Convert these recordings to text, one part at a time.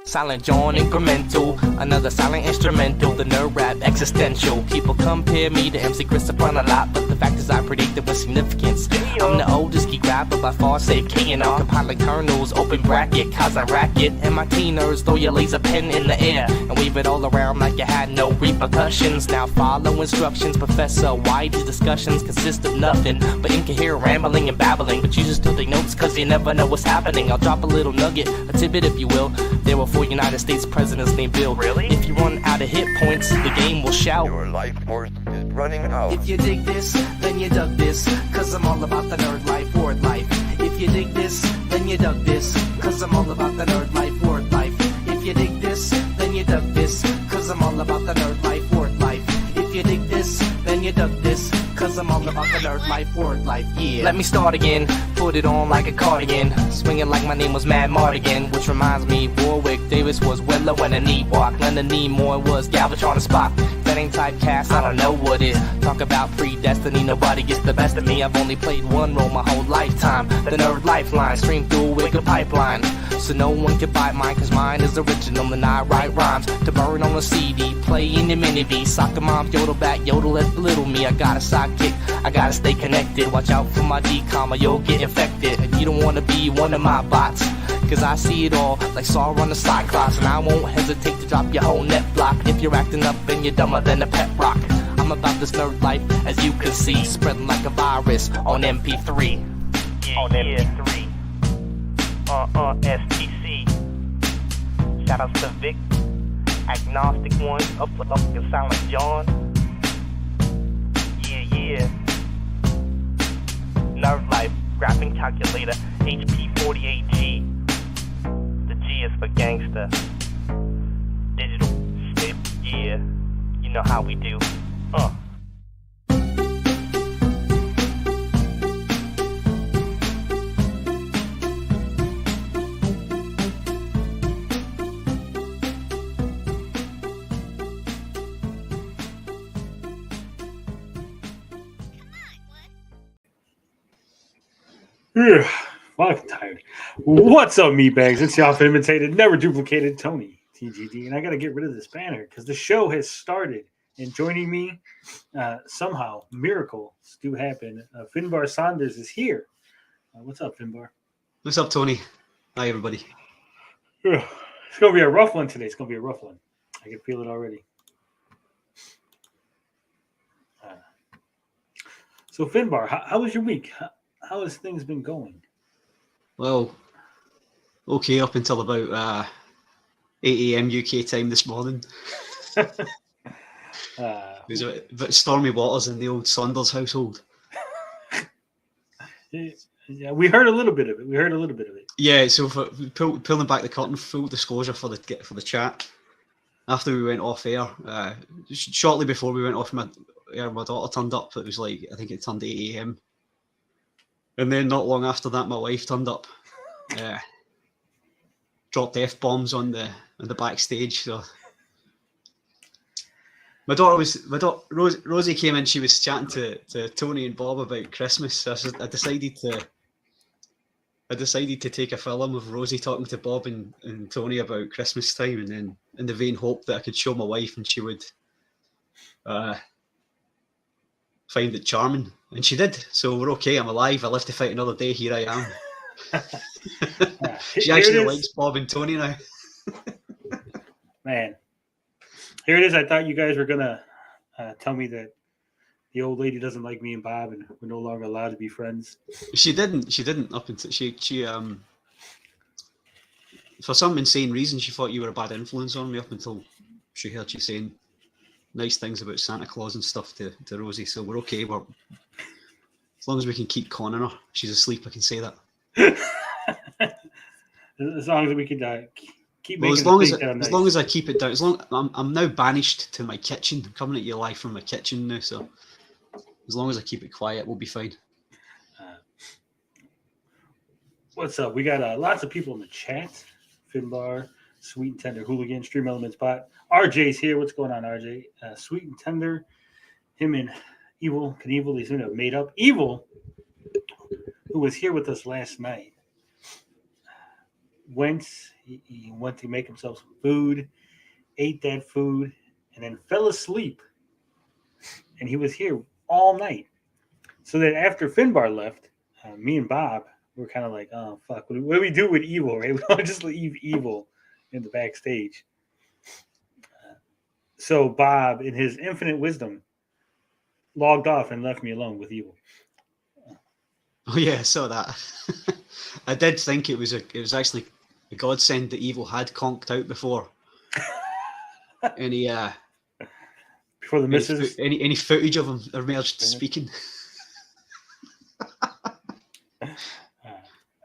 Silent John incremental, another silent instrumental, the nerd rap existential. People compare me to MC Christopher a lot, but the fact is I predict it with significance. I'm the oldest geek rapper by far, save K&R, compiling kernels, open bracket, cause I rack it. MIT nerds throw your laser pen in the air and wave it all around like you had no repercussions. Now follow instructions, Professor. Why these discussions consist of nothing but incoherent rambling and babbling, but you just still take notes cause you never know what's happening. I'll drop a little nugget, a tidbit if you will. There were 4 United States presidents named Bill. Really? If you run out of hit points, the game will shout. Your life force is running out. If you dig this, then you dug this, cause I'm all about the nerd life, word life. If you dig this, then you dug this, cause I'm all about the nerd life, word life. If you dig this, then you dug this, cause I'm all about the nerd life, word life. If you dig this, then you dug this, cause I'm all about the nerd life, word life, yeah. Let me start again, put it on like a cardigan, swinging like my name was Mad Mardigan, which reminds me, Warwick Davis was Willow and a knee walk, Leonard Nimoy was Galvatron and Spock. That ain't typecast, I don't know what is. Talk about predestiny, nobody gets the best of me. I've only played one role my whole lifetime, the nerd lifeline, stream through a wicked pipeline. So no one can buy mine, cause mine is original and I write rhymes to burn on a CD, play in the mini V. Soccer mom, yodel back, yodel at little me. I got a sidekick, I gotta stay connected. Watch out for my decom or you'll get infected. And you don't wanna be one of my bots, cause I see it all like Saw on the Cyclops. And I won't hesitate to drop your whole net block if you're acting up and you're dumber than a pet rock. I'm about this nerd life, as you can see, spreading like a virus on MP3. On MP3. STC. Shoutouts to Vic, Agnostic One, up in Silent John. Yeah. Nerd Life, Graphing Calculator, HP48G. The G is for gangster. Digital shit, yeah. You know how we do. Fucking tired. What's up, meatbags? It's the often imitated, never duplicated Tony TGD, and I got to get rid of this banner because the show has started. And joining me, somehow, miracles do happen. Finbar Saunders is here. What's up, Finbar? What's up, Tony? Hi, everybody. It's gonna be a rough one today. It's gonna be a rough one. I can feel it already. So, Finbar, how was your week? How has things been going? Well, okay, up until about 8 a.m. UK time this morning. It was a bit stormy waters in the old Saunders household. Yeah, we heard a little bit of it. Yeah, so for pulling back the curtain, full disclosure for the chat. After we went off air, shortly before we went off, my daughter turned up. It was like, I think it turned 8 a.m. And then not long after that, my wife turned up. Dropped F-bombs on the backstage. So Rosie came in. She was chatting to Tony and Bob about Christmas. So I decided to take a film of Rosie talking to Bob and Tony about Christmas time, and then in the vain hope that I could show my wife and she would find it charming. And she did. So we're okay. I'm alive. I live to fight another day. Here I am. She actually likes Bob and Tony now. Man, here it is. I thought you guys were gonna tell me that the old lady doesn't like me and Bob, and we're no longer allowed to be friends. She didn't up until she for some insane reason she thought you were a bad influence on me up until she heard you saying nice things about Santa Claus and stuff to Rosie. So we're okay. We're, as long as we can keep conning her. She's asleep, I can say that. As long as we can Keep Well, making as long it as think that I'm as nice. long as I keep it down, as long I'm now banished to my kitchen. I'm coming at you live from my kitchen now, so as long as I keep it quiet, we'll be fine. What's up? We got lots of people in the chat. Finbar, Sweet and Tender Hooligan, StreamElements Bot. RJ's here. What's going on, RJ? Sweet and Tender, him and Evil Knievel, they seem to have made up. Evil, who was here with us last night, he went to make himself some food, ate that food, and then fell asleep. And he was here all night. So that after Finbar left, me and Bob were kind of like, oh, fuck, what do we do with Evil, right? We don't just leave Evil in the backstage. So Bob, in his infinite wisdom, logged off and left me alone with Evil. Oh yeah, I saw that. I did think it was actually a godsend that Evil had conked out before. Any Before the misses. any footage of him emerged speaking.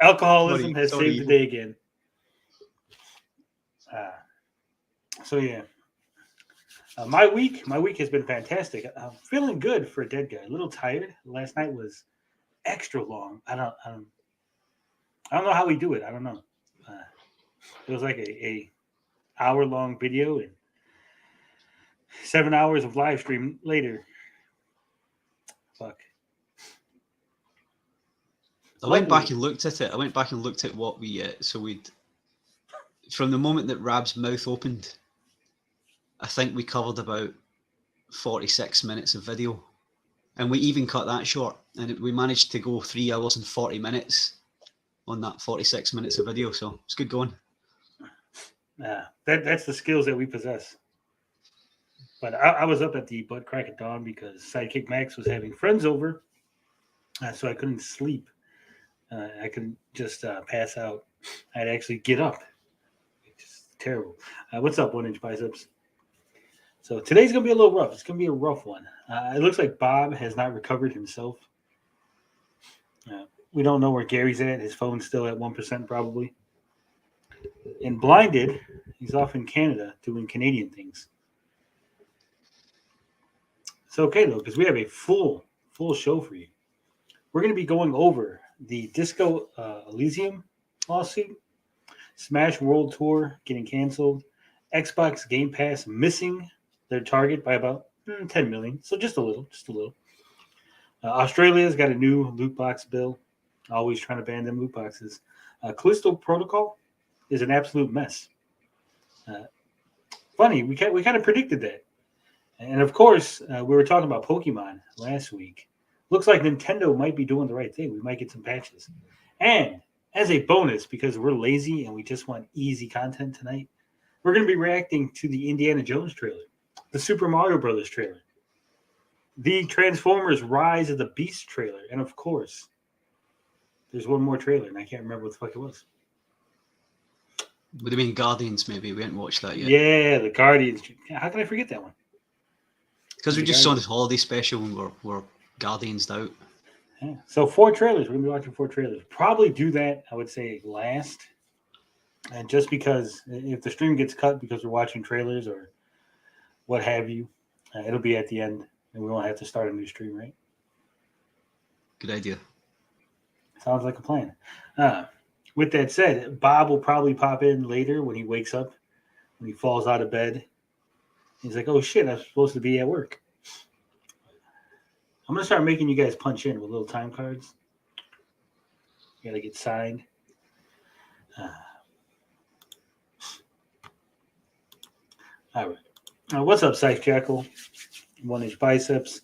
Alcoholism has sorry, saved the day again. So yeah, my week has been fantastic. I'm feeling good for a dead guy. A little tired. Last night was extra long. I don't know how we do it. I don't know. It was like a hour-long video and 7 hours of live stream later. Fuck. I went back and looked at it. I went back and looked at what we from the moment that Rab's mouth opened, I think we covered about 46 minutes of video, and we even cut that short, and we managed to go 3 hours and 40 minutes on that 46 minutes of video. So it's good going. That's the skills that we possess. But I was up at the butt crack of dawn because Sidekick Max was having friends over, so I couldn't sleep. I couldn't just pass out. I had to actually get up. It's terrible. What's up, 1 inch biceps? So today's going to be a little rough. It's going to be a rough one. It looks like Bob has not recovered himself. We don't know where Gary's at. His phone's still at 1% probably. And Blinded, he's off in Canada doing Canadian things. It's okay, though, because we have a full show for you. We're going to be going over the Disco Elysium lawsuit, Smash World Tour getting canceled, Xbox Game Pass missing their target by about 10 million, so just a little. Australia's got a new loot box bill, always trying to ban them loot boxes. Callisto Protocol is an absolute mess. Funny, we kind of predicted that. And of course, we were talking about Pokemon last week. Looks like Nintendo might be doing the right thing. We might get some patches. And as a bonus, because we're lazy and we just want easy content tonight, we're going to be reacting to the Indiana Jones trailer, the Super Mario Brothers trailer, the Transformers Rise of the Beast trailer, and of course, there's one more trailer, and I can't remember what the fuck it was. Would have been Guardians, maybe. We hadn't watched that yet. Yeah, the Guardians. How can I forget that one? Because we just saw this holiday special and we're Guardians out. Yeah. So 4 trailers. We're going to be watching 4 trailers. Probably do that, I would say, last. And just because if the stream gets cut because we're watching trailers or what have you, it'll be at the end and we won't have to start a new stream, right? Good idea. Sounds like a plan. With that said, Bob will probably pop in later when he wakes up, when he falls out of bed. He's like, oh shit, I'm supposed to be at work. I'm going to start making you guys punch in with little time cards. You got to get signed. All right. What's up, Scythe Jackal? 1 inch biceps.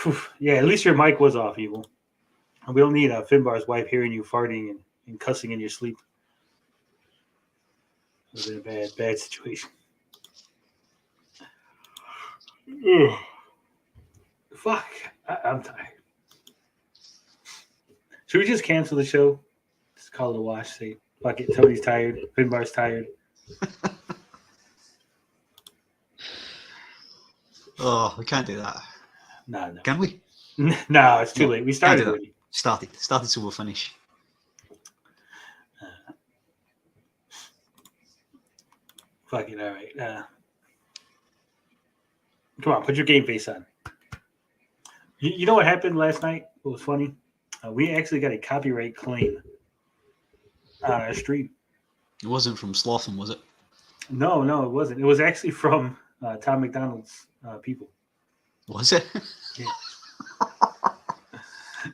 Whew. Yeah, at least your mic was off, Evil. We don't need Finbar's wife hearing you farting and cussing in your sleep. It was in a bad situation. Ugh. Fuck. I'm tired. Should we just cancel the show? Just call it a wash. Say, fuck it. Tony's tired. Finbar's tired. Oh, we can't do that. No. Can we? No, it's too late. We started already. Started, so we'll finish. Fuck it. All right. Come on, put your game face on. You know what happened last night? It was funny. We actually got a copyright claim on our stream. It wasn't from Slotham, was it? No, it wasn't. It was actually from Tom McDonald's people. Was it? Yeah.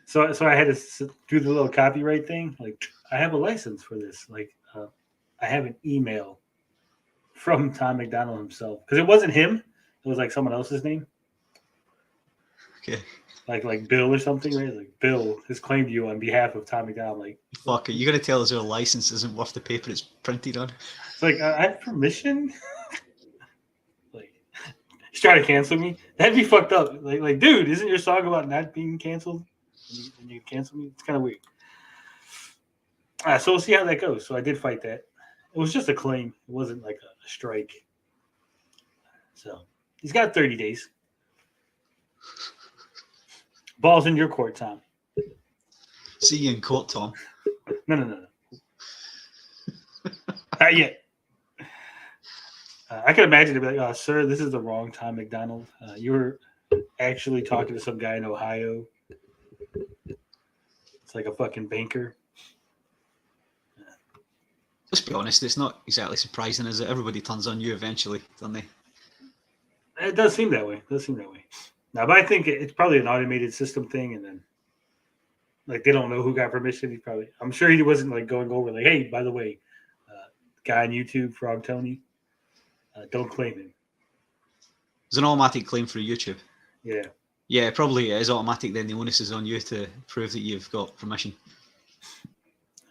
So I had to do the little copyright thing. Like, I have a license for this. Like, I have an email from Tom McDonald himself because it wasn't him. It was like someone else's name. Okay. Like Bill or something, right? Like Bill has claimed you on behalf of Tom McDonald. Like, Fuck it, you're gonna tell us our license isn't worth the paper it's printed on? it's like I have permission. Like, he's trying to cancel me. That'd be fucked up. Like, dude, isn't your song about not being canceled? And you cancel me? It's kind of weird. So we'll see how that goes. So I did fight that. It was just a claim. It wasn't like a strike. So he's got 30 days. Ball's in your court, Tom. See you in court, Tom. No. Not yet. I can imagine to be like, sir, this is the wrong Tom McDonald. You were actually talking to some guy in Ohio. It's like a fucking banker. Let's be honest, it's not exactly surprising, is it? Everybody turns on you eventually, don't they? It does seem that way. Now, but I think it's probably an automated system thing, and then like they don't know who got permission. I'm sure he wasn't like going over like, hey, by the way, guy on YouTube, Frog Tony, don't claim him. There's an automatic claim for YouTube. Yeah. Yeah, probably it is automatic. Then the onus is on you to prove that you've got permission.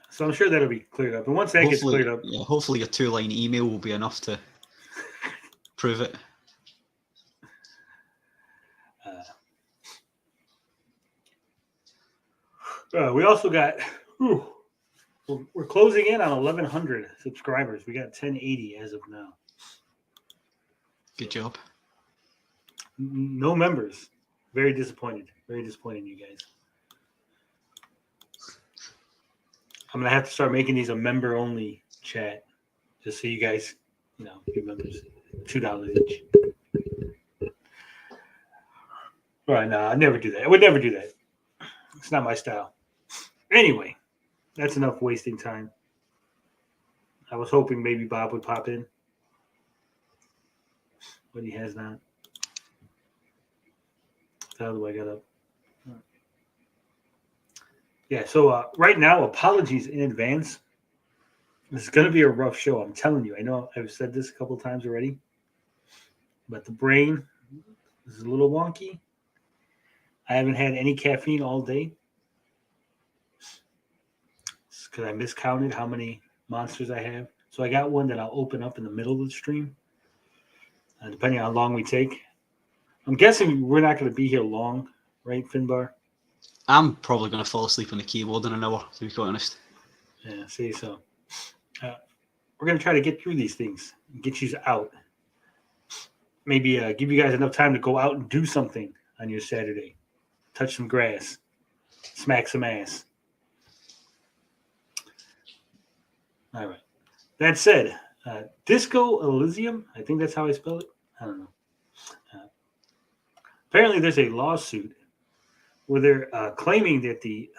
So I'm sure that'll be cleared up. And once that gets cleared up, yeah, hopefully your 2-line email will be enough to prove it. We also got. We're closing in on 1,100 subscribers. We got 1080 as of now. Good job. No members. Very disappointed. Very disappointed in you guys. I'm gonna have to start making these a member-only chat, just so you guys, be members. $2 each. All right, no, I never do that. I would never do that. It's not my style. Anyway, that's enough wasting time. I was hoping maybe Bob would pop in, but he has not. How do I get up? Yeah, so right now, apologies in advance. This is going to be a rough show. I'm telling you. I know I've said this a couple times already, but the brain is a little wonky. I haven't had any caffeine all day because I miscounted how many monsters I have. So I got one that I'll open up in the middle of the stream, depending on how long we take. I'm guessing we're not going to be here long, right, Finbar? I'm probably going to fall asleep on the keyboard in an hour, to be quite honest. Yeah, see, so we're going to try to get through these things and get you out. Maybe give you guys enough time to go out and do something on your Saturday. Touch some grass. Smack some ass. All right. That said, Disco Elysium, I think that's how I spell it. I don't know. Apparently there's a lawsuit where they're claiming that the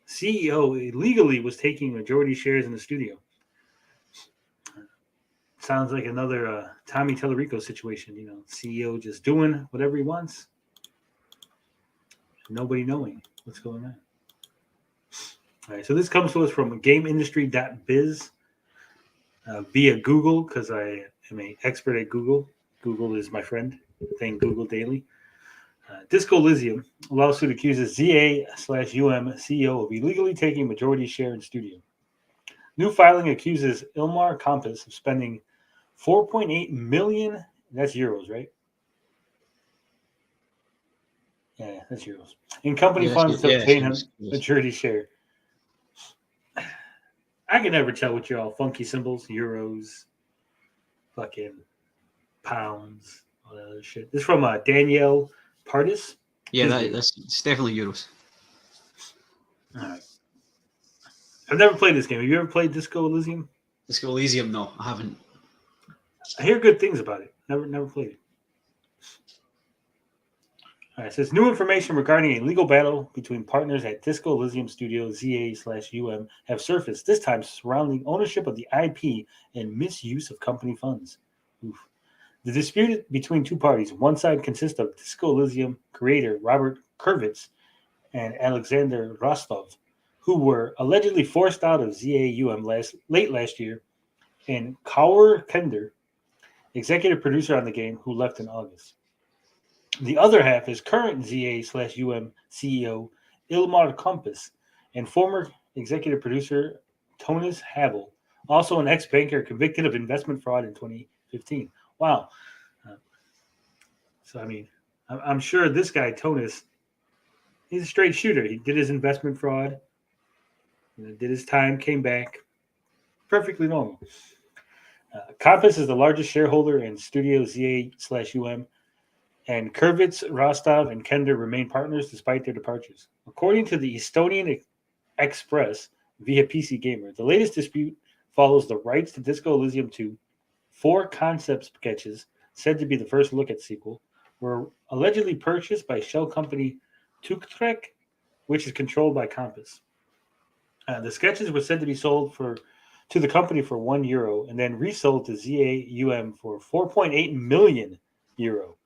CEO illegally was taking majority shares in the studio. Sounds like another Tommy Tallarico situation, CEO just doing whatever he wants. Nobody knowing what's going on. All right, so this comes to us from GameIndustry.biz via Google, because I am an expert at Google. Google is my friend. Thank Google daily. Disco Elysium lawsuit accuses ZA/UM CEO of illegally taking majority share in studio. New filing accuses Ilmar Compass of spending 4.8 million. That's euros, right? Yeah, that's euros. In company funds to obtain a majority share. I can never tell what you're all funky symbols, euros, fucking pounds, all that other shit. This is from Danielle Pardis. Yeah, it's definitely euros. All right. I've never played this game. Have you ever played Disco Elysium? Disco Elysium? No, I haven't. I hear good things about it. Never played it. All right, it says new information regarding a legal battle between partners at Disco Elysium Studio ZA/UM have surfaced, this time surrounding ownership of the IP and misuse of company funds. Oof. The dispute between two parties, one side consists of Disco Elysium creator Robert Kurvitz and Alexander Rostov, who were allegedly forced out of ZA/UM late last year, and Kaur Kender, executive producer on the game, who left in August. The other half is current ZA/UM CEO Ilmar Kompis and former executive producer Tonis Havel, also an ex-banker convicted of investment fraud in 2015. Wow. So, I mean, I'm sure this guy, Tonis, he's a straight shooter. He did his investment fraud, did his time, came back. Perfectly normal. Kompis is the largest shareholder in Studio ZA/UM, and Kurvitz, Rostov, and Kender remain partners despite their departures. According to the Estonian Express via PC Gamer, the latest dispute follows the rights to Disco Elysium 2. 4 concept sketches, said to be the first look at sequel, were allegedly purchased by shell company Tuktrek, which is controlled by Kompis. The sketches were said to be sold to the company for €1 and then resold to ZA/UM for 4.8 million euro.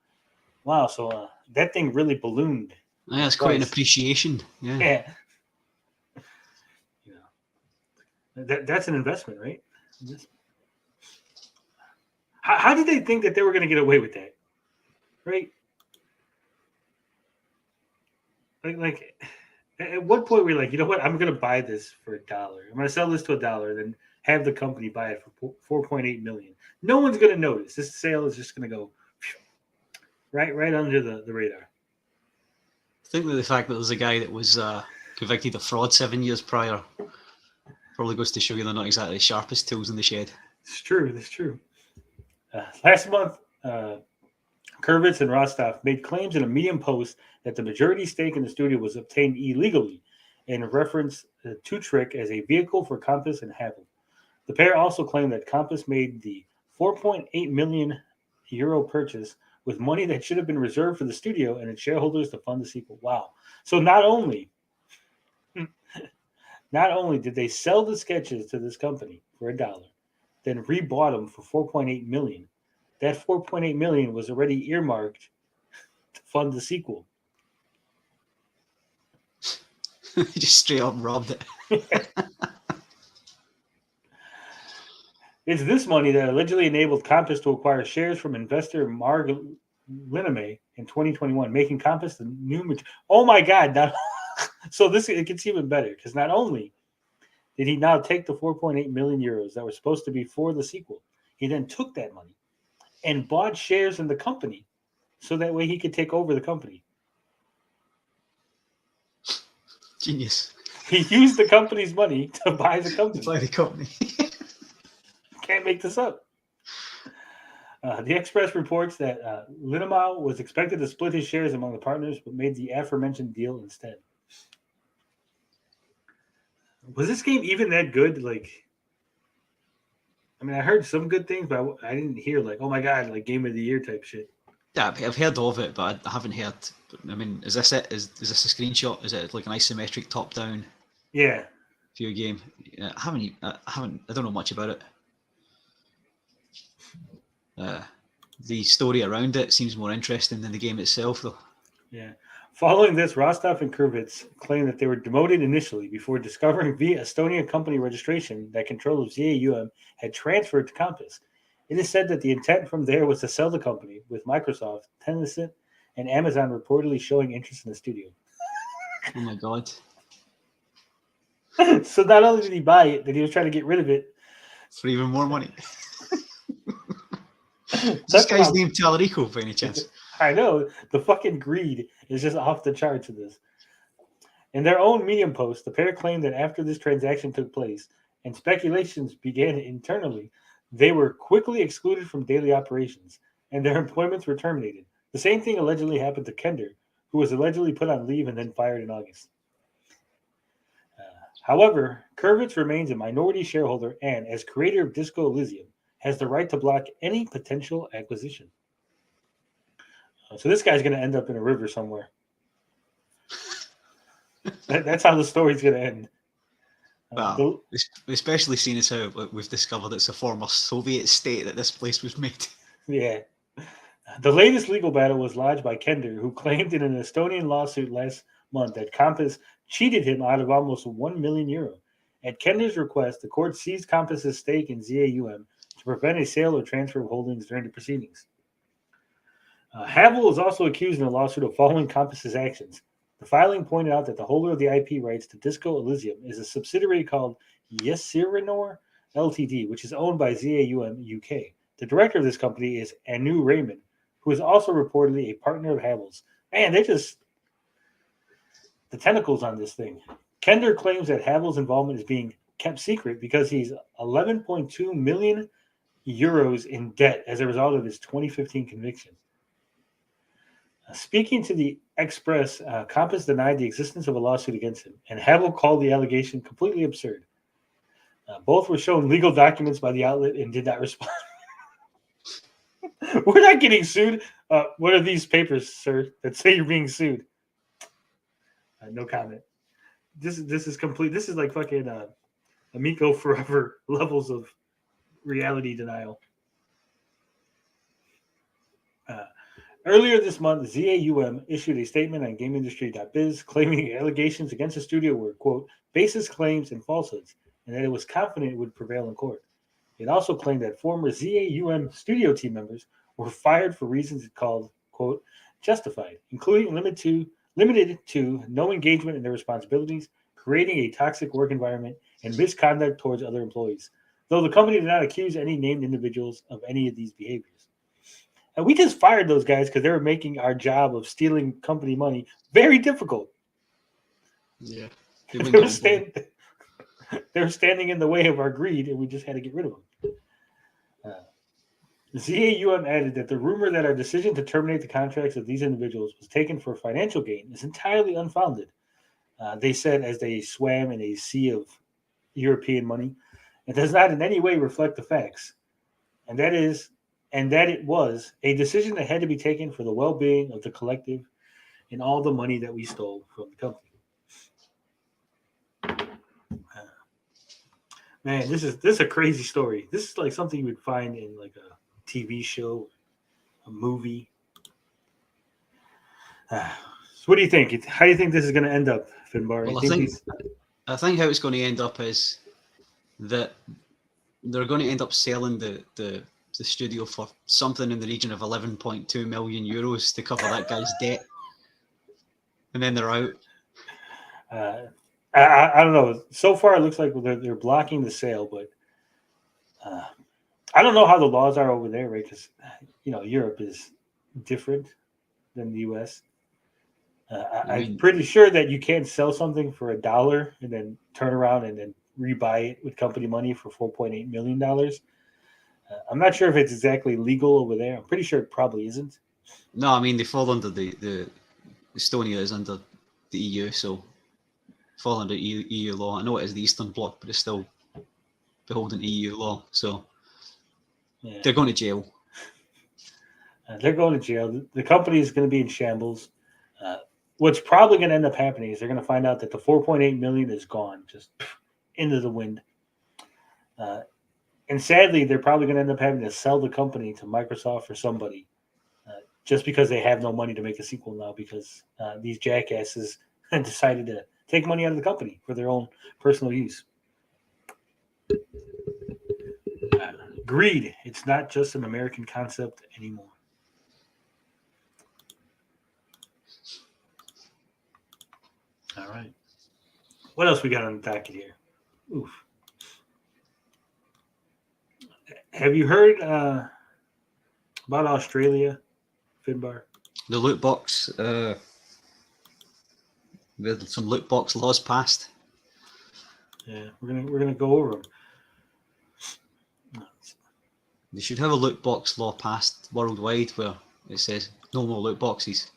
Wow, so that thing really ballooned. Yeah, it's quite an appreciation. Yeah. That's an investment, right? How did they think that they were going to get away with that? Right? Like at what point were you like, you know what? I'm going to buy this for $1. I'm going to sell this to $1, then have the company buy it for 4.8 million. No one's going to notice. This sale is just going to go right under the radar. I think that the fact that there's a guy that was convicted of fraud 7 years prior probably goes to show you they're not exactly the sharpest tools in the shed. It's true. That's true. Last month, Kurvitz and Rostov made claims in a Medium post that the majority stake in the studio was obtained illegally and referenced Tuktrek as a vehicle for Kompis and Havel. The pair also claimed that Kompis made the 4.8 million euro purchase with money that should have been reserved for the studio and its shareholders to fund the sequel. Wow. So not only did they sell the sketches to this company for $1, then rebought them for 4.8 million. That 4.8 million was already earmarked to fund the sequel. Just straight up robbed it. It's this money that allegedly enabled Kompis to acquire shares from investor Marg Liname in 2021, making Kompis the new. Oh my God! So it gets even better because not only did he now take the 4.8 million euros that were supposed to be for the sequel, he then took that money and bought shares in the company, so that way he could take over the company. Genius. He used the company's money to buy the company. Buy the company. Can't make this up. The Express reports that Linamau was expected to split his shares among the partners, but made the aforementioned deal instead. Was this game even that good? Like, I mean, I heard some good things, but I didn't hear like, oh my God, like Game of the Year type shit. Yeah, I've heard of it, but I haven't heard. I mean, is this it? Is this a screenshot? Is it like an isometric top-down? Yeah. View game? Yeah, I don't know much about it. The story around it seems more interesting than the game itself, though. Yeah. Following this, Rostov and Kurvitz claimed that they were demoted initially before discovering via Estonian company registration that control of ZA/UM had transferred to Kompis. It is said that the intent from there was to sell the company, with Microsoft, Tencent, and Amazon reportedly showing interest in the studio. Oh my God. So not only did he buy it, but he was trying to get rid of it. For even more money. This guy's named Talarico by any chance? I know. The fucking greed is just off the charts of this. In their own Medium post, the pair claimed that after this transaction took place and speculations began internally, they were quickly excluded from daily operations and their employments were terminated. The same thing allegedly happened to Kender, who was allegedly put on leave and then fired in August. However, Kurvitz remains a minority shareholder and, as creator of Disco Elysium, has the right to block any potential acquisition. So this guy's going to end up in a river somewhere. That's how the story's going to end. Well, especially seeing as how we've discovered it's a former Soviet state that this place was made. Yeah. The latest legal battle was lodged by Kender, who claimed in an Estonian lawsuit last month that Compass cheated him out of almost €1 million. At Kender's request, the court seized Compass's stake in ZAUM to prevent a sale or transfer of holdings during the proceedings. Havel is also accused in a lawsuit of following Compass's actions. The filing pointed out that the holder of the IP rights to Disco Elysium is a subsidiary called Yesirinor Ltd, which is owned by ZAUM UK. The director of this company is Anu Raymond, who is also reportedly a partner of Havel's. Man, the tentacles on this thing. Kender claims that Havel's involvement is being kept secret because he's 11.2 million euros in debt as a result of his 2015 conviction. Speaking to the Express, Compass denied the existence of a lawsuit against him, and Havel called the allegation completely absurd. Both were shown legal documents by the outlet and did not respond. We're not getting sued. What are these papers, sir, that say you're being sued? No comment. This is complete. This is like fucking Amico Forever levels of reality denial. Earlier this month, ZAUM issued a statement on GameIndustry.biz claiming the allegations against the studio were, quote, baseless claims and falsehoods, and that it was confident it would prevail in court. It also claimed that former ZAUM studio team members were fired for reasons it called, quote, justified, including limited to no engagement in their responsibilities, creating a toxic work environment, and misconduct towards other employees, though the company did not accuse any named individuals of any of these behaviors. And we just fired those guys because they were making our job of stealing company money very difficult. Yeah. They were standing in the way of our greed, and we just had to get rid of them. ZAUM added that the rumor that our decision to terminate the contracts of these individuals was taken for financial gain is entirely unfounded. They said as they swam in a sea of European money, it does not in any way reflect the facts, and that it was a decision that had to be taken for the well-being of the collective and all the money that we stole from the company. Man, this is a crazy story. This is like something you would find in like a TV show, a movie. So what do you think? How do you think this is going to end up, Finbar? Well, I think how it's going to end up is that they're going to end up selling the studio for something in the region of 11.2 million euros to cover that guy's debt, and then they're out. I don't know. So far, it looks like they're blocking the sale, but I don't know how the laws are over there, right? Because Europe is different than the U.S. I'm pretty sure that you can't sell something for $1 and then turn around and then rebuy it with company money for $4.8 million. I'm not sure if it's exactly legal over there. I'm pretty sure it probably isn't. No, I mean they fall under the Estonia is under the EU, so fall under EU law. I know it is the Eastern Bloc, but it's still beholden to EU law. So yeah. They're going to jail. They're going to jail. The company is going to be in shambles. What's probably going to end up happening is they're going to find out that the 4.8 million is gone, just into the wind. And sadly, they're probably going to end up having to sell the company to Microsoft or somebody, just because they have no money to make a sequel now, because these jackasses decided to take money out of the company for their own personal use. Greed. It's not just an American concept anymore. All right. What else we got on the docket here? Oof. Have you heard about Australia, Finbar? The loot box. With some loot box laws passed. Yeah, we're gonna go over them. They should have a loot box law passed worldwide where it says no more loot boxes.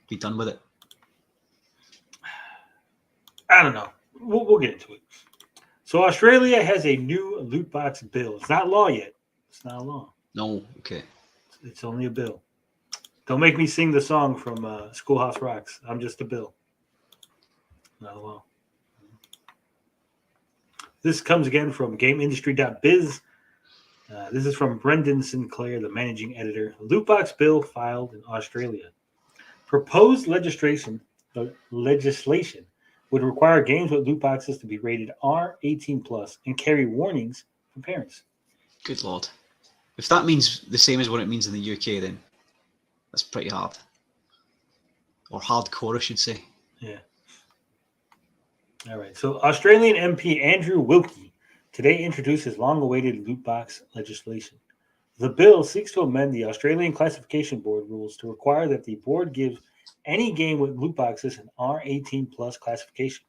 Be done with it. I don't know. We'll get into it. So Australia has a new loot box bill. It's not law yet. It's not law. No, okay. It's only a bill. Don't make me sing the song from Schoolhouse Rocks. I'm just a bill. Not a law. This comes again from GameIndustry.biz. This is from Brendan Sinclair, the managing editor. Loot box bill filed in Australia. Proposed legislation would require games with loot boxes to be rated R18+ and carry warnings for parents. Good lord. If that means the same as what it means in the UK, then that's pretty hard. Or hardcore, I should say. Yeah. All right. So Australian MP Andrew Wilkie today introduced his long-awaited loot box legislation. The bill seeks to amend the Australian Classification Board rules to require that the board gives any game with loot boxes an R18+ classification,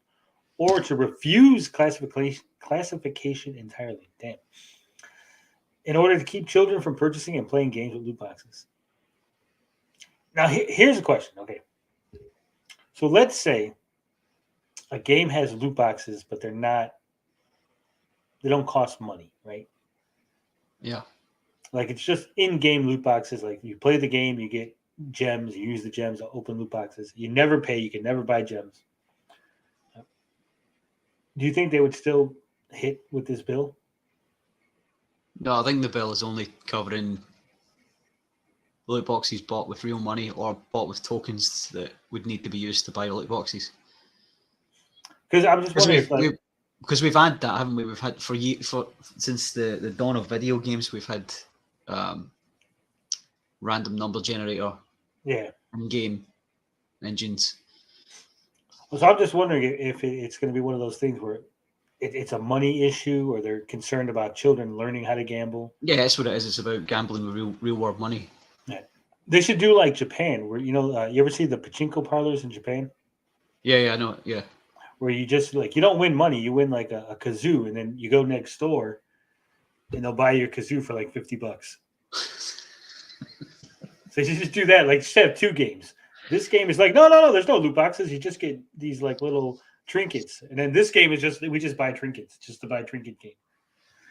or to refuse classification entirely. Damn. In order to keep children from purchasing and playing games with loot boxes. Now, here's a question. Okay. So let's say a game has loot boxes, but they don't cost money, right? Yeah. Like it's just in-game loot boxes. Like you play the game, you get gems, you use the gems to open loot boxes. You never pay, you can never buy gems. Do you think they would still hit with this bill? No, I think the bill is only covering loot boxes bought with real money or bought with tokens that would need to be used to buy loot boxes. Because I'm just wondering, because we've had that, haven't we? We've had since the dawn of video games, we've had random number generator, in-game engines. So I'm just wondering if it's going to be one of those things where it's a money issue, or they're concerned about children learning how to gamble. Yeah, that's what it is. It's about gambling with real world money. Yeah. They should do like Japan, where you ever see the pachinko parlors in Japan? Yeah, I know. Yeah. Where you just you don't win money, you win like a kazoo, and then you go next door, and they'll buy your kazoo for like $50. So you just do that, just have two games. This game is like, no, there's no loot boxes. You just get these little trinkets, and then this game is we just buy trinkets, just to buy a trinket game.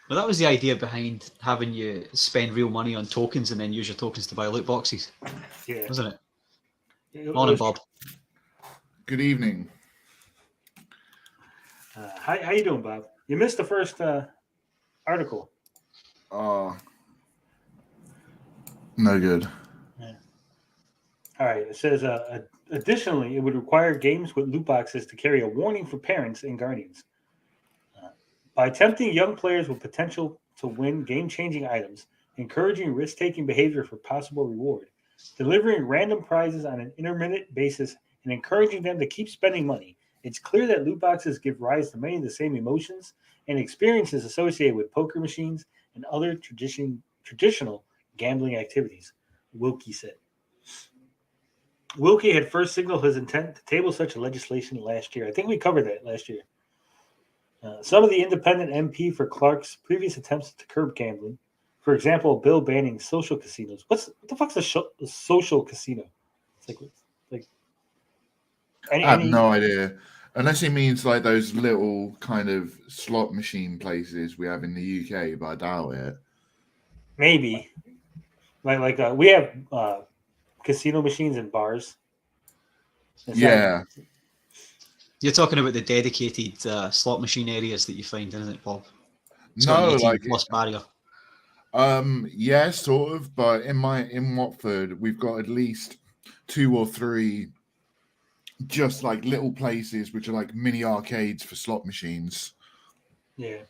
Well, that was the idea behind having you spend real money on tokens and then use your tokens to buy loot boxes. Yeah, wasn't it? Morning, Bob. Good evening. How you doing, Bob? You missed the first article. No good. Yeah. All right. It says, additionally, it would require games with loot boxes to carry a warning for parents and guardians. By tempting young players with potential to win game-changing items, encouraging risk-taking behavior for possible reward, delivering random prizes on an intermittent basis, and encouraging them to keep spending money, it's clear that loot boxes give rise to many of the same emotions and experiences associated with poker machines and other traditional gambling activities, Wilkie said. Wilkie had first signaled his intent to table such a legislation last year. I think we covered that last year. Some of the independent MP for Clark's previous attempts to curb gambling, for example, a bill banning social casinos. What the fuck's a social casino? It's I have no idea. Unless he means like those little kind of slot machine places we have in the UK, but I doubt it. Maybe. We have casino machines in bars. Yeah. You're talking about the dedicated slot machine areas that you find, isn't it, Bob? It's no, plus barrier. Yeah, sort of. But in Watford, we've got at least 2 or 3 just little places which are like mini arcades for slot machines. Yeah.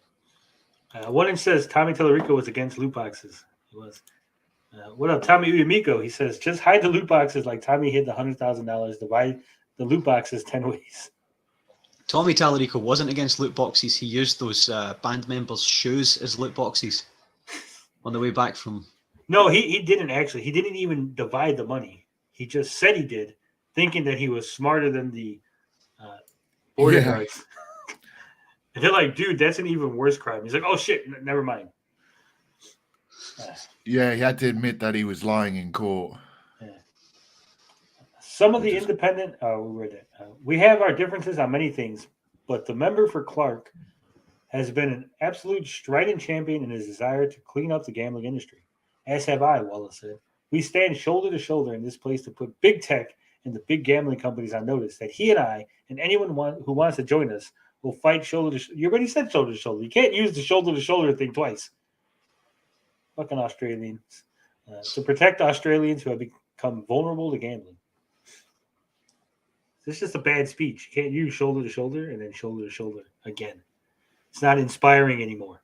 One inch says Tommy Tellerico was against loot boxes. He was. What up, Tommy Uyamiko? He says, just hide the loot boxes like Tommy hid the $100,000. Divide the loot boxes 10 ways. Tommy Tallarico wasn't against loot boxes. He used those band members' shoes as loot boxes on the way back from... No, he didn't actually. He didn't even divide the money. He just said he did, thinking that he was smarter than the border guards. And they're like, dude, that's an even worse crime. He's like, oh, shit, never mind. Yeah, he had to admit that he was lying in court. Yeah. Some of the independent, we have our differences on many things, but the member for Clark has been an absolute strident champion in his desire to clean up the gambling industry. As have I, Wallace said. We stand shoulder to shoulder in this place to put big tech and the big gambling companies on notice that he and I and anyone who wants to join us will fight shoulder to shoulder. You already said shoulder to shoulder. You can't use the shoulder to shoulder thing twice. Fucking Australians. To protect Australians who have become vulnerable to gambling. This is just a bad speech. You can't use shoulder to shoulder and then shoulder to shoulder again. It's not inspiring anymore.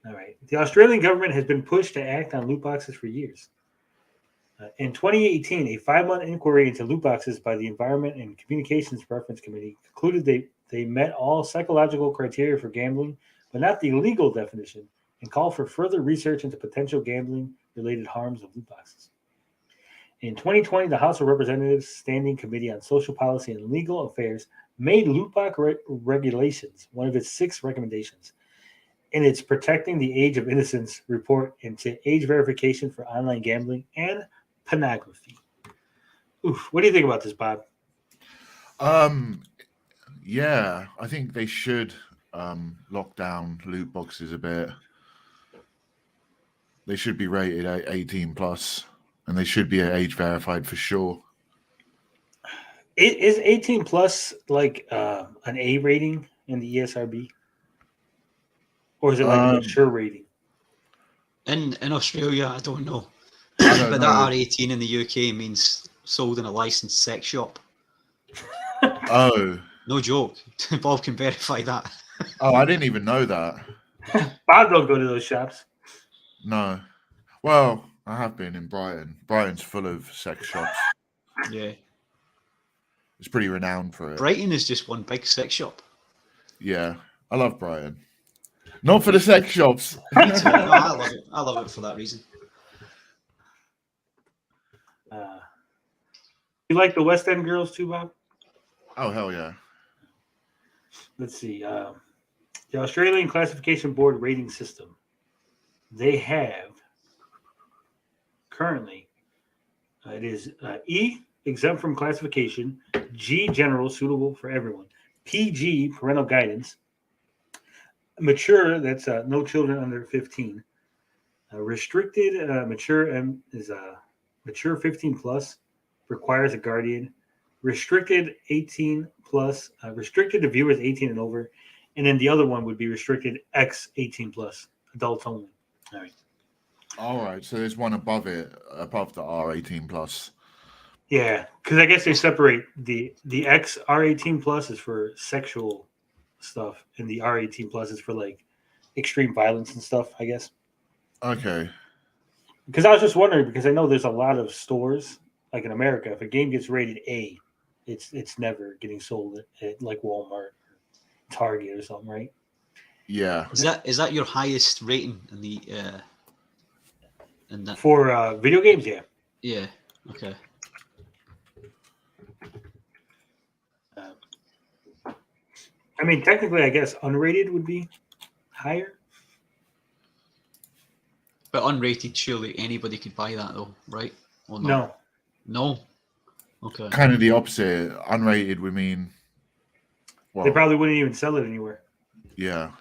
All right. The Australian government has been pushed to act on loot boxes for years. In 2018, a 5-month inquiry into loot boxes by the Environment and Communications Preference Committee concluded they met all psychological criteria for gambling, but not the legal definition, and called for further research into potential gambling-related harms of loot boxes. In 2020, the House of Representatives Standing Committee on Social Policy and Legal Affairs made loot box regulations one of its 6 recommendations in its Protecting the Age of Innocence report into age verification for online gambling and pornography. Oof, what do you think about this, Bob? Yeah, I think they should lock down loot boxes a bit. They should be rated 18 plus, and they should be age verified for sure. Is 18 plus like an A rating in the ESRB? Or is it like a mature rating? In Australia, I don't know. I don't But know. that R18 in the UK means sold in a licensed sex shop. Oh, No joke. Bob can verify that. I didn't even know that. Bob don't go to those shops. No. Well, I have been in Brighton. Brighton's full of sex shops. Yeah. It's pretty renowned for it. Brighton is just one big sex shop. Yeah, I love Brighton. Not for the sex shops. No, I love it. I love it for that reason. You like the West End girls too, Bob? Oh, hell yeah. Let's see. The Australian Classification Board rating system. They have currently, it is E, exempt from classification, G, general, suitable for everyone, PG, parental guidance, mature, that's no children under 15, restricted, mature, M is mature 15 plus, requires a guardian, restricted 18 plus, restricted to viewers 18 and over, and then the other one would be restricted X 18 plus, adults only. All right. All right, so there's one above it, above the R18 plus. Yeah, because I guess they separate the X R18 plus is for sexual stuff, and the R18 plus is for like extreme violence and stuff, I guess. Okay. Because I was just wondering, because I know there's a lot of stores, like in America, if a game gets rated A, it's never getting sold at like Walmart or Target or something, right? Yeah. Is that your highest rating in the in that? For video games, yeah. Yeah. Okay. I mean, technically, I guess unrated would be higher. But unrated, surely anybody could buy that though, right? Or not? No. No. Okay. Kind of the opposite. Unrated would mean, well, They probably wouldn't even sell it anywhere. yeah.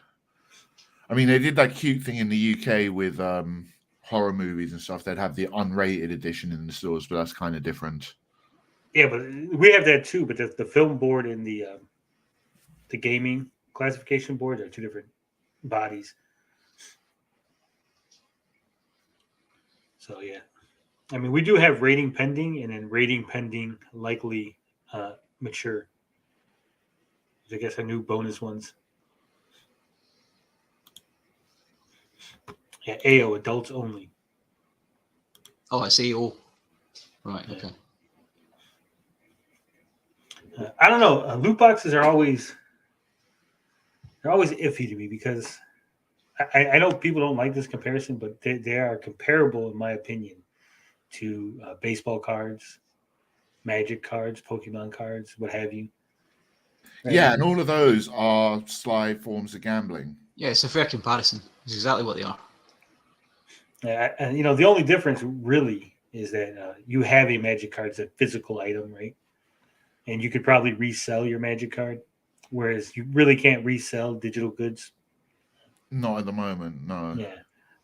I mean, they did that cute thing in the UK with horror movies and stuff. They'd have the unrated edition in the stores, but that's kind of different. Yeah, but we have that too. But the film board and the gaming classification board are two different bodies. So yeah, I mean, we do have rating pending and then rating pending likely mature. I guess our new bonus ones. Yeah, AO, adults only. Oh, it's AO. Right. Okay. I don't know. Loot boxes are always iffy to me because I know people don't like this comparison, but they are comparable, in my opinion, to baseball cards, Magic cards, Pokemon cards, what have you. Right? Yeah, and all of those are sly forms of gambling. Yeah, it's a fair comparison. It's exactly what they are. And you know, the only difference really is that you have a Magic card, it's a physical item, right? And you could probably resell your Magic card, whereas you really can't resell digital goods. Not at the moment, no. Yeah,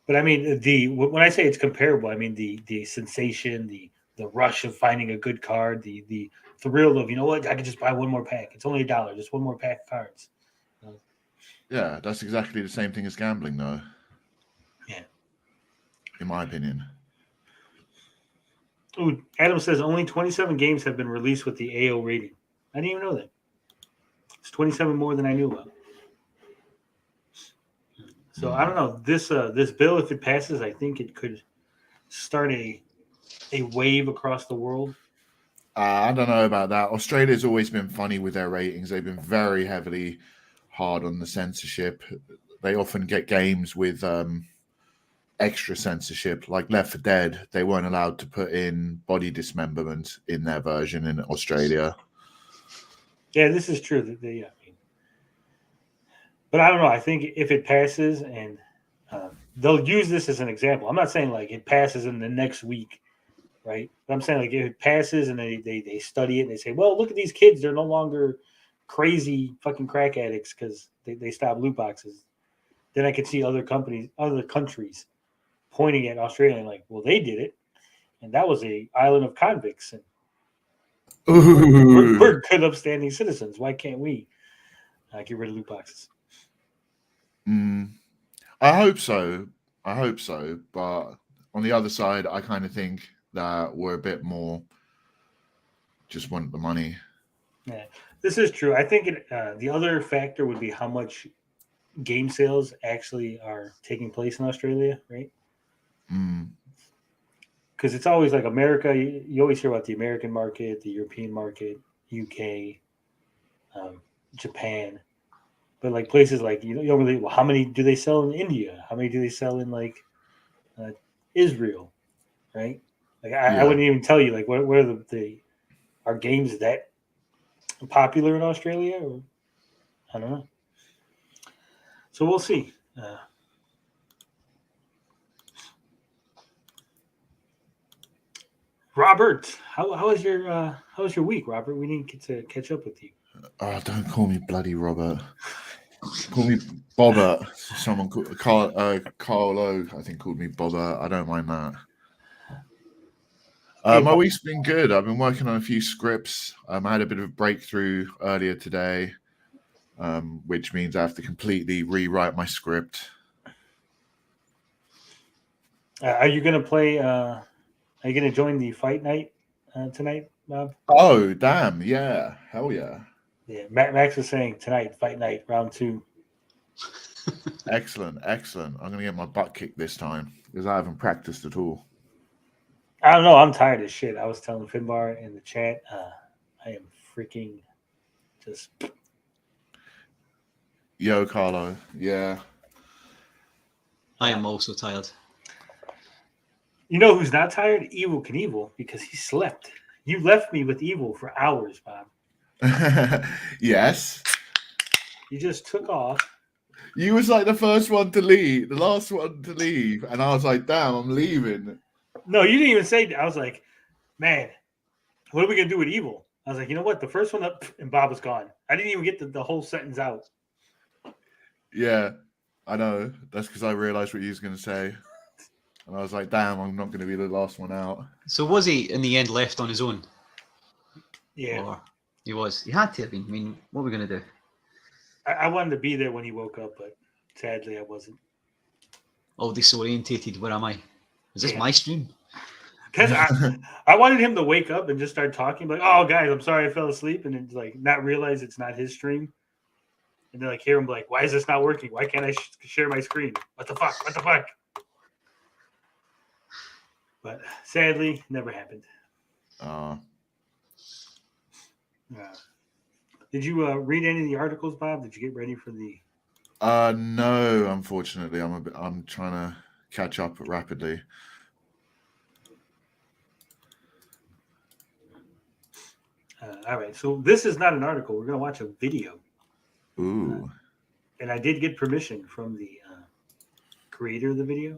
but I mean when I say it's comparable, I mean the sensation, the rush of finding a good card, the thrill of, you know what, I could just buy one more pack. It's only $1, just one more pack of cards. Yeah, that's exactly the same thing as gambling, though. Yeah. In my opinion. Ooh, Adam says only 27 games have been released with the AO rating. I didn't even know that. It's 27 more than I knew about. So I don't know. This bill, if it passes, I think it could start a wave across the world. I don't know about that. Australia's always been funny with their ratings. They've been very heavily hard on the censorship. They often get games with extra censorship, like Left 4 Dead. They weren't allowed to put in body dismemberment in their version in Australia. Yeah, this is true. But I don't know. I think if it passes, and they'll use this as an example. I'm not saying like it passes in the next week, right? But I'm saying like if it passes and they study it and they say, well, look at these kids. They're no longer crazy fucking crack addicts because they stopped loot boxes. Then I could see other countries pointing at Australia and like, well, they did it. And that was a island of convicts. And we're good upstanding citizens. Why can't we get rid of loot boxes? I hope so. But on the other side, I kind of think that we're a bit more just want the money. Yeah, this is true. I think the other factor would be how much game sales actually are taking place in Australia, right? Because it's always like America. You always hear about the American market, the European market, UK, Japan. But like places like you don't really. Well, how many do they sell in India? How many do they sell in like Israel? Right? Like I wouldn't even tell you like what are are games that popular in Australia? Or, I don't know. So we'll see. Robert, how was your week, Robert? We didn't get to catch up with you. Oh, don't call me bloody Robert. Call me Bobbert. Someone called Carl O, I think, called me Bobbert. I don't mind that. My week's been good. I've been working on a few scripts. I had a bit of a breakthrough earlier today, which means I have to completely rewrite my script. Are you going to play? Are you going to join the fight night tonight, Bob? Oh, damn. Yeah. Hell yeah. Yeah, Max was saying tonight, fight night, round 2. Excellent. I'm going to get my butt kicked this time because I haven't practiced at all. I don't know. I'm tired as shit. I was telling Finbar in the chat, I am freaking just. Yo, Carlo. Yeah. I am also tired. You know who's not tired? Evil Knievel, because he slept. You left me with Evil for hours, Bob. Yes. You just took off. You was like the first one to leave, the last one to leave, and I was like, damn, I'm leaving. No, you didn't even say that. I was like, man, what are we going to do with Evil? I was like, you know what? The first one up, and Bob was gone. I didn't even get the whole sentence out. Yeah, I know. That's because I realized what you was going to say. And I was like, damn, I'm not going to be the last one out. So was he, in the end, left on his own? Yeah. Or he was. He had to have been. I mean, what are we going to do? I wanted to be there when he woke up, but sadly I wasn't. All disorientated. Where am I? Is this my stream? Because I wanted him to wake up and just start talking, like, oh, guys, I'm sorry I fell asleep, and then like not realize it's not his stream. And then like hear him like, why is this not working? Why can't I share my screen? What the fuck? But sadly, never happened. Did you read any of the articles, Bob? Did you get ready for the? No, unfortunately, I'm trying to catch up rapidly. All right, so this is not an article. We're going to watch a video. Ooh. And I did get permission from the creator of the video.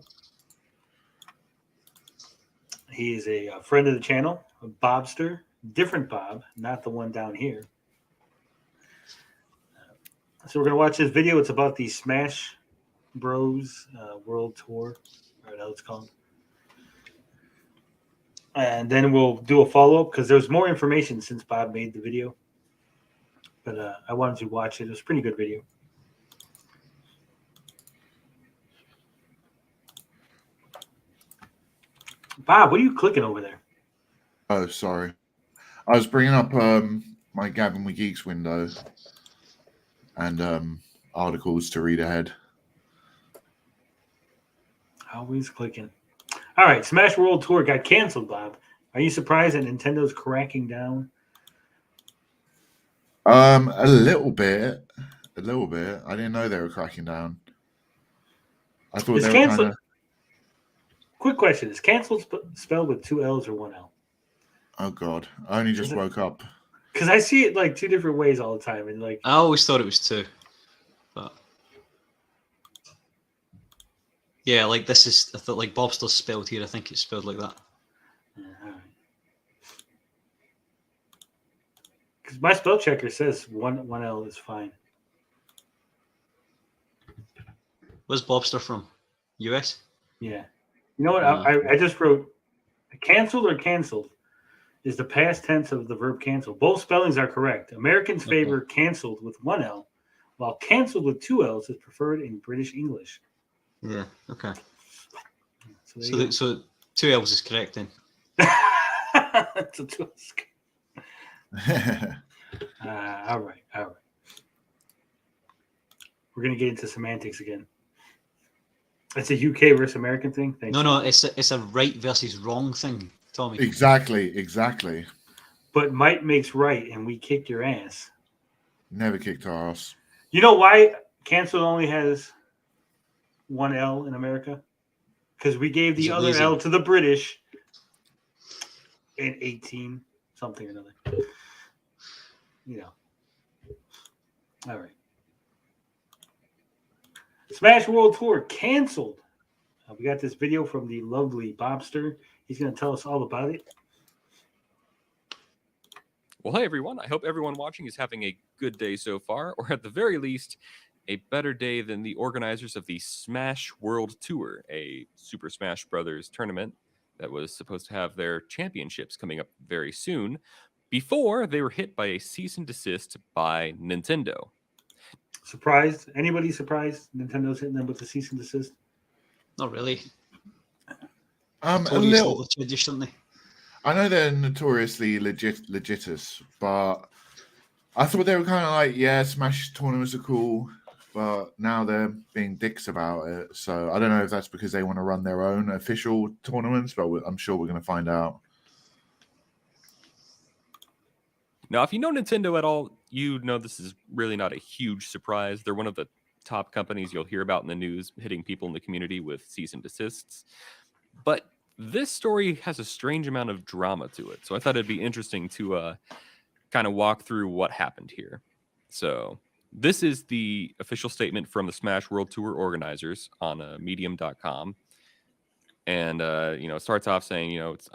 He is a friend of the channel, a Bobster, different Bob, not the one down here. So we're gonna watch this video. It's about the Smash Bros. World Tour, or how it's called. And then we'll do a follow up because there's more information since Bob made the video. But I wanted to watch it. It was a pretty good video. Bob, what are you clicking over there? Oh, sorry. I was bringing up my Gabbing with Geeks window and articles to read ahead. Always clicking. All right, Smash World Tour got canceled, Bob. Are you surprised that Nintendo's cracking down? A little bit. A little bit. I didn't know they were cracking down. I thought Is they were canceled? kind of... Quick question: is canceled spelled with 2 L's or 1 L? Oh God! I only just woke up. Because I see it like 2 different ways all the time, and like I always thought it was 2, but yeah, like this is I thought like Bobster's spelled here. I think it's spelled like that. Because my spell checker says 1 L is fine. Where's Bobster from? US? Yeah. You know what? I just wrote canceled or canceled is the past tense of the verb cancel. Both spellings are correct. Americans favor canceled with 1 L, while canceled with 2 L's is preferred in British English. Yeah. Okay. So 2 L's is correct then. So 2 L's. All right. We're gonna get into semantics again. It's a UK versus American thing. Thanks. No, it's a right versus wrong thing, Tommy. Exactly. But might makes right, and we kicked your ass. Never kicked our ass. You know why canceled only has 1 L in America? Because we gave the other L to the British in 18 something or another. You know. All right. Smash World Tour canceled. We got this video from the lovely Bobster. He's going to tell us all about it. Well, hey, everyone. I hope everyone watching is having a good day so far, or at the very least, a better day than the organizers of the Smash World Tour, a Super Smash Brothers tournament that was supposed to have their championships coming up very soon, before they were hit by a cease and desist by Nintendo. Surprised? Anybody surprised Nintendo's hitting them with the cease and desist? Not really. A Totally little. stole the change, didn't they? I know they're notoriously legitous, but I thought they were kind of like, yeah, Smash tournaments are cool, but now they're being dicks about it. So I don't know if that's because they want to run their own official tournaments, but I'm sure we're going to find out. Now, if you know Nintendo at all, you know this is really not a huge surprise. They're one of the top companies you'll hear about in the news, hitting people in the community with cease and desists. But this story has a strange amount of drama to it. So I thought it'd be interesting to kind of walk through what happened here. So this is the official statement from the Smash World Tour organizers on medium.com. And, it starts off saying, it's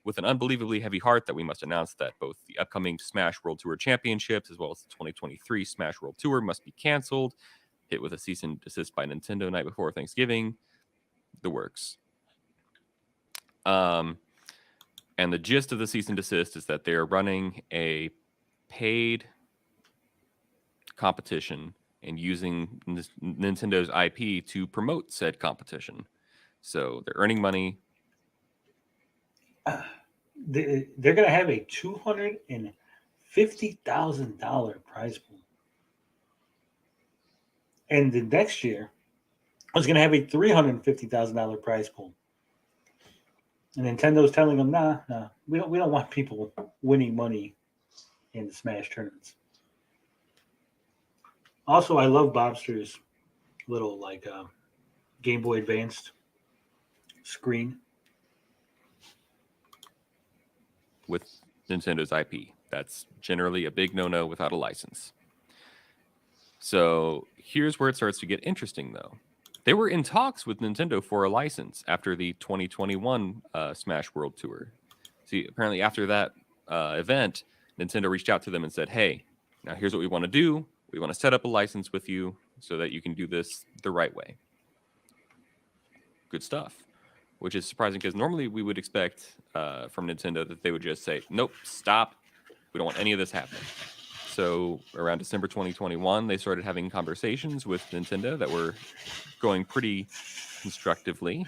with an unbelievably heavy heart that we must announce that both the upcoming Smash World Tour Championships as well as the 2023 Smash World Tour must be canceled, hit with a cease and desist by Nintendo night before Thanksgiving, the works. And the gist of the cease and desist is that they're running a paid competition and using Nintendo's IP to promote said competition. So they're earning money. They're going to have a $250,000 prize pool. And the next year, I was going to have a $350,000 prize pool. And Nintendo's telling them, nah, we don't want people winning money in the Smash tournaments. Also, I love Bobster's little Game Boy Advanced screen with Nintendo's IP. That's generally a big no-no without a license. So here's where it starts to get interesting, though. They were in talks with Nintendo for a license after the 2021 Smash World Tour. See, apparently after that event, Nintendo reached out to them and said, hey, now here's what we want to do. We want to set up a license with you so that you can do this the right way. Good stuff. Which is surprising because normally we would expect from Nintendo that they would just say, nope, stop. We don't want any of this happening. So around December 2021, they started having conversations with Nintendo that were going pretty constructively.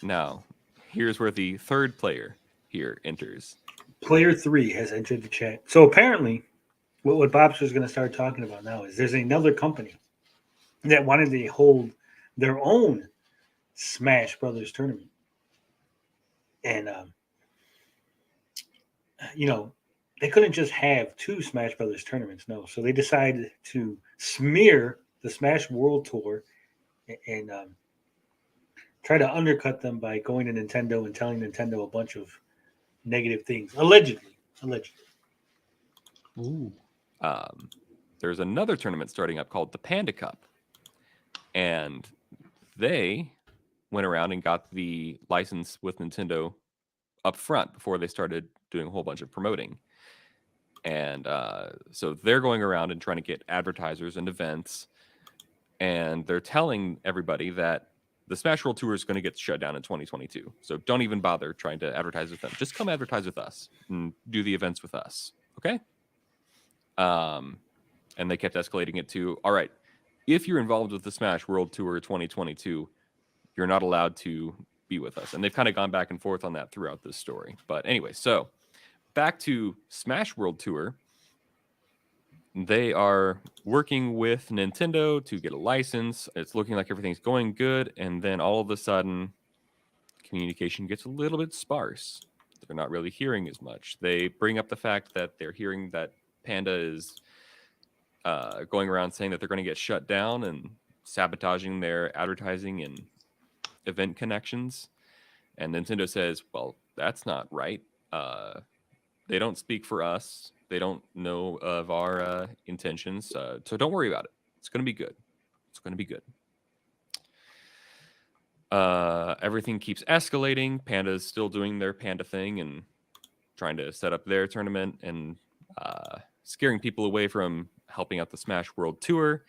Now, here's where the third player here enters. Player 3 has entered the chat. So apparently, what Bobster is going to start talking about now is there's another company that wanted to hold their own Smash Brothers tournament. And, they couldn't just have 2 Smash Brothers tournaments, no. So they decided to smear the Smash World Tour and try to undercut them by going to Nintendo and telling Nintendo a bunch of negative things. Allegedly. Ooh. There's another tournament starting up called the Panda Cup. And they went around and got the license with Nintendo up front before they started doing a whole bunch of promoting. And so they're going around and trying to get advertisers and events. And they're telling everybody that the Smash World Tour is going to get shut down in 2022. So don't even bother trying to advertise with them. Just come advertise with us and do the events with us. Okay? And they kept escalating it to, all right, if you're involved with the Smash World Tour 2022, you're not allowed to be with us. And they've kind of gone back and forth on that throughout this story. But anyway, so back to Smash World Tour. They are working with Nintendo to get a license. It's looking like everything's going good. And then all of a sudden, communication gets a little bit sparse. They're not really hearing as much. They bring up the fact that they're hearing that Panda is going around saying that they're going to get shut down and sabotaging their advertising and event connections. And Nintendo says, well, that's not right. They don't speak for us. They don't know of our intentions. So don't worry about it. It's going to be good. It's going to be good. Everything keeps escalating. Panda's still doing their Panda thing and trying to set up their tournament and scaring people away from helping out the Smash World Tour.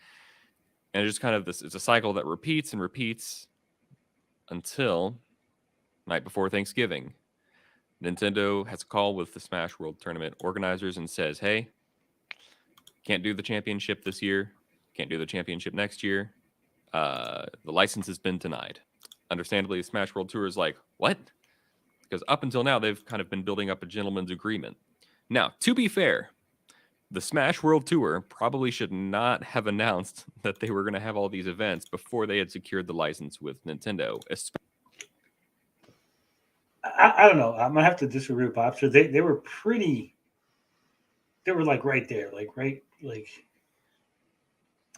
And it's just kind of this, it's a cycle that repeats and repeats until night before Thanksgiving. Nintendo has a call with the Smash World Tournament organizers and says, hey, can't do the championship this year. Can't do the championship next year. The license has been denied. Understandably, the Smash World Tour is like, what? Because up until now, they've kind of been building up a gentleman's agreement. Now, to be fair, the Smash World Tour probably should not have announced that they were going to have all these events before they had secured the license with Nintendo. I don't know. I'm going to have to disagree with Bob. So they were pretty, they were like right there,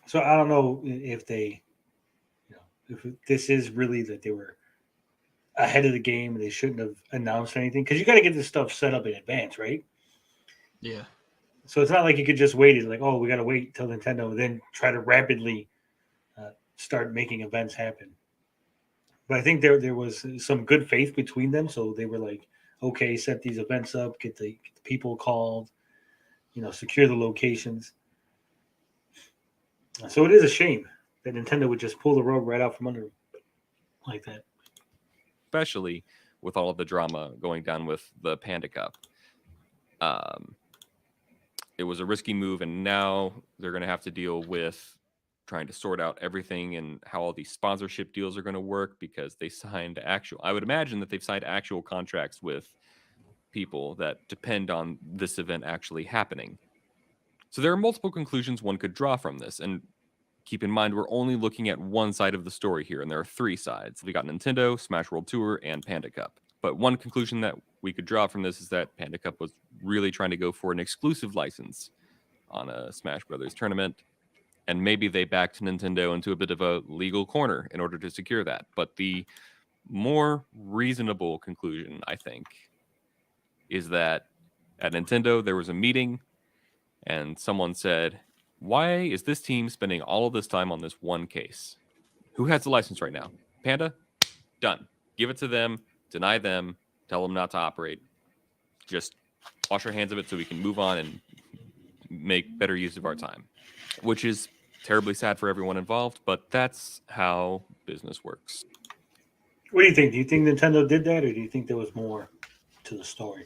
so I don't know if they, if this is really that they were ahead of the game and they shouldn't have announced anything, because you got to get this stuff set up in advance, right? Yeah. So it's not like you could just wait. It's like, oh, we got to wait till Nintendo, then try to rapidly start making events happen. But I think there was some good faith between them. So they were like, okay, set these events up, get the people called, secure the locations. So it is a shame that Nintendo would just pull the rug right out from under them like that. Especially with all of the drama going down with the Panda Cup. It was a risky move, and now they're going to have to deal with trying to sort out everything and how all these sponsorship deals are going to work, because they signed I would imagine that they've signed actual contracts with people that depend on this event actually happening. So there are multiple conclusions one could draw from this, and keep in mind, we're only looking at one side of the story here, and there are 3 sides. We got Nintendo, Smash World Tour, and Panda Cup. But one conclusion that we could draw from this is that Panda Cup was really trying to go for an exclusive license on a Smash Brothers tournament. And maybe they backed Nintendo into a bit of a legal corner in order to secure that. But the more reasonable conclusion, I think, is that at Nintendo, there was a meeting and someone said, why is this team spending all of this time on this one case? Who has the license right now? Panda? Done. Give it to them. Deny them. Tell them not to operate. Just wash our hands of it so we can move on and make better use of our time, which is terribly sad for everyone involved, but that's how business works. What do you think? Do you think Nintendo did that, or do you think there was more to the story?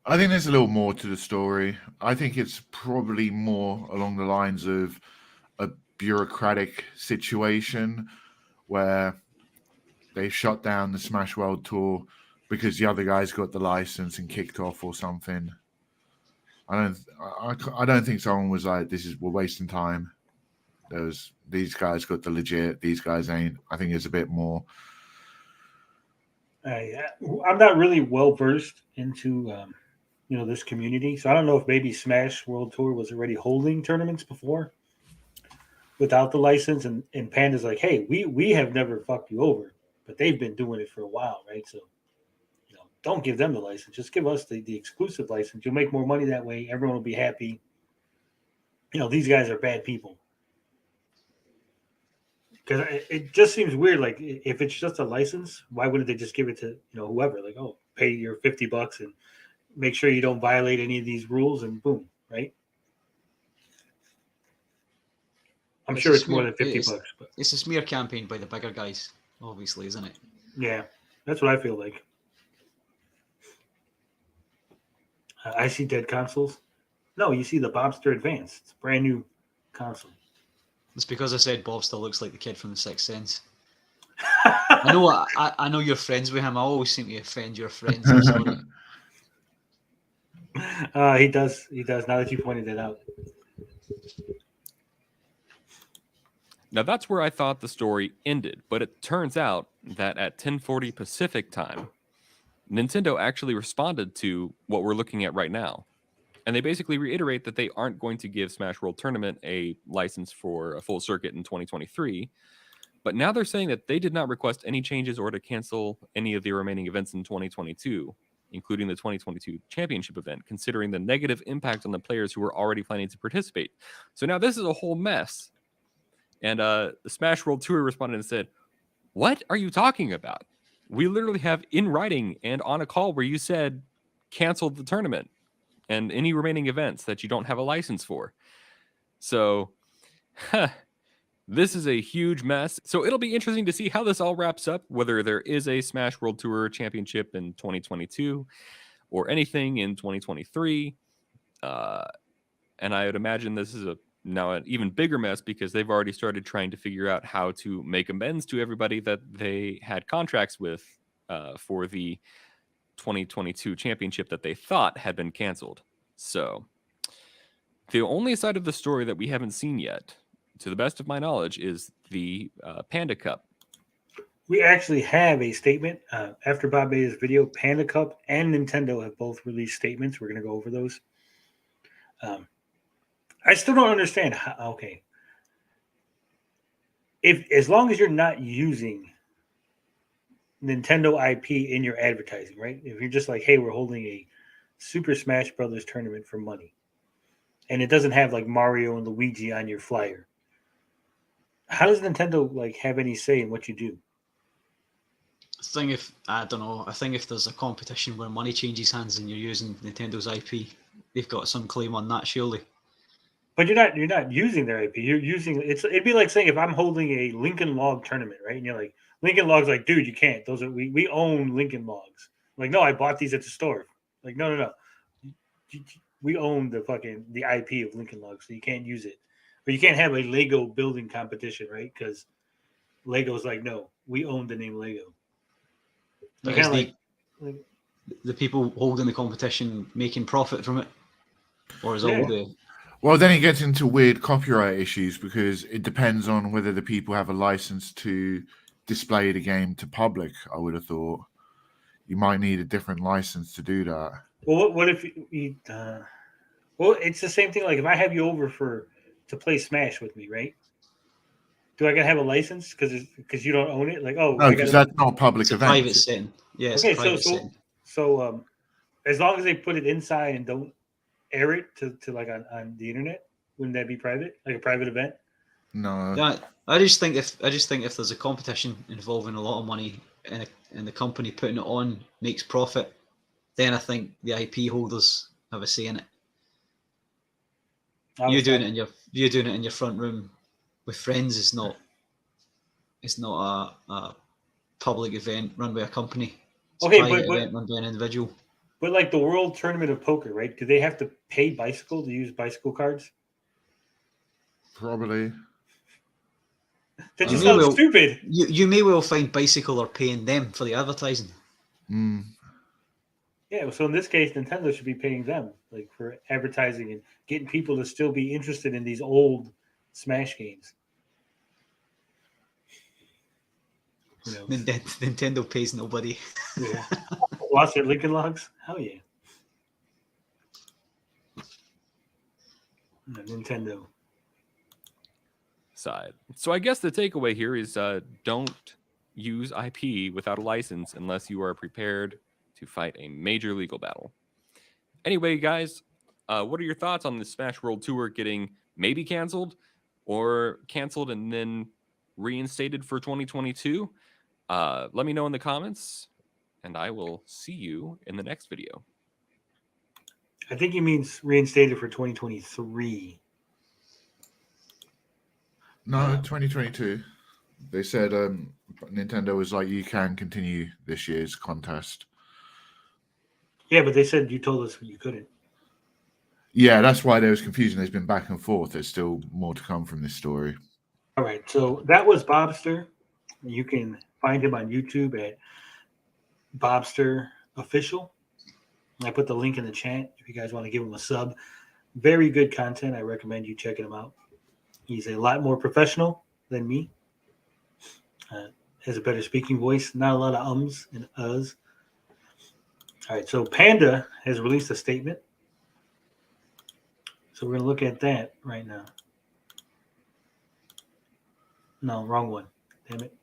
I think there's a little more to the story. I think it's probably more along the lines of a bureaucratic situation where they shut down the Smash World Tour because the other guys got the license and kicked off or something. I don't think someone was like, we're wasting time. These guys got the legit, these guys ain't. I think it's a bit more. I'm not really well versed into this community, so I don't know if maybe Smash World Tour was already holding tournaments before without the license, and Panda's like, hey, we have never fucked you over, but they've been doing it for a while, right? So don't give them the license, just give us the exclusive license. You'll make more money that way, everyone will be happy. These guys are bad people. Because it just seems weird. Like, if it's just a license, why wouldn't they just give it to whoever? Like, oh, pay your $50 and make sure you don't violate any of these rules, and boom, right? I'm sure it's more than $50. But it's a smear campaign by the bigger guys, obviously, isn't it? Yeah, that's what I feel like. I see dead consoles. No, you see the Bobster Advance. It's a brand new console. It's because I said Bob still looks like the kid from The Sixth Sense. I know you're friends with him. I always seem to offend your friends. I'm sorry. He does. Now that you pointed it out. Now that's where I thought the story ended, but it turns out that at 10:40 Pacific time, Nintendo actually responded to what we're looking at right now. And they basically reiterate that they aren't going to give Smash World Tournament a license for a full circuit in 2023. But now they're saying that they did not request any changes or to cancel any of the remaining events in 2022, including the 2022 championship event, considering the negative impact on the players who were already planning to participate. So now this is a whole mess. And the Smash World Tour responded and said, what are you talking about? We literally have in writing and on a call where you said cancel the tournament and any remaining events that you don't have a license for. So this is a huge mess. So it'll be interesting to see how this all wraps up, whether there is a Smash World Tour Championship in 2022 or anything in 2023. And I would imagine this is now an even bigger mess because they've already started trying to figure out how to make amends to everybody that they had contracts with for the 2022 championship that they thought had been canceled. So the only side of the story that we haven't seen yet, to the best of my knowledge, is the Panda Cup. We actually have a statement after Bob made his video. Panda Cup and Nintendo have both released statements. We're going to go over those. I still don't understand how. Okay, as long as you're not using Nintendo IP in your advertising, right? If you're just like, hey, we're holding a Super Smash Brothers tournament for money, and it doesn't have like Mario and Luigi on your flyer, how does Nintendo like have any say in what you do? I think if there's a competition where money changes hands and you're using Nintendo's IP, they've got some claim on that, surely. But you're not using their IP. You're using it'd be like saying if I'm holding a Lincoln Log tournament, right? And you're like, Lincoln Log's like, dude, you can't. Those are we own Lincoln Logs. Like, no, I bought these at the store. Like, no. We own the IP of Lincoln Logs, so you can't use it. But you can't have a Lego building competition, right? Because Lego's like, no, we own the name Lego. But is the people holding the competition making profit from it? Or is all the... Well, then it gets into weird copyright issues because it depends on whether the people have a license to display the game to public. I would have thought you might need a different license to do that. Well, what if you? Well, it's the same thing. Like if I have you over to play Smash with me, right? Do I gotta have a license because you don't own it? Like, oh, no, because that's not a public event. Private setting. Yeah. Okay, so as long as they put it inside and don't air it to like on the internet, wouldn't that be private, like a private event? No. Yeah, I just think if there's a competition involving a lot of money and the company putting it on makes profit, then I think the IP holders have a say in it. You doing it in your front room with friends is not. It's not a public event run by a company. It's a private event run by an individual. But like the World Tournament of Poker, right? Do they have to pay Bicycle to use Bicycle cards? Probably. That just sounds stupid. You may well find Bicycle are paying them for the advertising. Yeah, so in this case, Nintendo should be paying them like for advertising and getting people to still be interested in these old Smash games. Nintendo pays nobody. Yeah. Watch their Lincoln Logs? Hell yeah. Nintendo. Side. So I guess the takeaway here is don't use IP without a license unless you are prepared to fight a major legal battle. Anyway, guys, what are your thoughts on the Smash World Tour getting maybe canceled or canceled and then reinstated for 2022? Let me know in the comments, and I will see you in the next video. I think he means reinstated for 2023. No, 2022. They said Nintendo was like, you can continue this year's contest. Yeah, but they said you told us you couldn't. Yeah, that's why there was confusion. There's been back and forth. There's still more to come from this story. All right, so that was Bobster. You can find him on YouTube at Bobster Official. I put the link in the chat if you guys want to give him a sub. Very good content. I recommend you checking him out. He's a lot more professional than me. Has a better speaking voice. Not a lot of ums and uhs. All right, so Panda has released a statement. So we're going to look at that right now. No, wrong one. Damn it.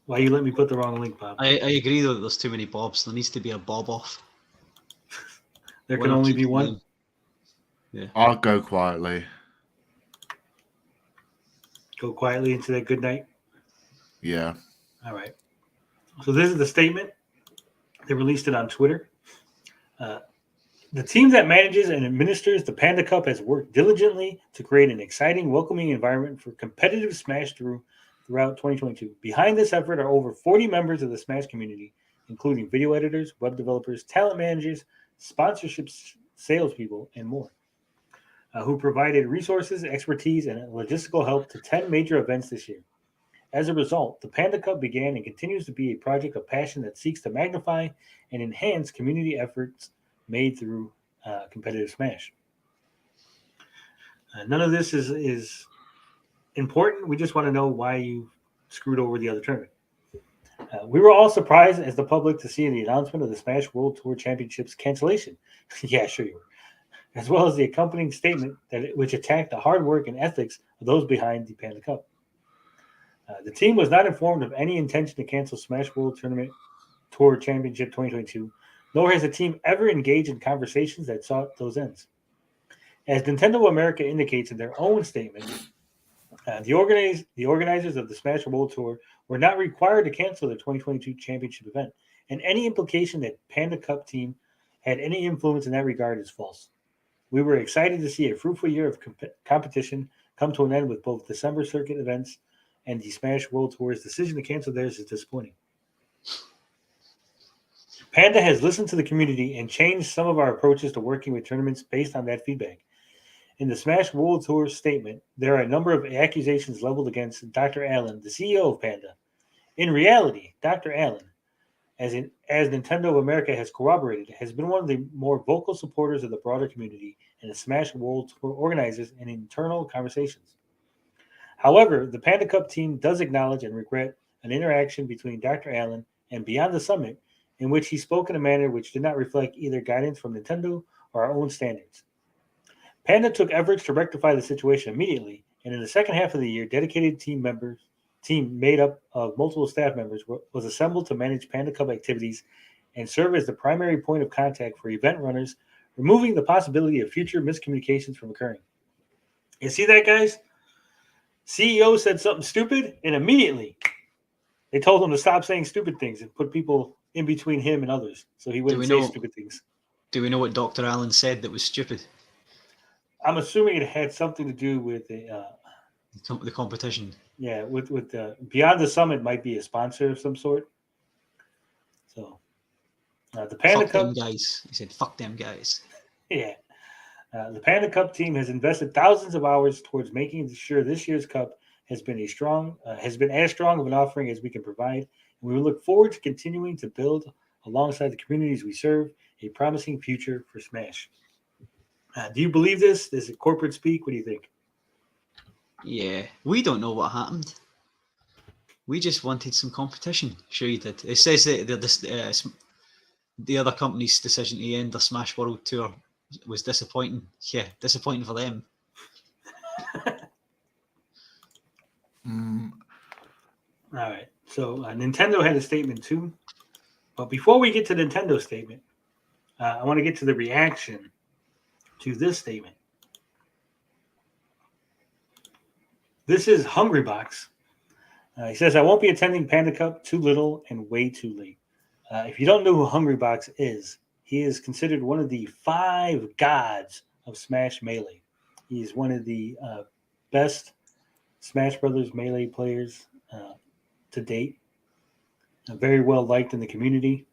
Why you let me put the wrong link, Bob? I agree, though, that there's too many Bobs. There needs to be a Bob off. There can only be one? Yeah. I'll go quietly. Go quietly into that good night? Yeah. All right. So this is the statement. They released it on Twitter. The team that manages and administers the Panda Cup has worked diligently to create an exciting, welcoming environment for competitive Smash throughout 2022. Behind this effort are over 40 members of the Smash community, including video editors, web developers, talent managers, sponsorships, salespeople, and more, who provided resources, expertise, and logistical help to 10 major events this year. As a result, the Panda Cup began and continues to be a project of passion that seeks to magnify and enhance community efforts made through competitive Smash. None of this is important. We just want to know why you screwed over the other tournament. We were all surprised as the public to see the announcement of the Smash World Tour Championships cancellation. Yeah, sure you were. As well as the accompanying statement which attacked the hard work and ethics of those behind the Panda Cup. The team was not informed of any intention to cancel Smash World Tournament Tour Championship 2022, nor has the team ever engaged in conversations that sought those ends. As Nintendo America indicates in their own statement, the organizers of the Smash World Tour were not required to cancel the 2022 championship event, and any implication that Panda Cup team had any influence in that regard is false. We were excited to see a fruitful year of competition come to an end with both December circuit events, and the Smash World Tour's decision to cancel theirs is disappointing. Panda has listened to the community and changed some of our approaches to working with tournaments based on that feedback. In the Smash World Tour statement, there are a number of accusations leveled against Dr. Allen, the CEO of Panda. In reality, Dr. Allen, as Nintendo of America has corroborated, has been one of the more vocal supporters of the broader community and the Smash World Tour organizers in internal conversations. However, the Panda Cup team does acknowledge and regret an interaction between Dr. Allen and Beyond the Summit in which he spoke in a manner which did not reflect either guidance from Nintendo or our own standards. Panda took efforts to rectify the situation immediately, and in the second half of the year, dedicated team made up of multiple staff members was assembled to manage Panda Cup activities and serve as the primary point of contact for event runners, removing the possibility of future miscommunications from occurring. You see that, guys? CEO said something stupid, and immediately they told him to stop saying stupid things and put people in between him and others so he wouldn't say stupid things. Do we know what Dr. Allen said that was stupid? I'm assuming it had something to do with the competition. yeah, with Beyond the Summit might be a sponsor of some sort. So the Panda Fuck Cup, them guys. He said, "Fuck them guys." yeah, the Panda Cup team has invested thousands of hours towards making sure this year's cup has been as strong of an offering as we can provide. And we look forward to continuing to build alongside the communities we serve a promising future for Smash. Do you believe this? Is it corporate speak? What do you think? Yeah, we don't know what happened. We just wanted some competition. Sure, you did. It says that the other company's decision to end the Smash World Tour was disappointing. Yeah, disappointing for them. Mm, All right. So Nintendo had a statement too. But before we get to Nintendo's statement, I want to get to the reaction to this statement. This is Hungrybox. He says, I won't be attending Panda Cup, too little and way too late. If you don't know who Hungrybox is, he is considered one of the 5 gods of Smash Melee. He's one of the best Smash Brothers Melee players to date. Very well liked in the community.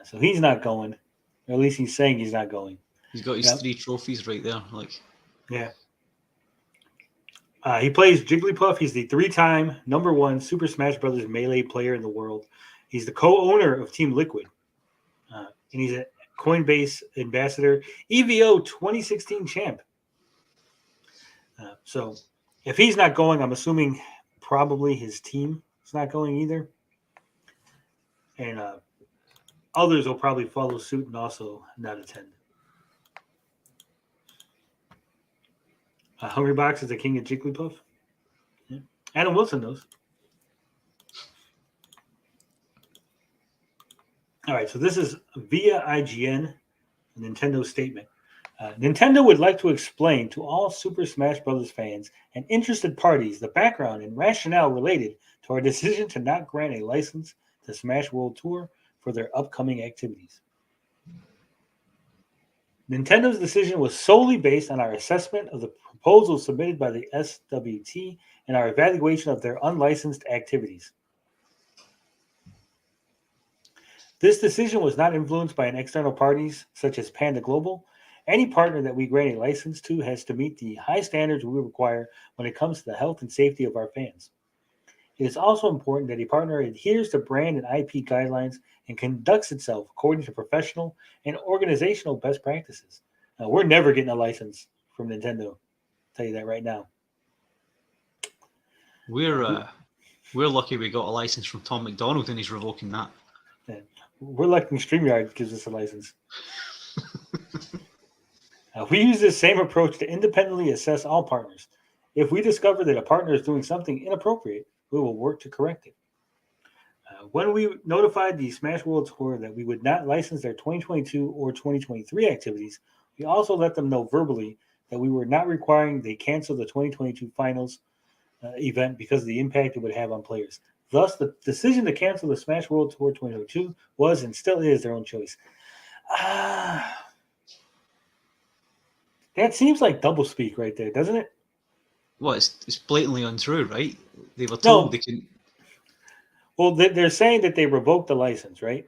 So he's not going. Or at least he's saying he's not going. He's got his 3 trophies right there. Like, yeah. He plays Jigglypuff. He's the 3-time #1 Super Smash Bros. Melee player in the world. He's the co-owner of Team Liquid. And he's a Coinbase ambassador, EVO 2016 champ. So if he's not going, I'm assuming probably his team is not going either. And others will probably follow suit and also not attend. Hungrybox is the king of Jigglypuff. Yeah. Adam Wilson knows. All right, so this is via IGN, Nintendo's statement. Nintendo would like to explain to all Super Smash Bros. Fans and interested parties the background and rationale related to our decision to not grant a license to Smash World Tour for their upcoming activities. Nintendo's decision was solely based on our assessment of the proposals submitted by the SWT and our evaluation of their unlicensed activities. This decision was not influenced by external parties such as Panda Global. Any partner that we grant a license to has to meet the high standards we require when it comes to the health and safety of our fans. It is also important that a partner adheres to brand and IP guidelines and conducts itself according to professional and organizational best practices. Now, we're never getting a license from Nintendo. I'll tell you that right now. we're lucky we got a license from Tom McDonald and he's revoking that. Yeah. We're lucky StreamYard gives us a license. We use this same approach to independently assess all partners. If we discover that a partner is doing something inappropriate, we will work to correct it. When we notified the Smash World Tour that we would not license their 2022 or 2023 activities, we also let them know verbally that we were not requiring they cancel the 2022 finals event because of the impact it would have on players. Thus, the decision to cancel the Smash World Tour 2022 was and still is their own choice. That seems like doublespeak right there, doesn't it? Well, it's blatantly untrue, right? They were told they can. Well, they're saying that they revoked the license, right?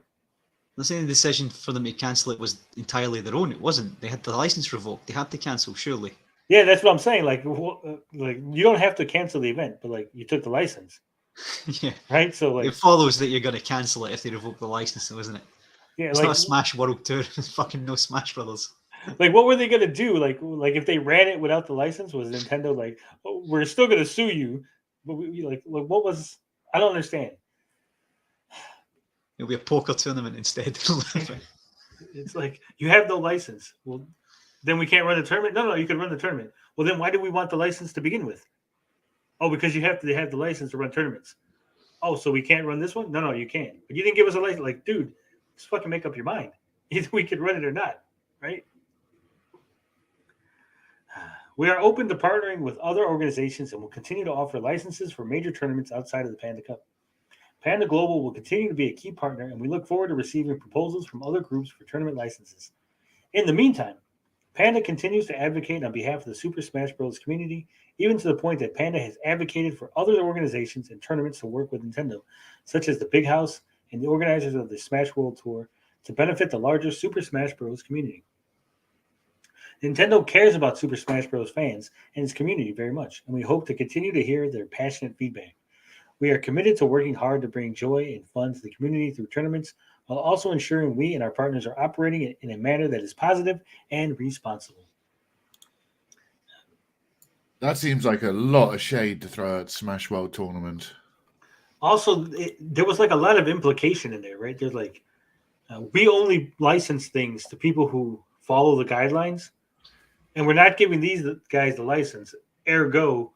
They're saying the decision for them to cancel it was entirely their own. It wasn't. They had the license revoked. They had to cancel, surely. Yeah, that's what I'm saying. Like you don't have to cancel the event, but like you took the license. Yeah. Right? So like it follows that you're going to cancel it if they revoke the license, isn't it? Yeah, it's like, not a Smash World Tour. It's fucking no Smash Brothers. Like, what were they gonna do? Like if they ran it without the license, was Nintendo like, oh, we're still gonna sue you? But we like what was? I don't understand. It'll be a poker tournament instead. It's like you have no license. Well, then we can't run the tournament. No, you can run the tournament. Well, then why do we want the license to begin with? Oh, because you have to have the license to run tournaments. Oh, so we can't run this one? No, you can't. But you didn't give us a license. Like, dude, just fucking make up your mind. Either we could run it or not, right? We are open to partnering with other organizations and will continue to offer licenses for major tournaments outside of the Panda Cup. Panda Global will continue to be a key partner, and we look forward to receiving proposals from other groups for tournament licenses. In the meantime, Panda continues to advocate on behalf of the Super Smash Bros. Community, even to the point that Panda has advocated for other organizations and tournaments to work with Nintendo, such as the Big House and the organizers of the Smash World Tour, to benefit the larger Super Smash Bros. Community. Nintendo cares about Super Smash Bros. Fans and its community very much, and we hope to continue to hear their passionate feedback. We are committed to working hard to bring joy and fun to the community through tournaments, while also ensuring we and our partners are operating in a manner that is positive and responsible. That seems like a lot of shade to throw at Smash World Tournament. Also, there was like a lot of implication in there, right? There's like, we only license things to people who follow the guidelines, and we're not giving these guys the license. Ergo,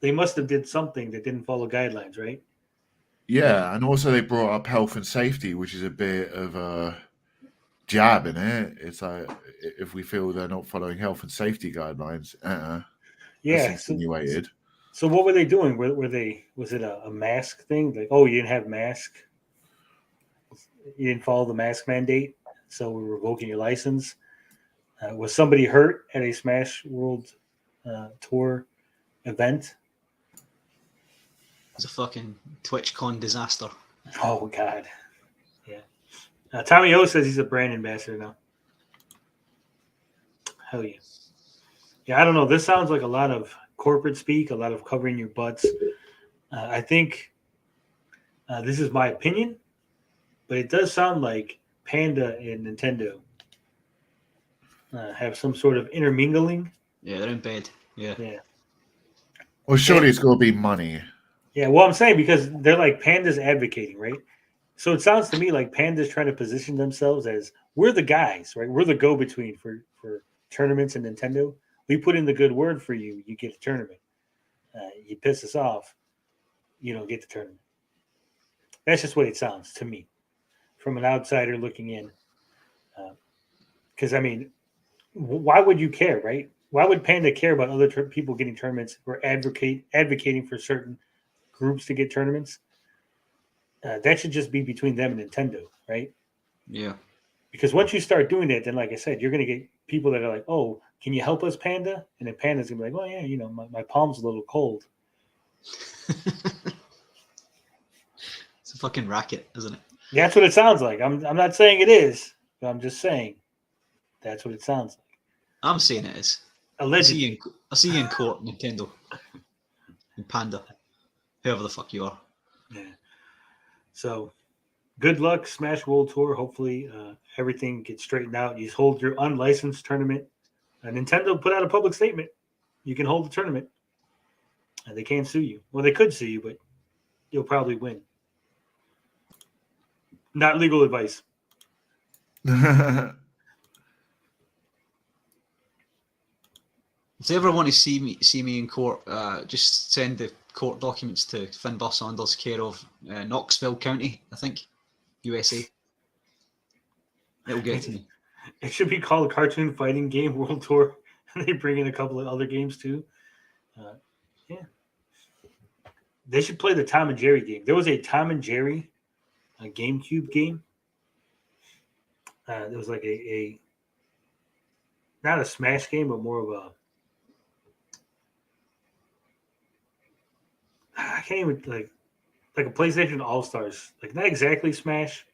they must have did something that didn't follow guidelines, right? Yeah, and also they brought up health and safety, which is a bit of a jab in it. It's like, if we feel they're not following health and safety guidelines, Yeah. that's insinuated. So what were they doing? Was it a mask thing? Like, oh, you didn't have mask, you didn't follow the mask mandate, so we're revoking your license. Was somebody hurt at a Smash World Tour event? It's a fucking TwitchCon disaster. Oh God, yeah. Tommy O says he's a brand ambassador now. Hell yeah. Yeah, I don't know. This sounds like a lot of corporate speak, a lot of covering your butts. I think this is my opinion, but it does sound like Panda and Nintendo have some sort of intermingling. Yeah, they're in bed. Yeah. Well, surely it's got to be money. Yeah, well, I'm saying because they're like Panda's advocating, right? So it sounds to me like Panda's trying to position themselves as we're the guys, right? We're the go-between for tournaments and Nintendo. We put in the good word for you, you get a tournament. You piss us off, you don't get the tournament. That's just what it sounds to me from an outsider looking in. Because, I mean, why would you care, right? Why would Panda care about other people getting tournaments or advocating for certain groups to get tournaments? That should just be between them and Nintendo, right? Yeah. Because once you start doing that, then, like I said, you're going to get people that are like, oh, can you help us, Panda? And then Panda's going to be like, oh, yeah, you know, my palm's a little cold. It's a fucking racket, isn't it? That's what it sounds like. I'm not saying it is, but I'm just saying that's what it sounds like. I'm saying it is. Allegedly. I see you in court, Nintendo. And Panda. Whoever the fuck you are. Yeah. So, good luck, Smash World Tour. Hopefully, everything gets straightened out. You hold your unlicensed tournament. Nintendo put out a public statement. You can hold the tournament. And they can't sue you. Well, they could sue you, but you'll probably win. Not legal advice. If they ever want to see me in court, just send the court documents to Finbar Saunders, care of Knoxville County, I think, USA. It'll get to me. It should be called Cartoon Fighting Game World Tour. They bring in a couple of other games too. Yeah. They should play the Tom and Jerry game. There was a Tom and Jerry GameCube game. There was like a not a Smash game, but more of a I can't even like a PlayStation All-Stars. Like not exactly Smash,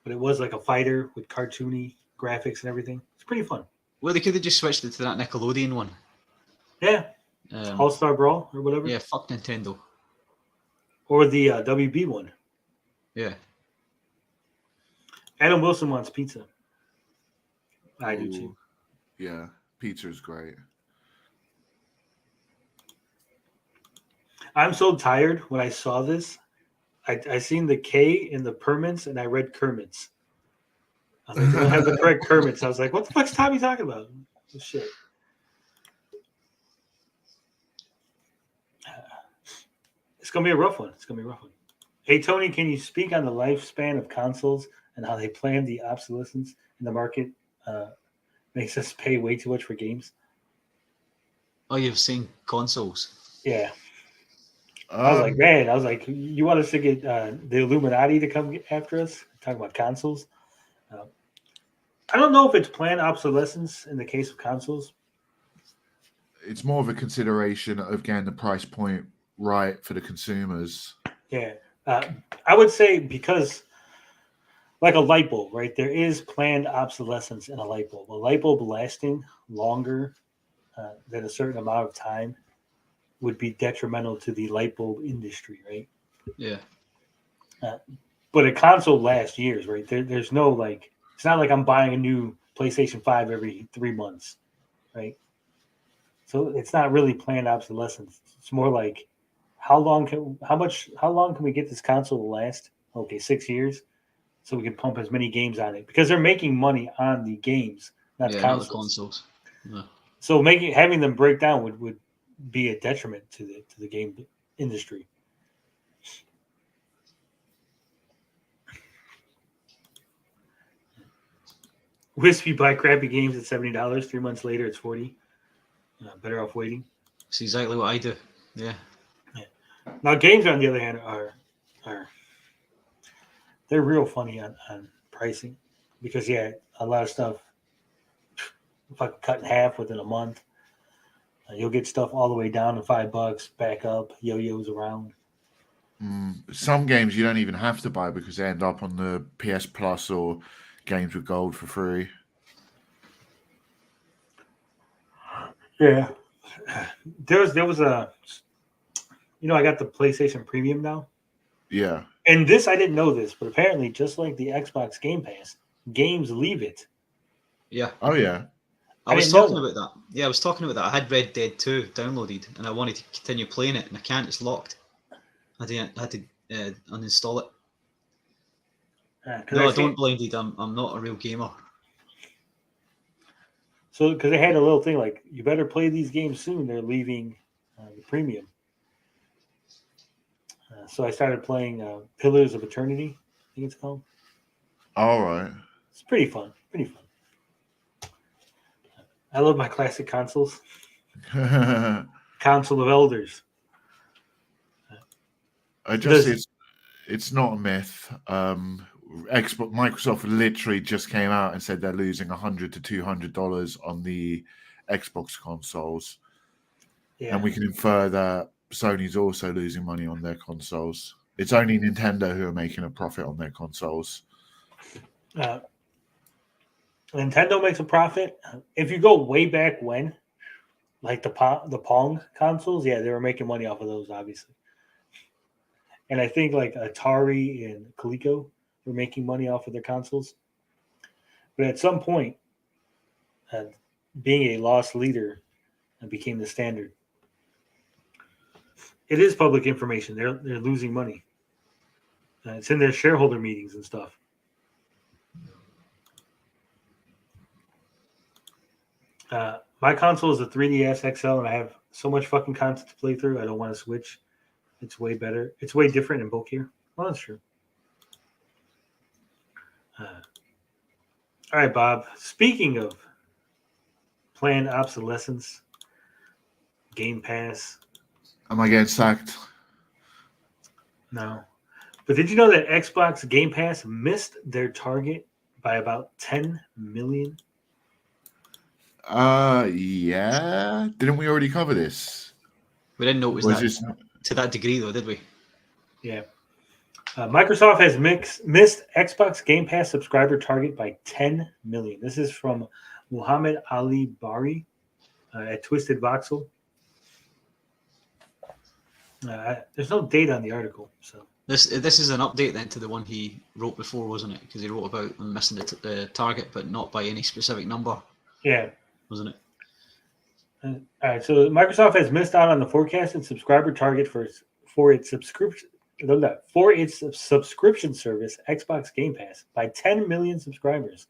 but it was like a fighter with cartoony graphics and everything. It's pretty fun. Well, they could have just switched it to that Nickelodeon one. Yeah. All-Star Brawl or whatever. Yeah, fuck Nintendo. Or the WB one. Yeah. Adam Wilson wants pizza. I do too. Yeah, pizza is great. I'm so tired when I saw this. I seen the K in the permits and I read Kermits. I was like, they don't have the correct Kermits. I was like, what the fuck's Tommy talking about? Oh, shit. It's going to be a rough one. Hey, Tony, can you speak on the lifespan of consoles and how they plan the obsolescence in the market makes us pay way too much for games? Oh, you've seen consoles? Yeah. I was like, man, you want us to get the Illuminati to come after us? Talking about consoles. I don't know if it's planned obsolescence in the case of consoles. It's more of a consideration of getting the price point right for the consumers. Yeah, I would say because, like a light bulb, right? There is planned obsolescence in a light bulb. A light bulb lasting longer than a certain amount of time would be detrimental to the light bulb industry, right? Yeah. But a console lasts years, right? There's no like, it's not like I'm buying a new PlayStation 5 every 3 months, right? So it's not really planned obsolescence. It's more like how long can we get this console to last? Okay, 6 years, so we can pump as many games on it because they're making money on the games, not the Not the consoles. consoles. No. So having them break down would be a detriment to the game industry. Wispy buy crappy games at $70. 3 months later, it's $40. Better off waiting. It's exactly what I do. Yeah. Now, games on the other hand are they're real funny on pricing because a lot of stuff fucking cut in half within a month. You'll get stuff all the way down to $5, back up, yo-yos around. Some games you don't even have to buy because they end up on the PS Plus or games with gold for free. Yeah, there was a, I got the PlayStation Premium now, Yeah. and this I didn't know this, but apparently, just like the Xbox Game Pass, games leave it. Yeah. Oh yeah. I was didn't know talking about that. Yeah, I was talking about that. I had Red Dead 2 downloaded and I wanted to continue playing it and I can't. It's locked. I had to uninstall it. No, I don't blinded. I'm not a real gamer. So, because they had a little thing like, you better play these games soon. They're leaving the premium. So I started playing Pillars of Eternity, I think it's called. All right. It's pretty fun. Pretty fun. I love my classic consoles. Console of Elders. It's not a myth. Microsoft literally just came out and said they're losing $100 to $200 on the Xbox consoles, and we can infer that Sony's also losing money on their consoles. It's only Nintendo who are making a profit on their consoles. Nintendo makes a profit. If you go way back when, like the Pong consoles, they were making money off of those, obviously. And I think like Atari and Coleco were making money off of their consoles. But at some point, being a loss leader became the standard. It is public information. They're losing money. It's in their shareholder meetings and stuff. My console is a 3DS XL, and I have so much fucking content to play through. I don't want to switch. It's way better. It's way different and bulkier. Well, that's true. All right, Bob. Speaking of planned obsolescence, Game Pass. Am I getting sacked? No. But did you know that Xbox Game Pass missed their target by about 10 million? Yeah. Didn't we already cover this? We didn't know it was that to that degree, though, did we? Yeah. Microsoft has missed Xbox Game Pass subscriber target by 10 million. This is from Muhammad Ali Bari at Twisted Voxel. There's no date on the article, so this is an update then to the one he wrote before, wasn't it? Because he wrote about them missing the target, but not by any specific number. Yeah, wasn't it? All right, so Microsoft has missed out on the forecasted subscriber target for its subscription service, Xbox Game Pass, by 10 million subscribers.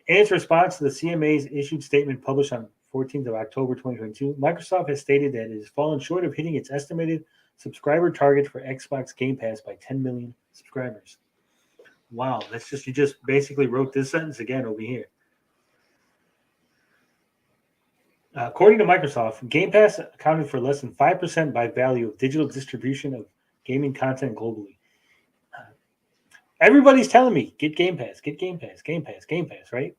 In its response to the CMA's issued statement published on 14th of October 2022, Microsoft has stated that it has fallen short of hitting its estimated subscriber target for Xbox Game Pass by 10 million subscribers. Wow, you just basically wrote this sentence again over here. According to Microsoft, Game Pass accounted for less than 5% by value of digital distribution of gaming content globally. Everybody's telling me, get Game Pass, get Game Pass, Game Pass, Game Pass, right?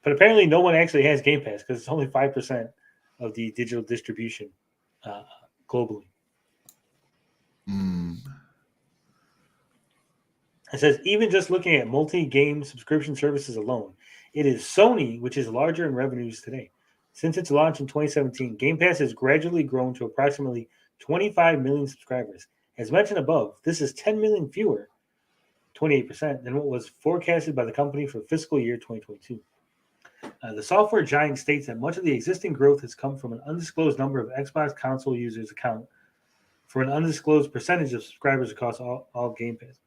But apparently, no one actually has Game Pass because it's only 5% of the digital distribution globally. It says, even just looking at multi-game subscription services alone, it is Sony which is larger in revenues today. Since its launch in 2017, Game Pass has gradually grown to approximately 25 million subscribers. As mentioned above, this is 10 million fewer, 28%, than what was forecasted by the company for fiscal year 2022. The software giant states that much of the existing growth has come from an undisclosed number of Xbox console users account for an undisclosed percentage of subscribers across all Game Pass.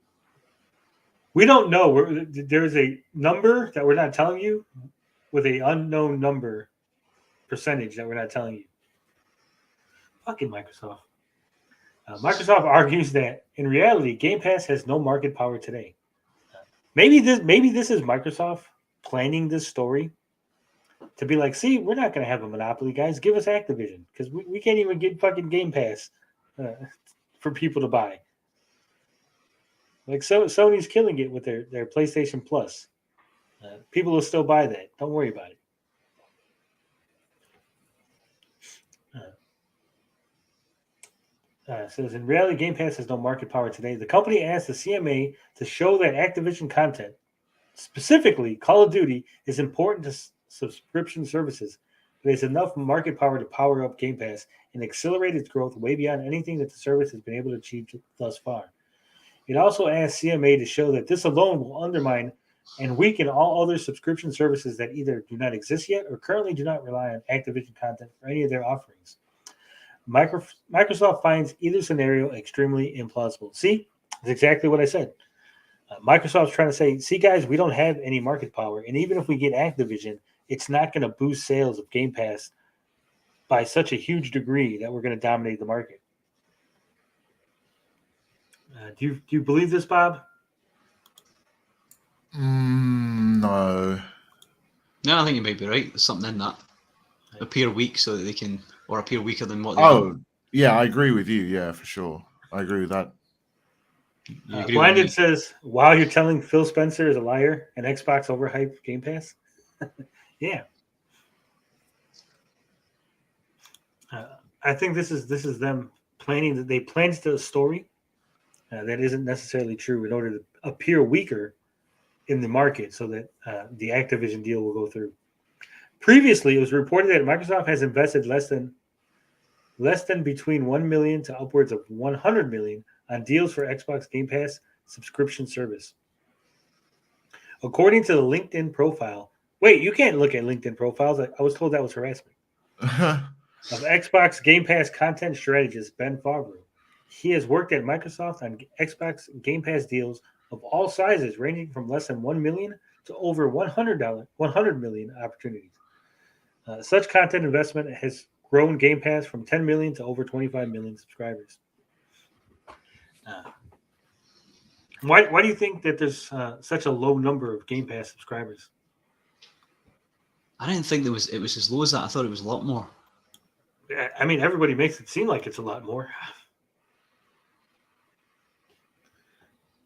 We don't know. There's a number that we're not telling you with an unknown number percentage that we're not telling you. Fucking Microsoft. Microsoft argues that in reality, Game Pass has no market power today. Maybe this is Microsoft planning this story to be like, see, we're not going to have a monopoly, guys. Give us Activision because we can't even get fucking Game Pass for people to buy. Like Sony's killing it with their PlayStation Plus. People will still buy that. Don't worry about it. Says in reality, Game Pass has no market power today. The company asked the CMA to show that Activision content, specifically Call of Duty, is important to subscription services, but it's enough market power to power up Game Pass and accelerate its growth way beyond anything that the service has been able to achieve thus far. It also asked CMA to show that this alone will undermine and weaken all other subscription services that either do not exist yet or currently do not rely on Activision content for any of their offerings. Microsoft finds either scenario extremely implausible. See, that's exactly what I said. Microsoft's trying to say, see, guys, we don't have any market power. And even if we get Activision, it's not going to boost sales of Game Pass by such a huge degree that we're going to dominate the market. Do you believe this, Bob? No. No, I think you may be right. There's something in that. Appear weak so that they can, or appear weaker than what they are. Yeah, I agree with you. Yeah, for sure. I agree with that. Blinded says, wow, you're telling Phil Spencer is a liar and Xbox overhyped Game Pass? Yeah. I think this is them planning that they planned the story that isn't necessarily true in order to appear weaker in the market so that the Activision deal will go through. Previously, it was reported that Microsoft has invested less than between 1 million to upwards of 100 million on deals for Xbox Game Pass subscription service. According to the LinkedIn profile, wait, you can't look at LinkedIn profiles. I was told that was harassment. Of Xbox Game Pass content strategist Ben Favreau. He has worked at Microsoft on Xbox Game Pass deals of all sizes, ranging from less than 1 million to over 100 million opportunities. Such content investment has grown Game Pass from 10 million to over 25 million subscribers. Why do you think that there's such a low number of Game Pass subscribers? I didn't think it was as low as that. I thought it was a lot more. I mean, everybody makes it seem like it's a lot more.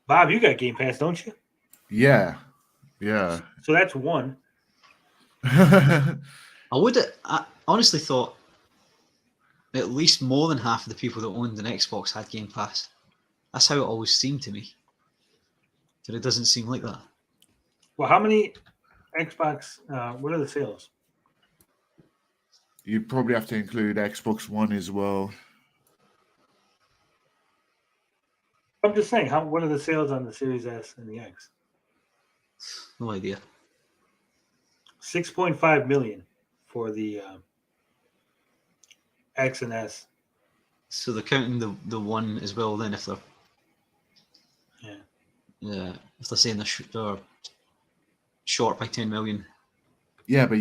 Bob, you got Game Pass, don't you? Yeah. So that's one. I honestly thought at least more than half of the people that owned an Xbox had Game Pass. That's how it always seemed to me. But it doesn't seem like that. Well, how many Xbox, what are the sales? You probably have to include Xbox One as well. I'm just saying, what are the sales on the Series S and the X? No idea. 6.5 million for the X and S. So they're counting the one as well then if they're if they're saying they're short by 10 million. Yeah, but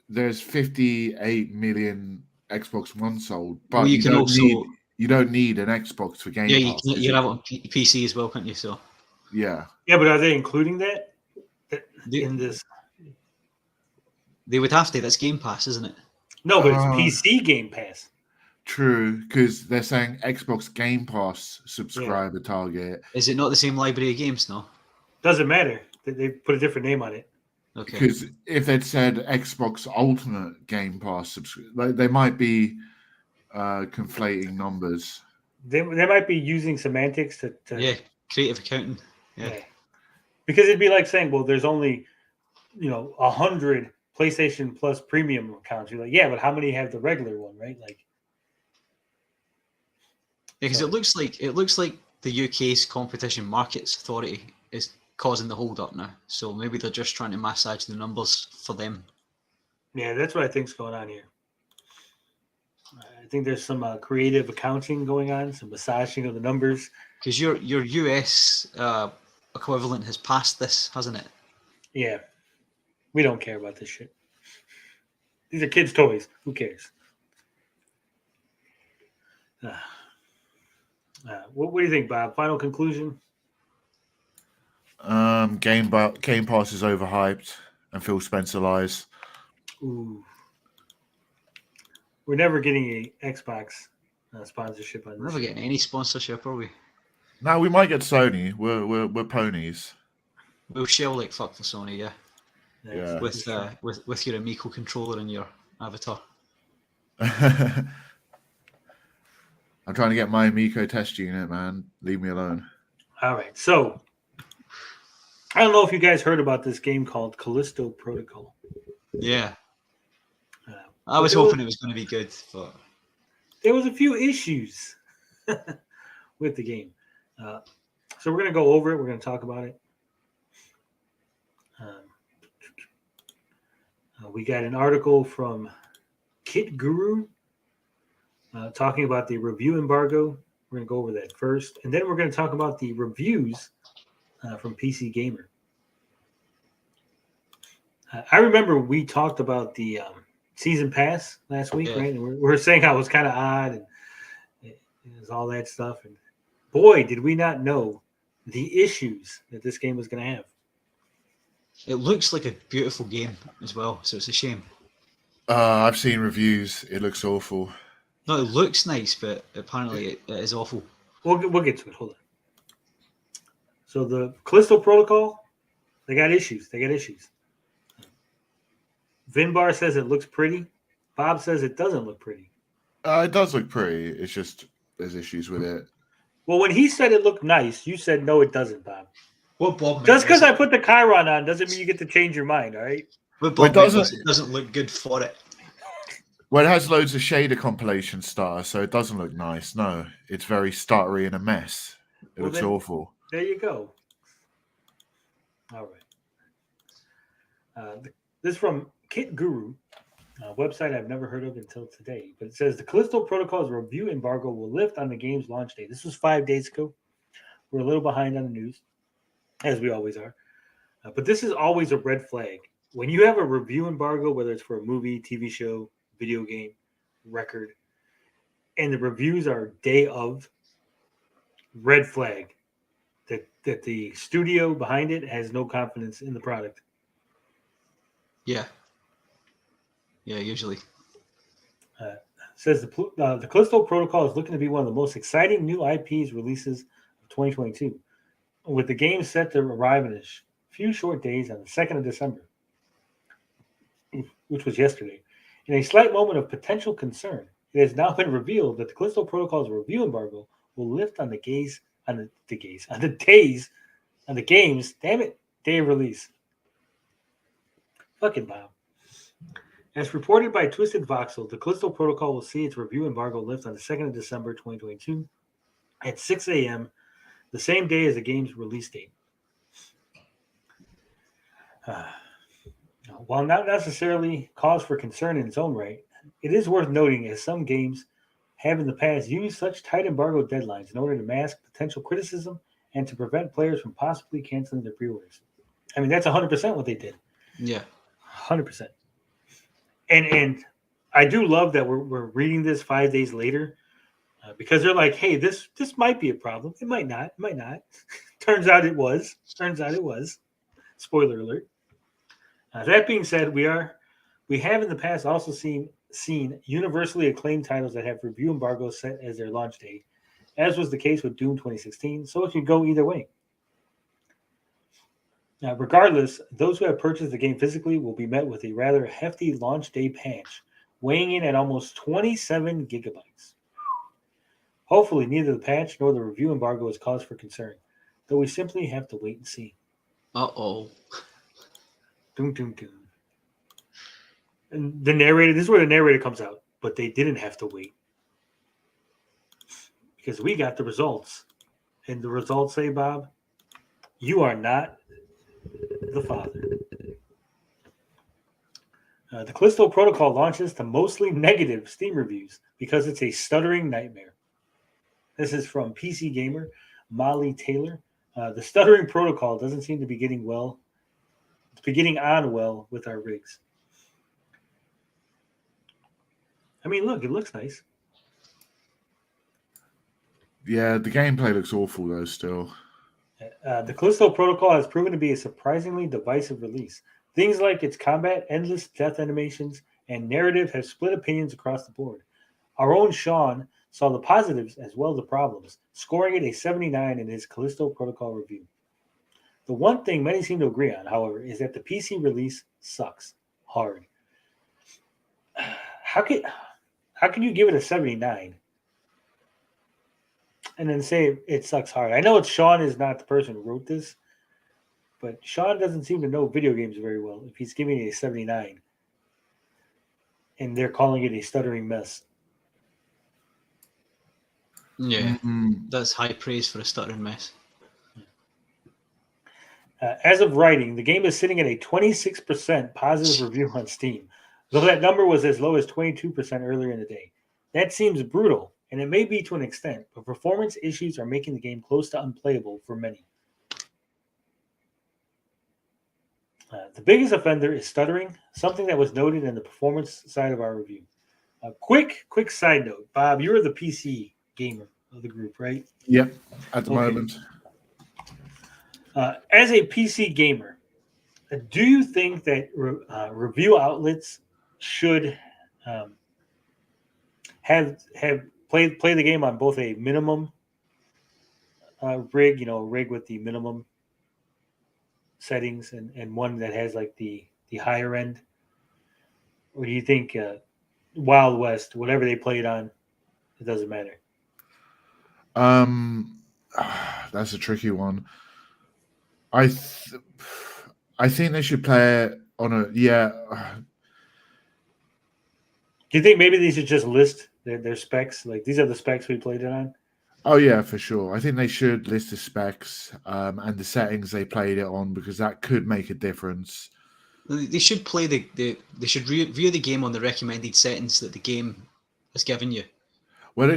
there's 58 million Xbox One sold, but well, you don't need an Xbox for Game Pass. You can have it on PC as well, can't you? So yeah, but are they including that in this? They would have to. That's Game Pass, isn't it? No, but it's PC Game Pass. True, because they're saying Xbox Game Pass subscriber target. Is it not the same library of games? No, doesn't matter. They put a different name on it. Okay. Because if they'd said Xbox Ultimate Game Pass, they might be conflating numbers. They might be using semantics to Yeah, creative accounting. Yeah. Because it'd be like saying, well, there's only 100 PlayStation Plus premium accounts. You're like, yeah, but how many have the regular one, right? Like, Because so- it looks like the UK's Competition Markets Authority is causing the hold up now. So maybe they're just trying to massage the numbers for them. yeah, that's what I think's going on here. I think there's some creative accounting going on, some massaging of the numbers. Because your US equivalent has passed this, hasn't it? Yeah, we don't care about this shit. These are kids' toys. Who cares? What do you think, Bob? Final conclusion? Game Pass is overhyped, and Phil Spencer lies. Ooh. We're never getting a Xbox sponsorship on We're this. never getting any sponsorship, are we? Now we might get Sony. We're ponies. We'll shell like fuck for Sony, yeah. Yeah. With your Amico controller and your avatar. I'm trying to get my Amico test unit, man. Leave me alone. All right. So, I don't know if you guys heard about this game called Callisto Protocol. Yeah. Uh, I was there hoping it was going to be good, but there was a few issues with the game. So we're going to go over it. We're going to talk about it. We got an article from Kit Guru talking about the review embargo. We're going to go over that first. And then we're going to talk about the reviews from PC Gamer. I remember we talked about the season pass last week, right? And we were saying how it was kind of odd and it was all that stuff. And boy, did we not know the issues that this game was going to have. it looks like a beautiful game as well, so it's a shame. I've seen reviews. It looks awful. No, it looks nice, but apparently it is awful. We'll get to it. Hold on. So the Callisto Protocol, they got issues. Vinbar says it looks pretty. Bob says it doesn't look pretty. It does look pretty. It's just there's issues with it. Well, when he said it looked nice, you said no, it doesn't, Bob. What Bob Just because I put the Chiron on doesn't mean you get to change your mind, all right? What Well, Bob it meant was it doesn't look good for it. Well, it has loads of shader compilation starters, so it doesn't look nice. No, it's very stuttery and a mess. It Well, looks then- awful. There you go. All right. This is from Kit Guru, a website I've never heard of until today. But it says the Callisto Protocol's review embargo will lift on the game's launch day. This was 5 days ago. We're a little behind on the news, as we always are. But this is always a red flag. When you have a review embargo, whether it's for a movie, TV show, video game, record, and the reviews are day of, red flag. That the studio behind it has no confidence in the product. Yeah, usually. Says the Callisto Protocol is looking to be one of the most exciting new IPs releases of 2022, with the game set to arrive in a few short days on the 2nd of December, which was yesterday. In a slight moment of potential concern, it has now been revealed that the Callisto Protocol's review embargo will lift on the game's day of release. Fucking Bob. As reported by Twisted Voxel, the Callisto Protocol will see its review embargo lift on the 2nd of December 2022 at 6 a.m., the same day as the game's release date. While not necessarily cause for concern in its own right, it is worth noting as some games have in the past used such tight embargo deadlines in order to mask potential criticism and to prevent players from possibly canceling their pre-orders. I mean, that's 100% what they did. Yeah. 100%. And I do love that we're reading this 5 days later because they're like, hey, this might be a problem. It might not. Turns out it was. Spoiler alert. That being said, we have in the past also seen universally acclaimed titles that have review embargoes set as their launch date, as was the case with Doom 2016. So it could go either way. Regardless, those who have purchased the game physically will be met with a rather hefty launch day patch, weighing in at almost 27 gigabytes. Hopefully, neither the patch nor the review embargo is cause for concern, though we simply have to wait and see. Uh-oh. Doom, doom, doom. And the narrator, this is where the narrator comes out, but they didn't have to wait. Because we got the results. And the results say, Bob, you are not the father. The Callisto protocol launches to mostly negative Steam reviews because it's a stuttering nightmare. This is from PC Gamer, Molly Taylor. The stuttering protocol doesn't seem to be getting on well with our rigs. I mean, look, it looks nice. Yeah, the gameplay looks awful though. Still, the Callisto protocol has proven to be a surprisingly divisive release. Things like its combat, endless death animations, and narrative have split opinions across the board. Our own Sean saw the positives as well as the problems, scoring it a 79 in his Callisto protocol review. The one thing many seem to agree on, however, is that the PC release sucks hard. How can you give it a 79 and then say it sucks hard? I know Sean is not the person who wrote this, but Sean doesn't seem to know video games very well if he's giving it a 79 and they're calling it a stuttering mess. Yeah, That's high praise for a stuttering mess. As of writing, the game is sitting at a 26% positive review on Steam, though that number was as low as 22% earlier in the day. That seems brutal, and it may be to an extent, but performance issues are making the game close to unplayable for many. The biggest offender is stuttering, something that was noted in the performance side of our review. A quick side note. Bob, you're the PC gamer of the group, right? Yep, at the moment. As a PC gamer, do you think that review outlets should have play the game on both a minimum rig, a rig with the minimum settings, and one that has like the higher end? Or do you think Wild West, whatever they play it on, it doesn't matter? That's a tricky one. I think they should play it on a Do you think maybe they should just list their specs? Like, these are the specs we played it on? Oh yeah, for sure. I think they should list the specs and the settings they played it on, because that could make a difference. They should play they should review the game on the recommended settings that the game has given you. Well,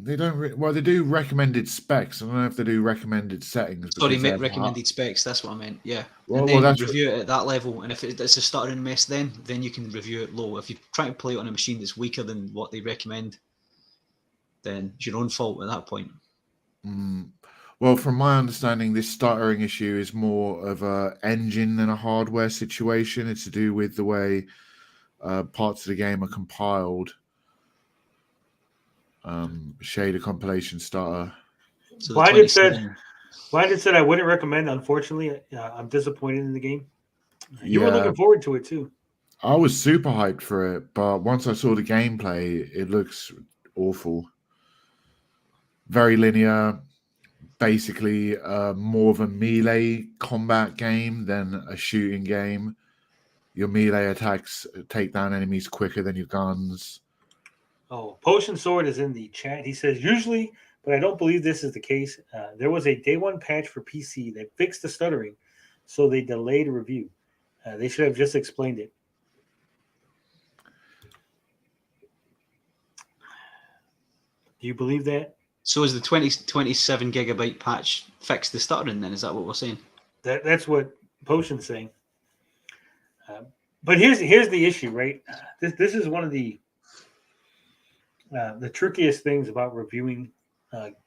they don't. They do recommended specs. I don't know if they do recommended settings. Sorry, recommended specs. That's what I meant. Yeah. Well, and then that's review it at that level. And if it's a stuttering mess, then you can review it low. If you try to play it on a machine that's weaker than what they recommend, then it's your own fault at that point. Well, from my understanding, this stuttering issue is more of a engine than a hardware situation. It's to do with the way parts of the game are compiled. Shader compilation stutter. So Why did said I wouldn't recommend? Unfortunately, I'm disappointed in the game. You were looking forward to it too. I was super hyped for it, but once I saw the gameplay, it looks awful. Very linear, basically more of a melee combat game than a shooting game. Your melee attacks take down enemies quicker than your guns. Oh, Potion Sword is in the chat. He says, usually, but I don't believe this is the case. There was a day one patch for PC that fixed the stuttering, so they delayed a review. They should have just explained it. Do you believe that? So is the 27 gigabyte patch fixed the stuttering then? Is that what we're saying? That's what Potion's saying. But here's the issue, right? This is one of the trickiest things about reviewing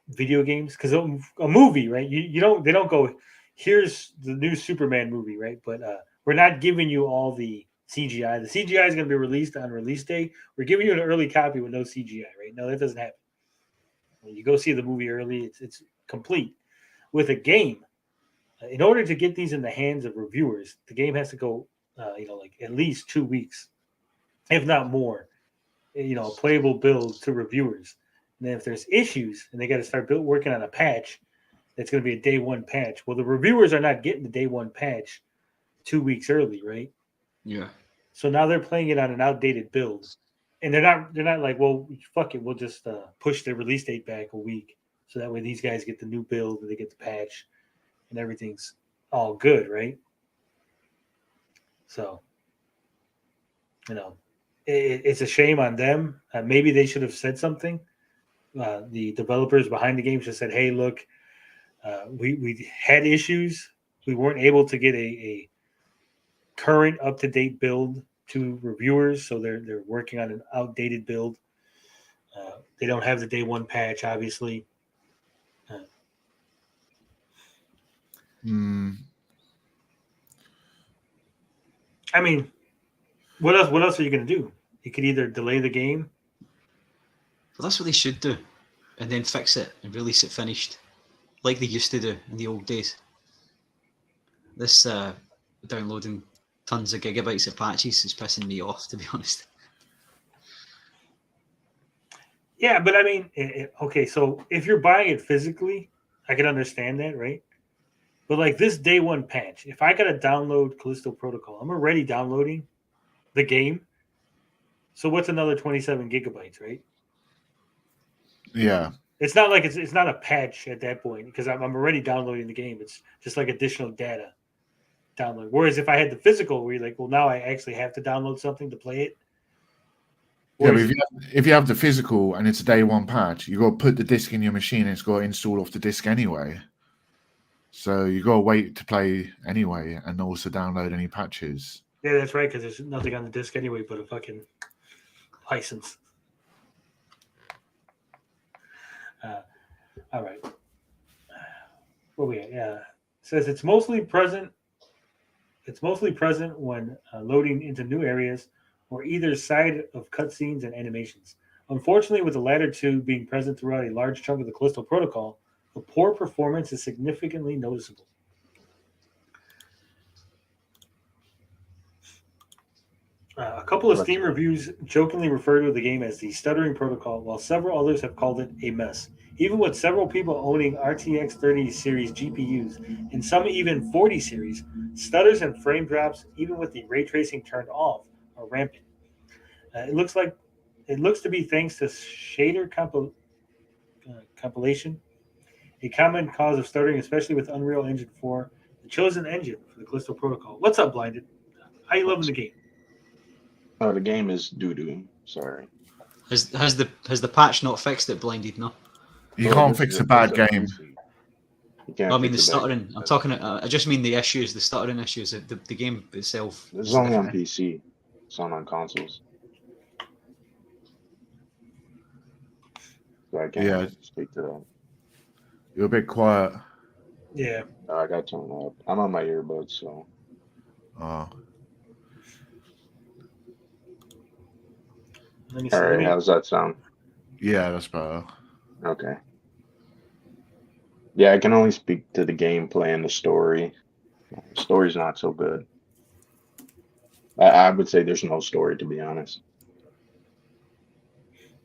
video games, because a movie, right? They don't go, here's the new Superman movie, right? But we're not giving you all the CGI. The CGI is going to be released on release day. We're giving you an early copy with no CGI, right? No, that doesn't happen. When you go see the movie early, it's complete. With a game, In order to get these in the hands of reviewers, the game has to go, like at least 2 weeks, if not more. A playable build to reviewers. And then if there's issues and they got to start working on a patch, that's going to be a day one patch. Well, the reviewers are not getting the day one patch 2 weeks early, right? Yeah. So now they're playing it on an outdated build, and they're not like, well, fuck it, we'll just push the release date back a week, so that way these guys get the new build and they get the patch, and everything's all good, right? So, it's a shame on them. Maybe they should have said something. The developers behind the game should have said, "Hey, look, we had issues. We weren't able to get a current up-to-date build to reviewers, so they're working on an outdated build. They don't have the day one patch, obviously." I mean, what else? What else are you going to do? You could either delay the game. Well, that's what they should do, and then fix it and release it finished, like they used to do in the old days. This downloading tons of gigabytes of patches is pissing me off, to be honest. Yeah, but I mean, okay, so if you're buying it physically, I can understand that, right? But like this day one patch, if I gotta download Callisto Protocol, I'm already downloading the game. So what's another 27 gigabytes, right? Yeah. It's not like it's not a patch at that point because I'm already downloading the game. It's just like additional data download. Whereas if I had the physical, where you're like, well, now I actually have to download something to play it. Yeah, but if you have the physical and it's a day one patch, you got to put the disc in your machine and it's got to install off the disc anyway. So you got to wait to play anyway and also download any patches. Yeah, that's right, because there's nothing on the disc anyway but a fucking license. All right. What we at? Yeah. It says it's mostly present. It's mostly present when loading into new areas or either side of cutscenes and animations. Unfortunately, with the latter two being present throughout a large chunk of the Callisto Protocol, the poor performance is significantly noticeable. A couple of Steam reviews jokingly refer to the game as the Stuttering Protocol, while several others have called it a mess. Even with several people owning RTX 30 series GPUs, and some even 40 series, stutters and frame drops, even with the ray tracing turned off, are rampant. It looks to be thanks to shader compilation, a common cause of stuttering, especially with Unreal Engine 4, the chosen engine for the Callisto Protocol. What's up, Blinded? How you loving the game? Oh, the game is doo-doo. Sorry. Has the patch not fixed it, Blinded? No. You can't fix a bad game. I mean the stuttering. I'm talking. I just mean the issues, the stuttering issues. The game itself. It's only on PC. It's not on consoles. So I can't speak to that. You're a bit quiet. Yeah. I got turned up. I'm on my earbuds, so. Oh. Let me see. All right, how does that sound? Yeah, that's better. Okay. Yeah, I can only speak to the gameplay and the story. The story's not so good. I would say there's no story, to be honest.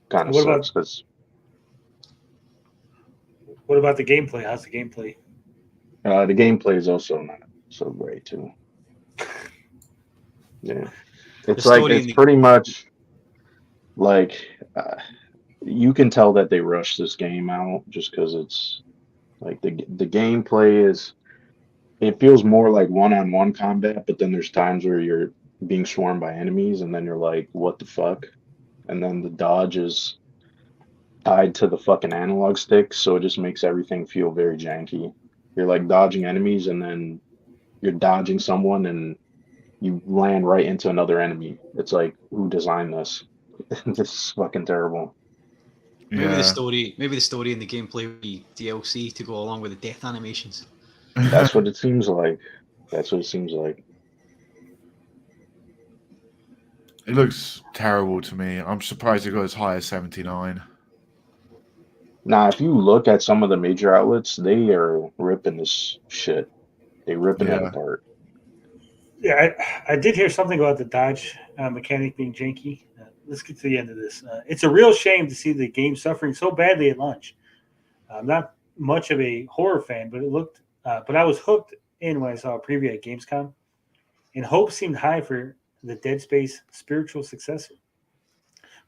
Kind of sucks because. What about the gameplay? How's the gameplay? The gameplay is also not so great too. Yeah, it's like it's pretty much like you can tell that they rushed this game out just because it's like the gameplay is. It feels more like one-on-one combat, but then there's times where you're being swarmed by enemies, and then you're like, "What the fuck?" And then the dodge is tied to the fucking analog stick, so it just makes everything feel very janky. You're like dodging enemies, and then you're dodging someone, and you land right into another enemy. It's like, who designed this? This is fucking terrible. Maybe the story and the gameplay would be DLC to go along with the death animations. That's what it seems like. That's what it seems like. It looks terrible to me. I'm surprised it got as high as 79. Now, if you look at some of the major outlets, they are ripping this shit. They ripping it Yeah. apart. Yeah, I did hear something about the dodge mechanic being janky. Let's get to the end of this. It's a real shame to see the game suffering so badly at launch. I'm not much of a horror fan, but I was hooked in when I saw a preview at Gamescom, and hope seemed high for the Dead Space spiritual successor.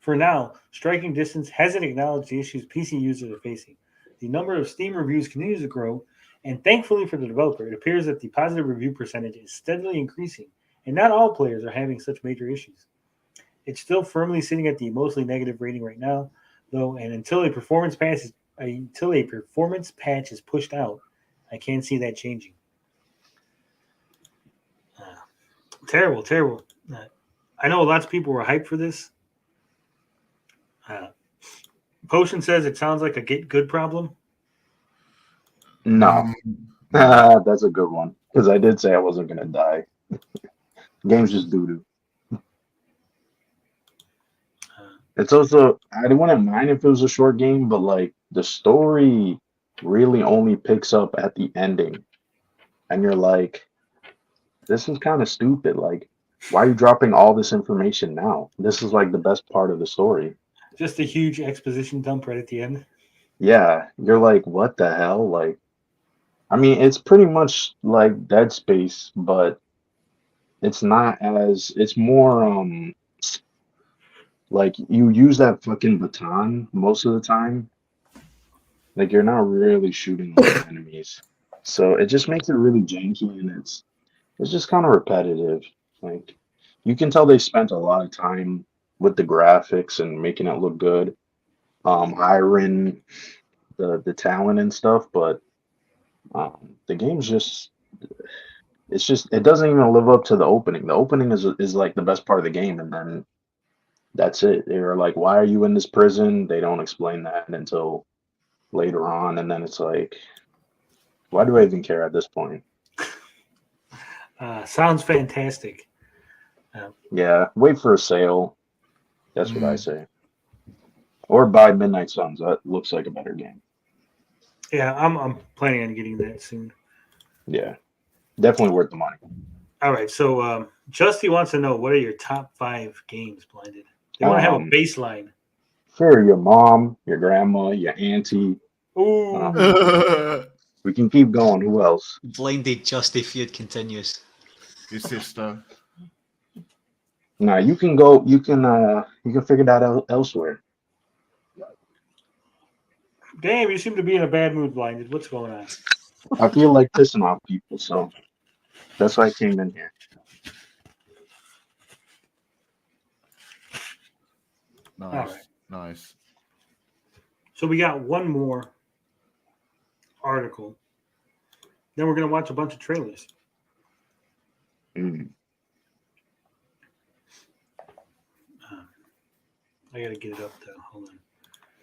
For now, Striking Distance hasn't acknowledged the issues PC users are facing. The number of Steam reviews continues to grow, and thankfully for the developer, it appears that the positive review percentage is steadily increasing, and not all players are having such major issues. It's still firmly sitting at the mostly negative rating right now, though, and until a performance patch is pushed out, I can't see that changing. Terrible. I know lots of people were hyped for this. Potion says it sounds like a get good problem. No, that's a good one because I did say I wasn't gonna die. Game's just doo-doo. It's also I wouldn't mind if it was a short game, but like the story really only picks up at the ending, and you're like, this is kind of stupid. Like, why are you dropping all this information now? This is like the best part of the story. Just a huge exposition dump right at the end. Yeah, you're like, what the hell? Like, I mean, it's pretty much like Dead Space, but it's not as it's more like you use that fucking baton most of the time. Like you're not really shooting like enemies. So it just makes it really janky and it's just kind of repetitive. Like you can tell they spent a lot of time with the graphics and making it look good. Hiring the talent and stuff, but the game's just it doesn't even live up to the opening. The opening is like the best part of the game, and then that's it. They're like, why are you in this prison? They don't explain that until later on, and then it's like, why do I even care at this point? Sounds fantastic. Yeah, wait for a sale. That's what I say. Or buy Midnight Suns. That looks like a better game. Yeah, I'm planning on getting that soon. Yeah, definitely worth the money. All right, so Justy wants to know, what are your top 5 games, Blinded? They want to have a baseline. For your mom, your grandma, your auntie. Ooh. We can keep going. Who else? Blinded Justy feud continues. Your sister. Nah, you can go. You can figure that out elsewhere. Damn, you seem to be in a bad mood, Blinded. What's going on? I feel like pissing off people, so that's why I came in here. Nice. All right. Nice. So we got one more article. Then we're going to watch a bunch of trailers. I got to get it up, though. Hold on.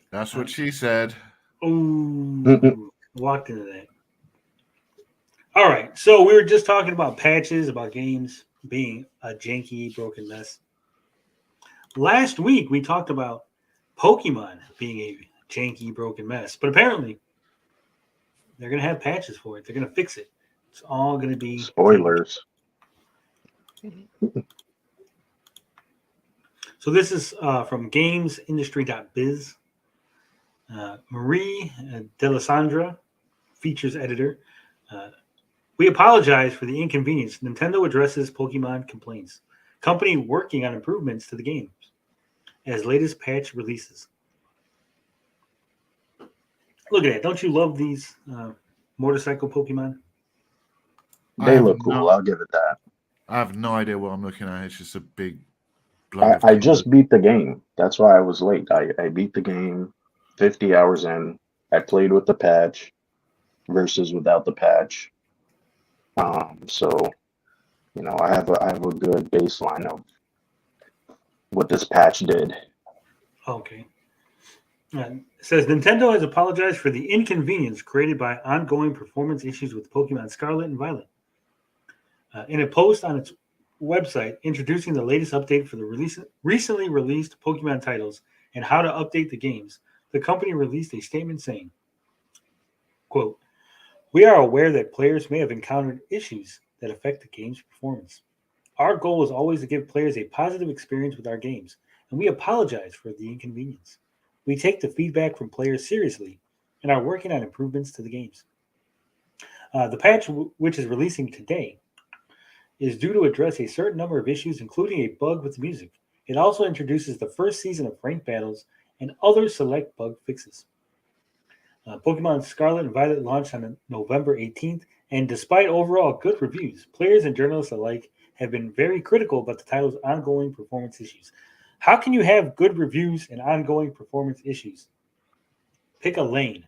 That's what she said. Ooh. Walked into that. All right. So we were just talking about patches, about games being a janky, broken mess. Last week, we talked about Pokemon being a janky, broken mess. But apparently, they're going to have patches for it. They're going to fix it. It's all going to be... Spoilers. So this is from gamesindustry.biz. Marie Delisandra, features editor. We apologize for the inconvenience. Nintendo addresses Pokemon complaints. Company working on improvements to the games as latest patch releases. Look at that. Don't you love these motorcycle Pokemon? They look cool. I'll give it that. I have no idea what I'm looking at. It's just a big... I just beat the game. That's why I was late. I beat the game 50 hours in. I played with the patch versus without the patch. So, you know, I have a good baseline of what this patch did. Okay. It says Nintendo has apologized for the inconvenience created by ongoing performance issues with Pokemon Scarlet and Violet. In a post on its website introducing the latest update for the recently released Pokemon titles and how to update the games, the company released a statement saying, quote, We are aware that players may have encountered issues that affect the game's performance. Our goal is always to give players a positive experience with our games, and we apologize for the inconvenience. We take the feedback from players seriously and are working on improvements to the games. The patch, which is releasing today, is due to address a certain number of issues, including a bug with music. It also introduces the first season of ranked battles and other select bug fixes. Pokemon Scarlet and Violet launched on November 18th, and despite overall good reviews, players and journalists alike have been very critical about the title's ongoing performance issues. How can you have good reviews and ongoing performance issues? Pick a lane.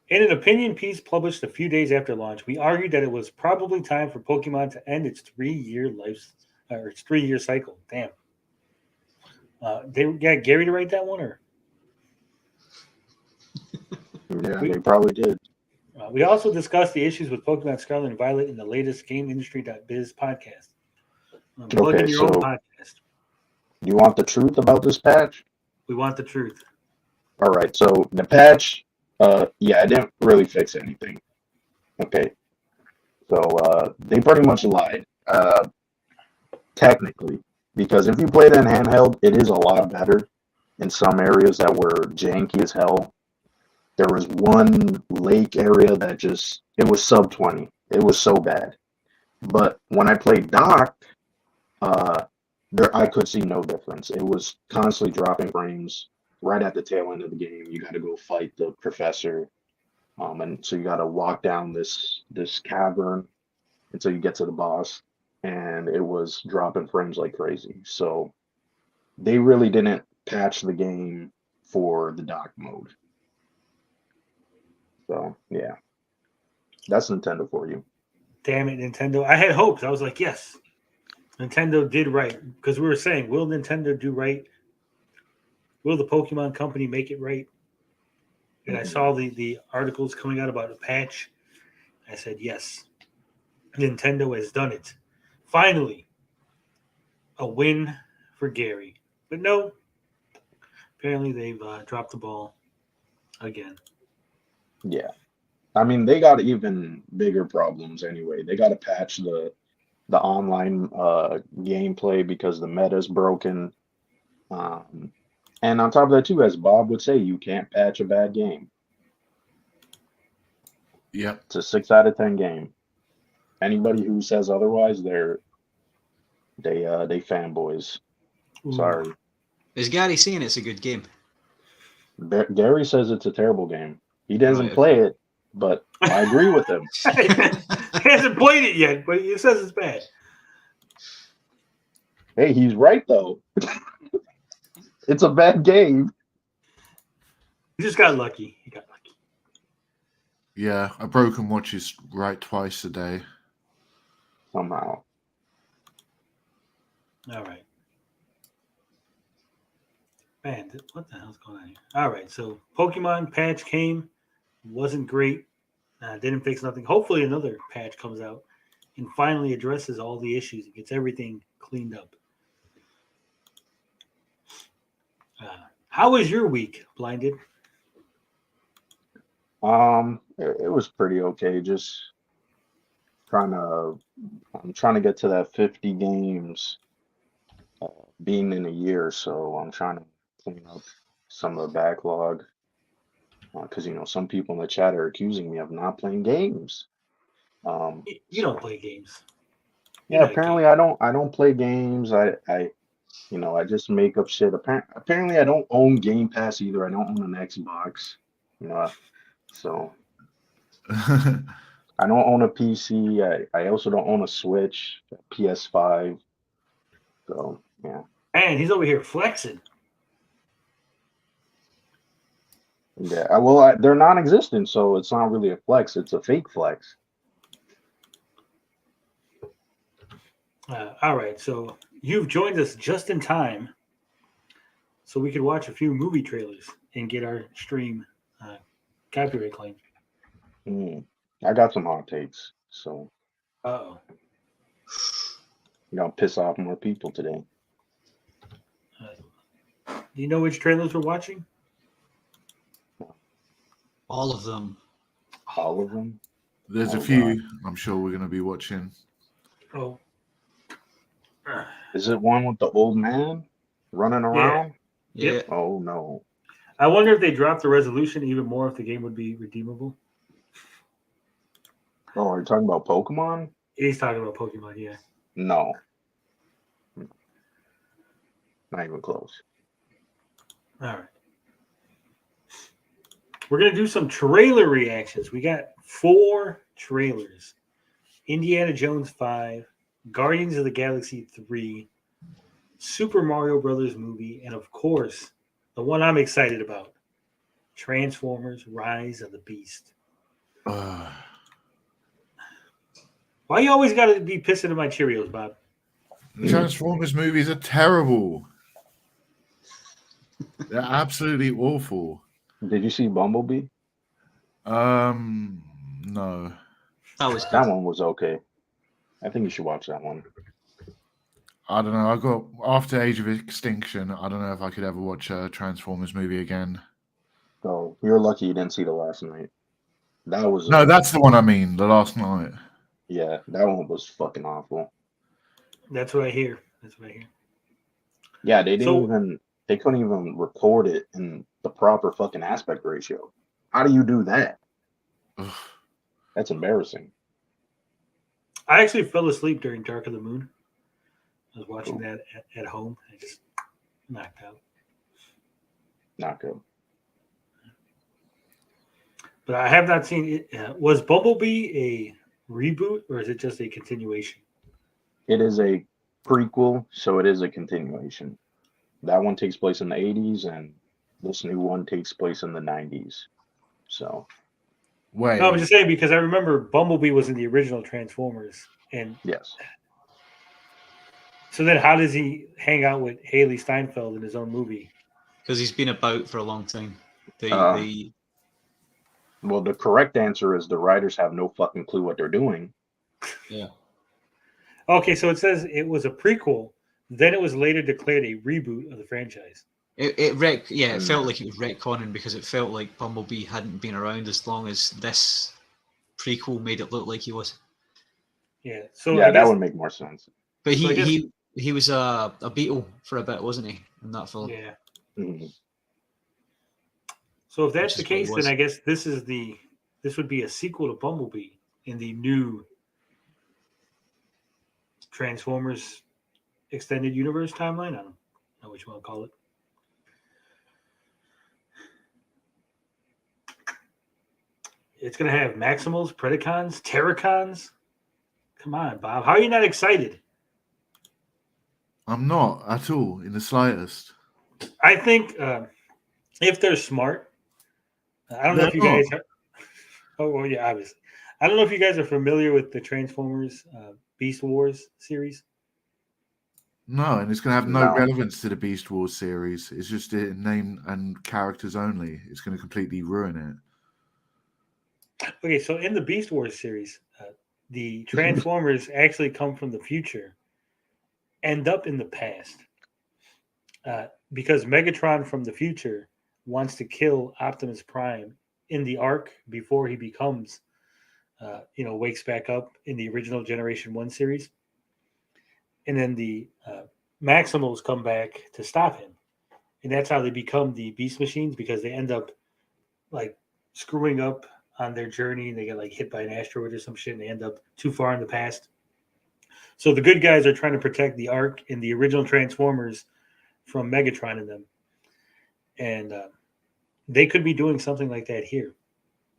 In an opinion piece published a few days after launch, we argued that it was probably time for Pokemon to end its 3-year cycle. Damn. They got Gary to write that one, or? Yeah, they probably did. We also discussed the issues with Pokemon Scarlet and Violet in the latest GameIndustry.biz podcast. Plug in your own podcast. You want the truth about this patch? We want the truth. All right. So the patch, it didn't really fix anything. Okay. So they pretty much lied, technically, because if you play it in handheld, it is a lot better in some areas that were janky as hell. There was one lake area that it was sub 20. It was so bad. But when I played Dock, I could see no difference. It was constantly dropping frames right at the tail end of the game. You got to go fight the professor. And so you got to walk down this cavern until you get to the boss. And it was dropping frames like crazy. So they really didn't patch the game for the Dock mode. So, yeah. That's Nintendo for you. Damn it, Nintendo. I had hopes. I was like, yes, Nintendo did right. Because we were saying, will Nintendo do right? Will the Pokemon company make it right? And I saw the articles coming out about a patch. I said, yes, Nintendo has done it. Finally, a win for Gary. But no, apparently they've dropped the ball again. Yeah. I mean, they got even bigger problems anyway. They got to patch the online gameplay because the meta's broken. And on top of that, too, as Bob would say, you can't patch a bad game. Yep. It's a 6 out of 10 game. Anybody who says otherwise, they fanboys. Sorry. Is Gary saying it's a good game? Gary says it's a terrible game. He doesn't play it, but I agree with him. He hasn't played it yet, but he says it's bad. Hey, he's right, though. It's a bad game. He just got lucky. He got lucky. Yeah, a broken watch is right twice a day. Somehow. All right. Man, what the hell's going on here? All right, so Pokemon patch came. Wasn't great. Didn't fix nothing. Hopefully another patch comes out and finally addresses all the issues and gets everything cleaned up. How was your week, Blinded? It was pretty okay. Just I'm trying to get to that 50 games being in a year, so I'm trying to clean up some of the backlog. Because some people in the chat are accusing me of not playing games. You don't play games. Yeah, apparently I don't play games. I just make up shit. Apparently I don't own Gamepass either. I don't own an Xbox. So I don't own a PC. I also don't own a Switch, PS5. So yeah. Man, he's over here flexing. Yeah, well, they're non-existent, so it's not really a flex. It's a fake flex. All right, so you've joined us just in time so we could watch a few movie trailers and get our stream copyright claim. I got some hot takes, so Uh-oh. I'll piss off more people today. Do you know which trailers we're watching? All of them. All of them. There's a Oh, few God. I'm sure we're going to be watching. Oh, Is it one with the old man running around? Yeah. Yep. Oh no. I wonder if they dropped the resolution even more, if the game would be redeemable. Oh, are you talking about Pokemon? He's talking about Pokemon, yeah. No. Not even close. All right. We're going to do some trailer reactions. We got 4 trailers. Indiana Jones 5, Guardians of the Galaxy 3, Super Mario Brothers movie, and of course, the one I'm excited about, Transformers Rise of the Beast. Why you always got to be pissing in my Cheerios, Bob? Transformers movies are terrible. They're absolutely awful. Did you see Bumblebee? No. That one was okay. I think you should watch that one. I don't know. I got after Age of Extinction. I don't know if I could ever watch a Transformers movie again. So you're lucky you didn't see The Last Night. That was No, that's the one I mean. The Last Night. Yeah, that one was fucking awful. That's what I hear. Yeah, they couldn't even record it in the proper fucking aspect ratio. How do you do that? Ugh. That's embarrassing. I actually fell asleep during Dark of the Moon. I was watching that at home. I just knocked out. Not good. But I have not seen it. Was Bumblebee a reboot or is it just a continuation? It is a prequel, so it is a continuation. That one takes place in the 80s, and this new one takes place in the 90s. So, wait. No, I'm just saying because I remember Bumblebee was in the original Transformers, and yes. So then, how does he hang out with Haley Steinfeld in his own movie? Because he's been about for a long time. Well, the correct answer is the writers have no fucking clue what they're doing. Yeah. Okay, so it says it was a prequel. Then it was later declared a reboot of the franchise. It felt like it was retconning because it felt like Bumblebee hadn't been around as long as this prequel made it look like he was. Yeah, so yeah, that would make more sense. But he was a Beatle for a bit, wasn't he, in that film? Yeah. Mm-hmm. So if that's the case, then I guess this would be a sequel to Bumblebee in the new Transformers Extended Universe timeline. I don't know what you want to call it. It's going to have Maximals, Predacons, Terracons. Come on, Bob. How are you not excited? I'm not at all in the slightest. I think if they're smart, I don't know if you guys are. Oh, well, yeah, obviously. I don't know if you guys are familiar with the Transformers Beast Wars series. No, and it's going to have no relevance to the Beast Wars series. It's just a name and characters only. It's going to completely ruin it. Okay, so in the Beast Wars series, the Transformers actually come from the future, end up in the past, because Megatron from the future wants to kill Optimus Prime in the Ark before he becomes, wakes back up in the original Generation 1 series. And then the Maximals come back to stop him. And that's how they become the Beast Machines, because they end up like screwing up on their journey and they get like hit by an asteroid or some shit and they end up too far in the past. So the good guys are trying to protect the Ark in the original Transformers from Megatron and them. And they could be doing something like that here.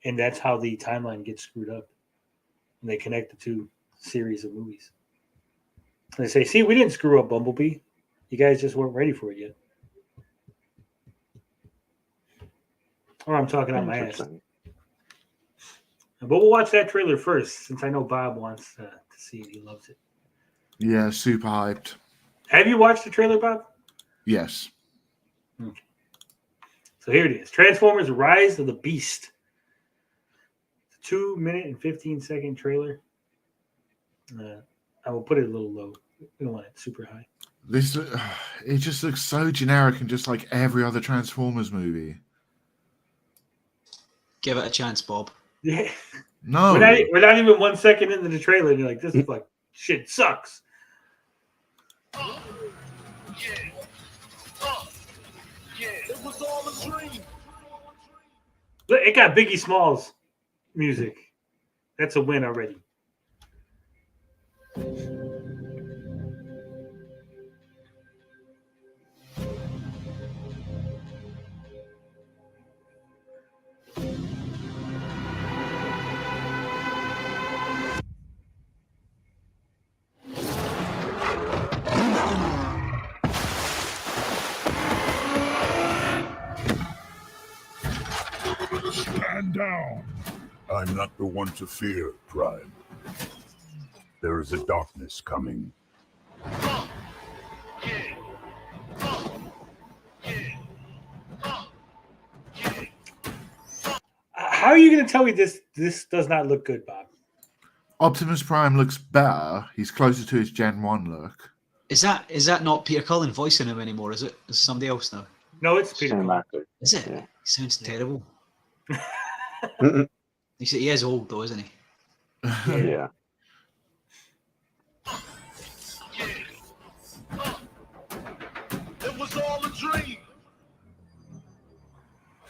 And that's how the timeline gets screwed up. And they connect the two series of movies. And they say, see, we didn't screw up Bumblebee. You guys just weren't ready for it yet. Or I'm talking out my ass. But we'll watch that trailer first, since I know Bob wants to see it. He loves it. Yeah, super hyped. Have you watched the trailer, Bob? Yes. Okay. So here it is. Transformers Rise of the Beast. 2-minute and 15-second trailer. I will put it a little low. We don't want it super high. It just looks so generic and just like every other Transformers movie. Give it a chance, Bob. Yeah. No. We're not even 1 second into the trailer, and you're like, this is like shit sucks. It was all a dream. Look, it got Biggie Smalls music. That's a win already. Stand down. I'm not the one to fear, Prime. There is a darkness coming. How are you going to tell me this does not look good, Bob? Optimus Prime looks better. He's closer to his Gen 1 look. Is that not Peter Cullen voicing him anymore? Is it? Is somebody else now? No, it's Peter. Same actor. Is it? Yeah. He sounds terrible. Mm-mm. He is old though, isn't he? Yeah. It was all a dream.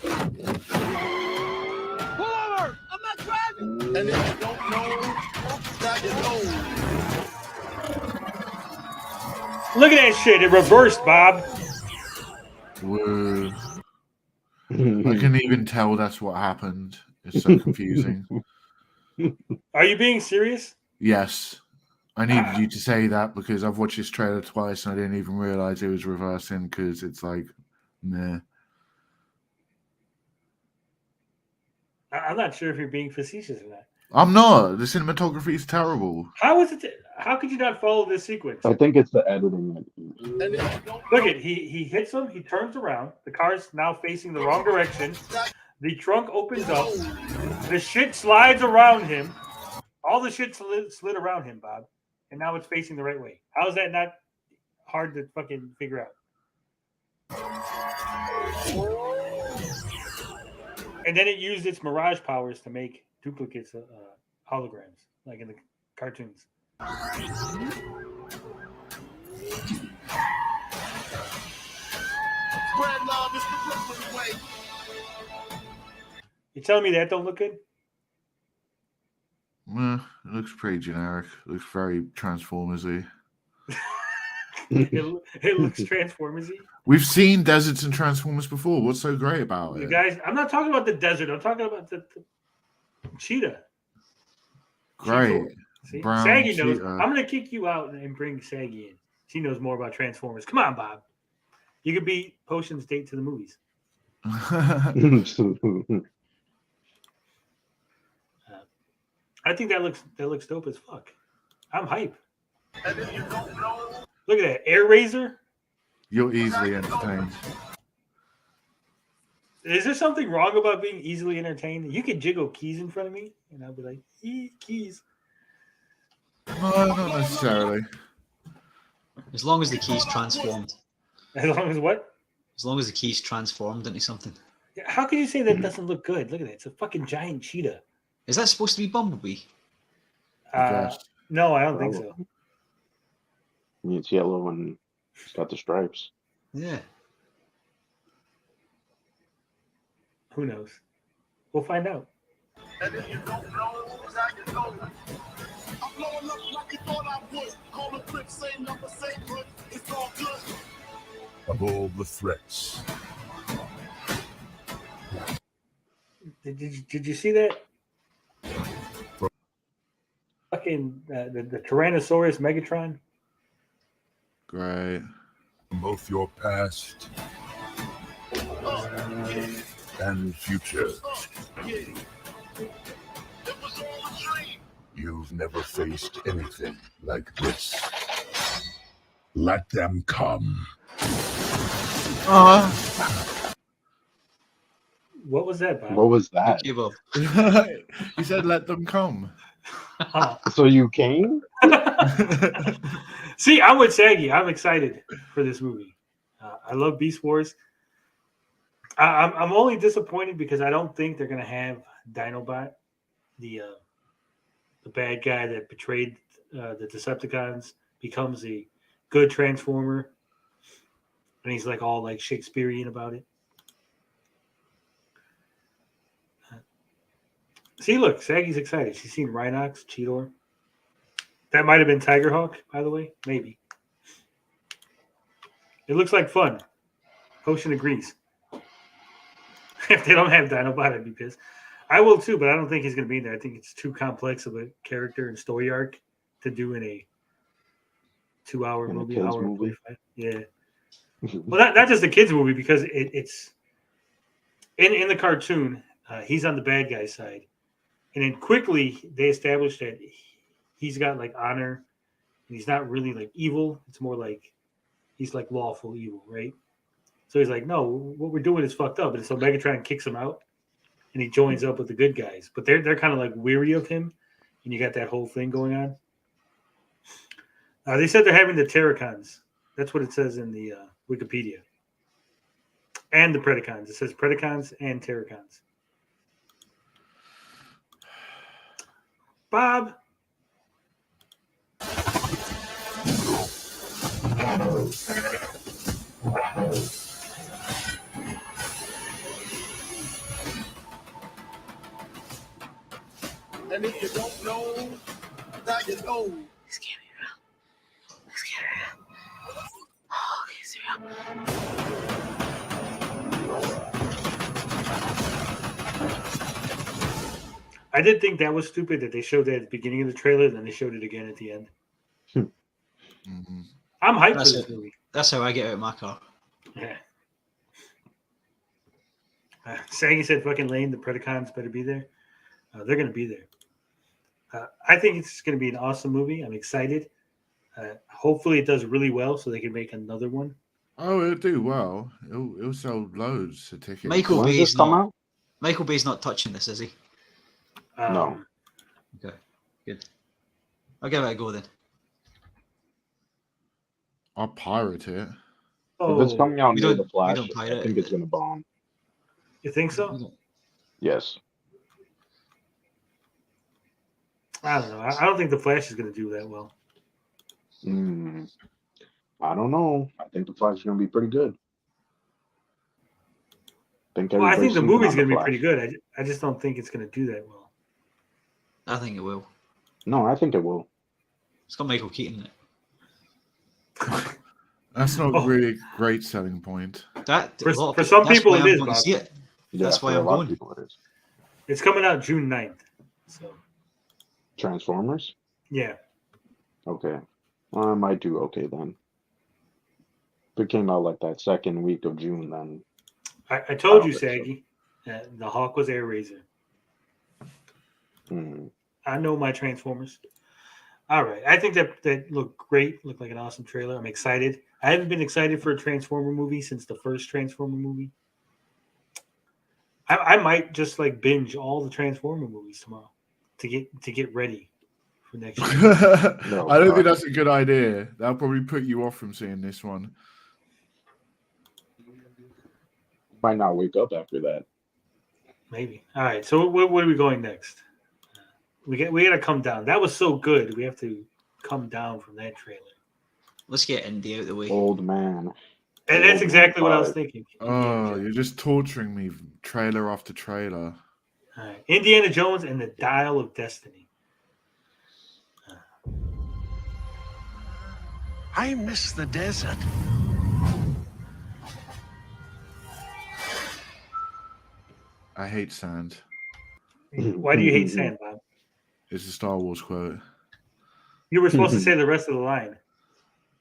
Pull over! I'm not driving! And if you don't know, now you know. Look at that shit. It reversed, Bob. Whoa. I can even tell that's what happened. It's so confusing. Are you being serious? Yes. I needed you to say that because I've watched this trailer twice and I didn't even realize it was reversing because it's like, meh. I'm not sure if you're being facetious or not. I'm not. The cinematography is terrible. How is it? How could you not follow this sequence? I think it's the editing. Look at he hits him. He turns around. The car's now facing the wrong direction. The trunk opens up. The shit slides around him. All the shit slid around him, Bob. And now it's facing the right way. How is that not hard to fucking figure out? And then it used its mirage powers to make duplicates of holograms, like in the cartoons. Spread love is the Brooklyn way. You telling me that don't look good? It looks pretty generic. It looks very Transformers-y. It looks Transformers-y. We've seen deserts and Transformers before. What's so great about You it? guys, I'm not talking about the desert. I'm talking about the cheetah. Great. See? Brown Saggy knows. cheetah. I'm going to kick you out and bring Saggy in. She knows more about Transformers. Come on, Bob. You could be Potion's date to the movies. I think that looks dope as fuck. I'm hype. And if you don't know, Look at that. Air Razor. You're easily entertained. Is there something wrong about being easily entertained? You could jiggle keys in front of me, and I'll be like, keys. No, not necessarily. As long as the key's transformed. As long as what? As long as the key's transformed into something. How can you say that doesn't look good? Look at that. It's a fucking giant cheetah. Is that supposed to be Bumblebee? Yes. No, I don't think so. It's yellow and it's got the stripes. Yeah. Who knows? We'll find out. and if you don't know, now you know. I'm blowing up like you thought I would. Call the crib, same number, same hood. It's all good. Of all the threats. Did you see that? Fucking the Tyrannosaurus Megatron. Great. Both your past and future. You've never faced anything like this. Let them come. What was that, Bob? What was that? Okay, well, He said, "Let them come." So you came? See, I'm with Saggy. I'm excited for this movie. I love Beast Wars. I'm only disappointed because I don't think they're gonna have Dinobot, the bad guy that betrayed the Decepticons, becomes a good Transformer, and he's like all like Shakespearean about it. See, look, Saggy's excited. She's seen Rhinox, Cheetor. That might have been Tigerhawk, by the way. Maybe. It looks like fun. Potion agrees. If they don't have Dinobot, I'd be pissed. I will too, but I don't think he's going to be there. I think it's too complex of a character and story arc to do in a 2-hour movie. Yeah. Well, not just a kids movie, because it's in the cartoon. He's on the bad guy side, and then quickly they established that he's got like honor, and he's not really like evil. It's more like he's like lawful evil, right? So he's like, no, what we're doing is fucked up. And so Megatron kicks him out, and he joins up with the good guys. But they're kind of like weary of him, and you got that whole thing going on. They said they're having the Terracons. That's what it says in the Wikipedia. And the Predacons. It says Predacons and Terracons. Bob. And if you don't know, now you know. This can't be real. This can't be real. Oh, it's real. I did think that was stupid that they showed that at the beginning of the trailer, and then they showed it again at the end. Mm-hmm. I'm hyped for this movie. That's how I get out of my car. Yeah. Saggy said, fucking lame, the Predacons better be there. They're going to be there. I think it's going to be an awesome movie. I'm excited. Hopefully it does really well so they can make another one. Oh, it'll do well. It'll sell loads of tickets. Michael Bay's not touching this, is he? No. Okay, good. I'll give it a go then. I'll pirate it. Oh, if it's coming out we near don't- the Flash, we don't pirate I think it. it's going to bomb. you think so? Yes. I don't know. I don't think the Flash is going to do that well. I don't know. I think the Flash is going to be pretty good. I think everybody's the sleeping movie's on going to be Flash. pretty good. I just don't think it's going to do that well. I think it will. No, I think it will. It's got Michael Keaton in it. That's not Oh. really a great selling point. That For a lot of some that's people why it I'm is, going to Bob. see it. Yeah, That's why for a I'm lot of going. people it is. It's coming out June 9th. So, Transformers? yeah. Okay. Well, I might do okay then. If it came out like that second week of June, then I told I you, don't think so. Saggy, the Hawk was Air Razor. hmm, I know my Transformers. All right. I think that looked great. Looked like an awesome trailer. I'm excited. I haven't been excited for a Transformer movie since the first Transformer movie. I might just like binge all the Transformer movies tomorrow to get ready for next year. No, I don't think God. that's a good idea. That'll probably put you off from seeing this one. Might not wake up after that. Maybe. All right. So where are we going next? We got to come down. That was so good. We have to come down from that trailer. Let's get Indy out of the way. Old man. And that's exactly what I was Five. thinking. Oh, you're just torturing me, trailer after trailer. All right. Indiana Jones and the Dial of Destiny. I miss the desert. I hate sand. Why do you hate sand, Bob? It's a Star Wars quote. You were supposed to say the rest of the line.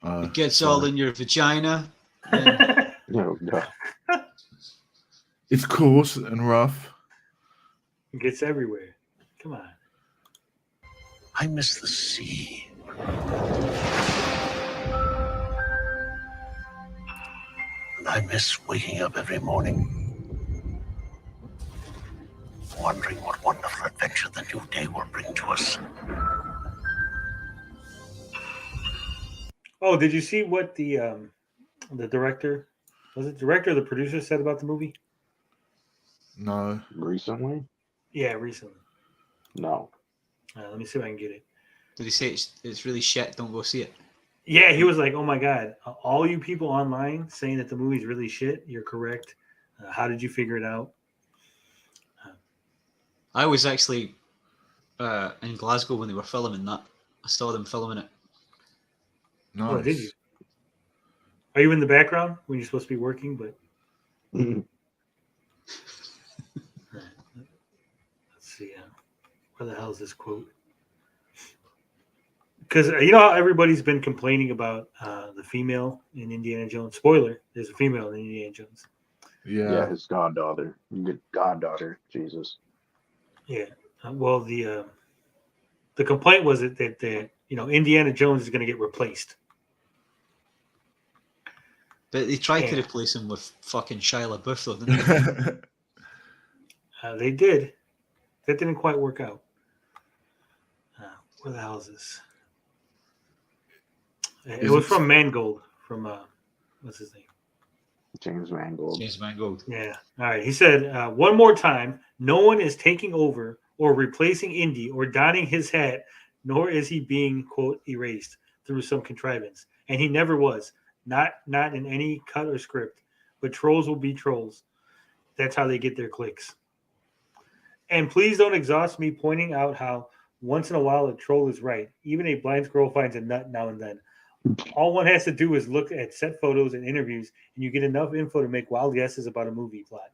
It gets all in your vagina. And No, no. It's coarse and rough. It gets everywhere. Come on. I miss the sea. And I miss waking up every morning, wondering what wonderful adventure the new day will bring to us. Oh, did you see what the director, was it director or the producer said about the movie? No. Recently? Yeah, recently. No. Let me see if I can get it. Did he say it's really shit? Don't go see it. Yeah, he was like, "Oh my god, all you people online saying that the movie's really shit. You're correct. How did you figure it out?" I was actually in Glasgow when they were filming that. I saw them filming it. Nice. Oh, did you? Are you in the background when you're supposed to be working? But let's see. Where the hell is this quote? Because you know how everybody's been complaining about the female in Indiana Jones. Spoiler: there's a female in Indiana Jones. Yeah. His goddaughter. Goddaughter. Jesus. Yeah. Well, the complaint was that Indiana Jones is going to get replaced. But they tried to replace him with fucking Shia LaBeouf, though, didn't they? They did. That didn't quite work out. Where the hell is this? It was from Mangold. From what's his name? James Mangold. James Mangold. Yeah. All right. He said, one more time, no one is taking over or replacing Indy or donning his hat, nor is he being, quote, erased through some contrivance. And he never was. Not in any cut or script. But trolls will be trolls. That's how they get their clicks. And please don't exhaust me pointing out how once in a while a troll is right. Even a blind squirrel finds a nut now and then. All one has to do is look at set photos and interviews, and you get enough info to make wild guesses about a movie plot.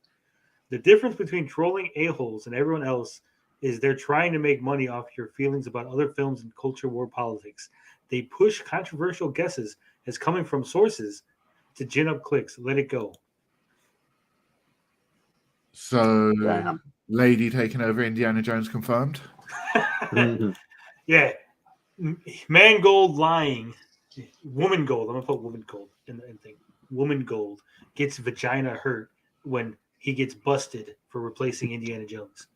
The difference between trolling a-holes and everyone else is they're trying to make money off your feelings about other films and culture war politics. They push controversial guesses as coming from sources to gin up clicks. Let it go. So, Damn. lady taking over Indiana Jones confirmed? Yeah. Mangold lying. Woman gold. I'm going to put woman gold in the thing. Woman gold gets vagina hurt when he gets busted for replacing Indiana Jones.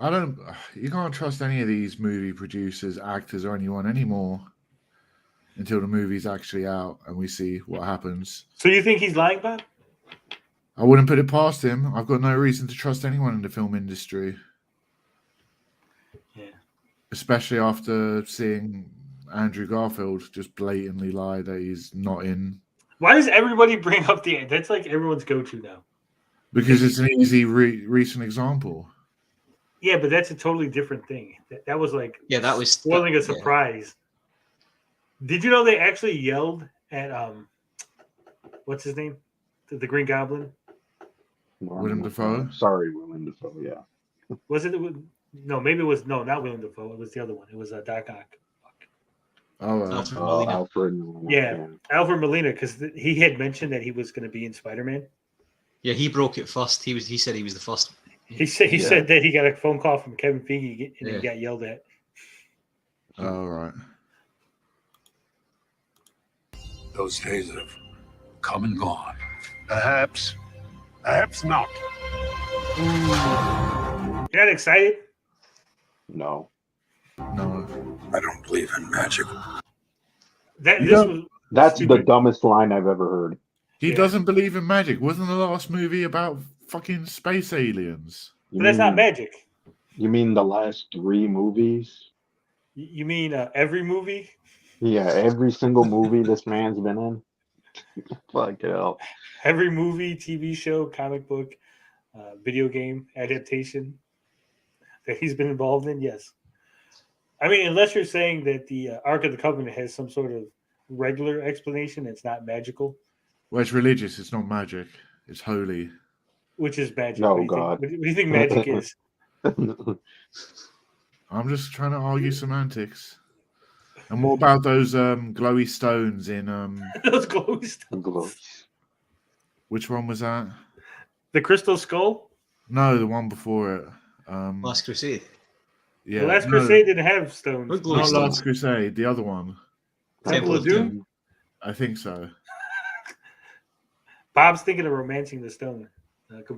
You can't trust any of these movie producers, actors, or anyone anymore until the movie's actually out and we see what happens. So you think he's lying, Bob? I wouldn't put it past him. I've got no reason to trust anyone in the film industry. Yeah. Especially after seeing Andrew Garfield just blatantly lie that he's not in. Why does everybody bring up that's like everyone's go-to now? Because it's an easy recent example. Yeah, but that's a totally different thing. That was like that was spoiling a surprise. Yeah. Did you know they actually yelled at what's his name? The Green Goblin? Willem Dafoe? Sorry, Willem Dafoe, yeah. Was it? No, maybe it was not Willem Dafoe. It was the other one. It was Doc Ock. Alfred Molina. Alfred Molina. Yeah, Alfred Molina, because he had mentioned that he was going to be in Spider-Man. Yeah, he broke it first. He said he was the first. He said that he got a phone call from Kevin Feige and he got yelled at. Oh, right. Those days have come and gone. Perhaps not. You're not excited? No. I don't believe in magic. That's the dumbest line I've ever heard. He doesn't believe in magic. Wasn't the last movie about fucking space aliens? But that's not magic. You mean the last 3 movies? You mean every movie? Yeah, every single movie this man's been in. Fuck hell. Every movie, TV show, comic book, video game adaptation that he's been involved in, yes. I mean, unless you're saying that the Ark of the Covenant has some sort of regular explanation, it's not magical. Well, it's religious. It's not magic. It's holy. Which is magic. No, what do you think magic is? I'm just trying to argue semantics. And what about those glowy stones in those glowy stones? Which one was that? The Crystal Skull? No, the one before it. Last Crusade. Yeah, the Last Crusade didn't have stones. Not Last Crusade, the other one. Temple of Doom? I think so. Bob's thinking of Romancing the Stone.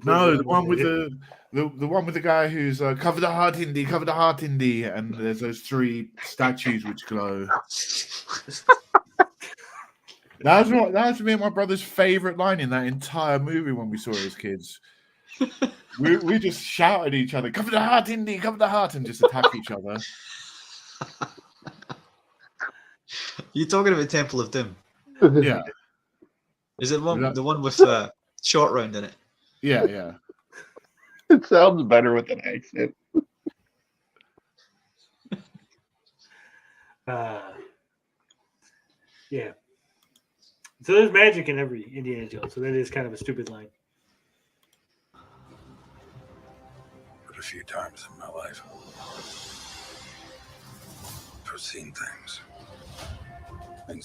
No, the one with the one with the guy who's cover the heart Indy, and there's those 3 statues which glow. That was me and my brother's favorite line in that entire movie when we saw it as kids. We just shouted at each other, "Come to the heart, Indy! Come to the heart!" and just attack each other. You're talking about Temple of Doom. Yeah. Is it the one with short round in it? Yeah. It sounds better with an accent. Yeah. So there's magic in every Indiana Jones, so that is kind of a stupid line. But a few times in my life, I've seen things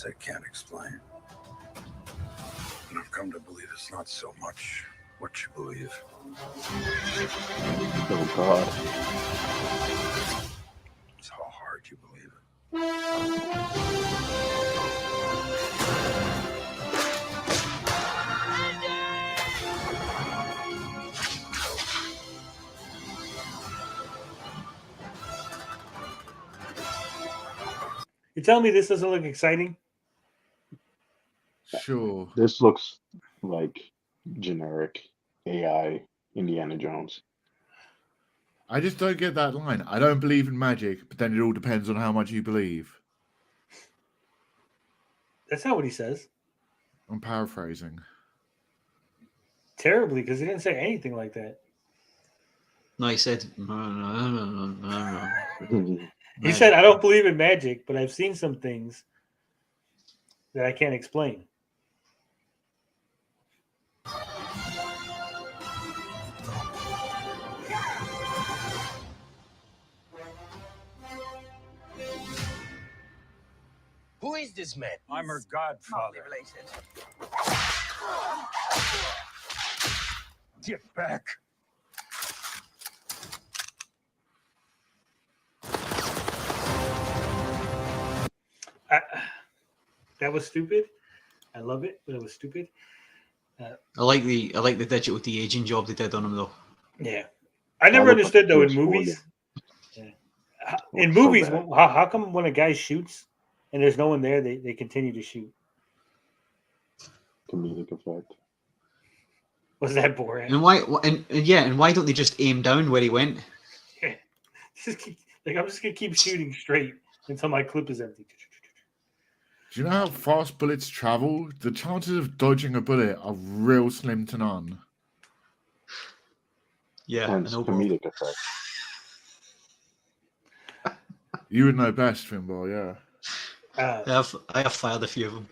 I can't explain. And I've come to believe it's not so much what you believe. Oh God. It's how hard you believe it. You're telling me this doesn't look exciting? Sure. This looks like generic AI Indiana Jones. I just don't get that line. I don't believe in magic, but then it all depends on how much you believe. That's not what he says. I'm paraphrasing. Terribly, because he didn't say anything like that. No, he said. He said, "I don't believe in magic, but I've seen some things that I can't explain." Who is this man? I'm her godfather. Related. Get back. That was stupid. I love it, but it was stupid. I like the digital de-aging job they did on him though. Yeah, I never understood though in movies. Yeah. In movies, how come when a guy shoots and there's no one there, they continue to shoot? Comedic effect. Was that boring? And why? And why don't they just aim down where he went? Yeah. I'm just gonna keep shooting straight until my clip is empty. Do you know how fast bullets travel? The chances of dodging a bullet are real slim to none. Yeah, Hence comedic effect. You would know best, Finbar, yeah. I have fired a few of them.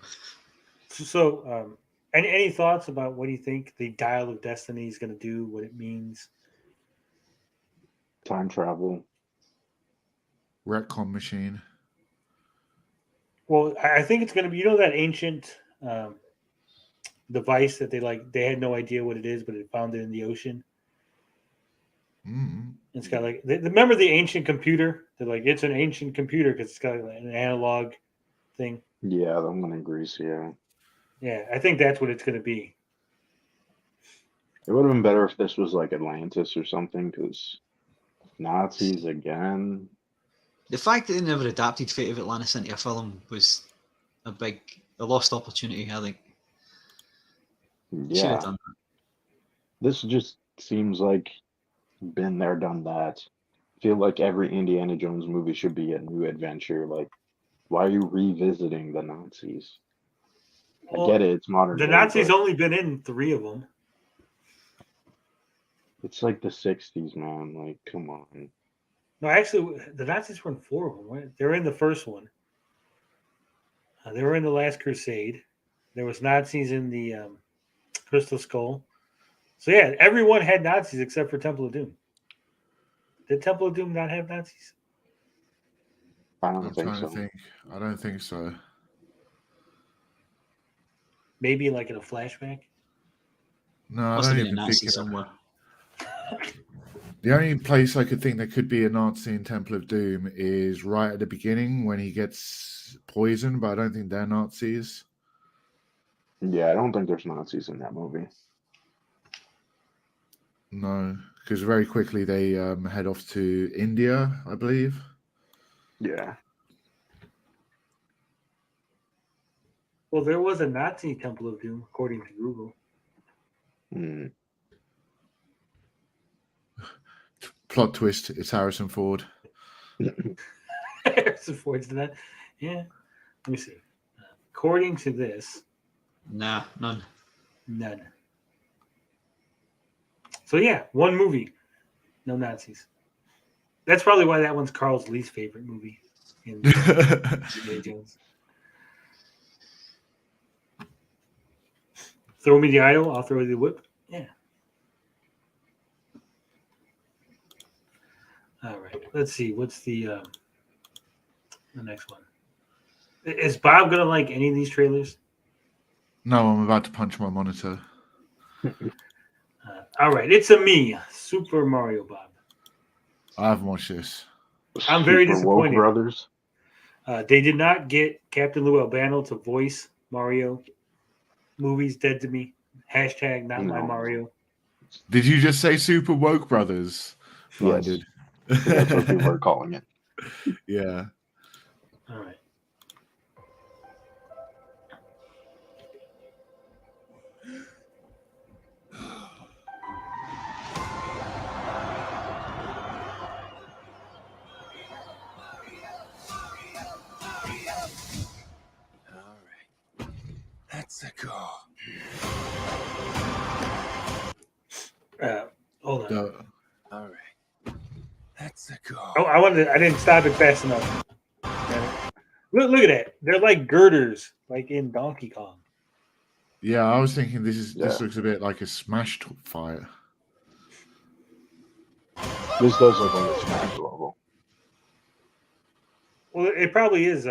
So, any thoughts about what do you think the Dial of Destiny is going to do, what it means? Time travel. Retcon machine. Well, I think it's going to be, that ancient device that they had no idea what it is, but it found it in the ocean. Mm-hmm. It's got remember the ancient computer? They're like, it's an ancient computer because it's got an analog thing. Yeah, I'm going to agree. Yeah. Yeah, I think that's what it's going to be. It would have been better if this was like Atlantis or something, because Nazis again. The fact that they never adapted Fate of Atlantis into a film was a lost opportunity, I think. Yeah. Should have done that. This just seems like been there, done that. I feel like every Indiana Jones movie should be a new adventure. Like, why are you revisiting the Nazis? Well, I get it, it's modern. The Nazis only been in 3 of them. It's like the 60s, man. Like, come on. No, actually, the Nazis were in 4 of them. Right? They were in the first one. They were in the Last Crusade. There was Nazis in the Crystal Skull. So yeah, everyone had Nazis except for Temple of Doom. Did Temple of Doom not have Nazis? I don't think so. I don't think so. Maybe like in a flashback. No, I Must don't have been even a Nazi think somewhere. The only place I could think there could be a Nazi in Temple of Doom is right at the beginning when he gets poisoned, but I don't think they're Nazis. Yeah, I don't think there's Nazis in that movie. No, because very quickly they head off to India, I believe. Yeah. Well, there was a Nazi Temple of Doom, according to Google. Hmm. Plot twist: it's Harrison Ford. Harrison Ford's in that. Yeah. Let me see. According to this, Nah, none. none. So yeah, one movie, no Nazis. That's probably why that one's Carl's least favorite movie in Indiana Jones. Throw me the idol, I'll throw you the whip. Yeah. All right. Let's see. What's the next one? Is Bob gonna like any of these trailers? No, I'm about to punch my monitor. All right. It's a me, Super Mario Bob. I haven't watched this. I'm very Super Woke disappointed. Brothers. They did not get Captain Lou Albano to voice Mario. Movie's dead to me. Hashtag not my No. Mario. Did you just say Super Woke Brothers? Yes. That's what people are calling it. Yeah. All right. That's a go. Hold on. All right. That's a go. Oh, I didn't stop it fast enough. Look at that. They're like girders, like in Donkey Kong. Yeah, I was thinking this Yeah. looks a bit like a Smash fight. This does look like a Smash level. Well, it probably is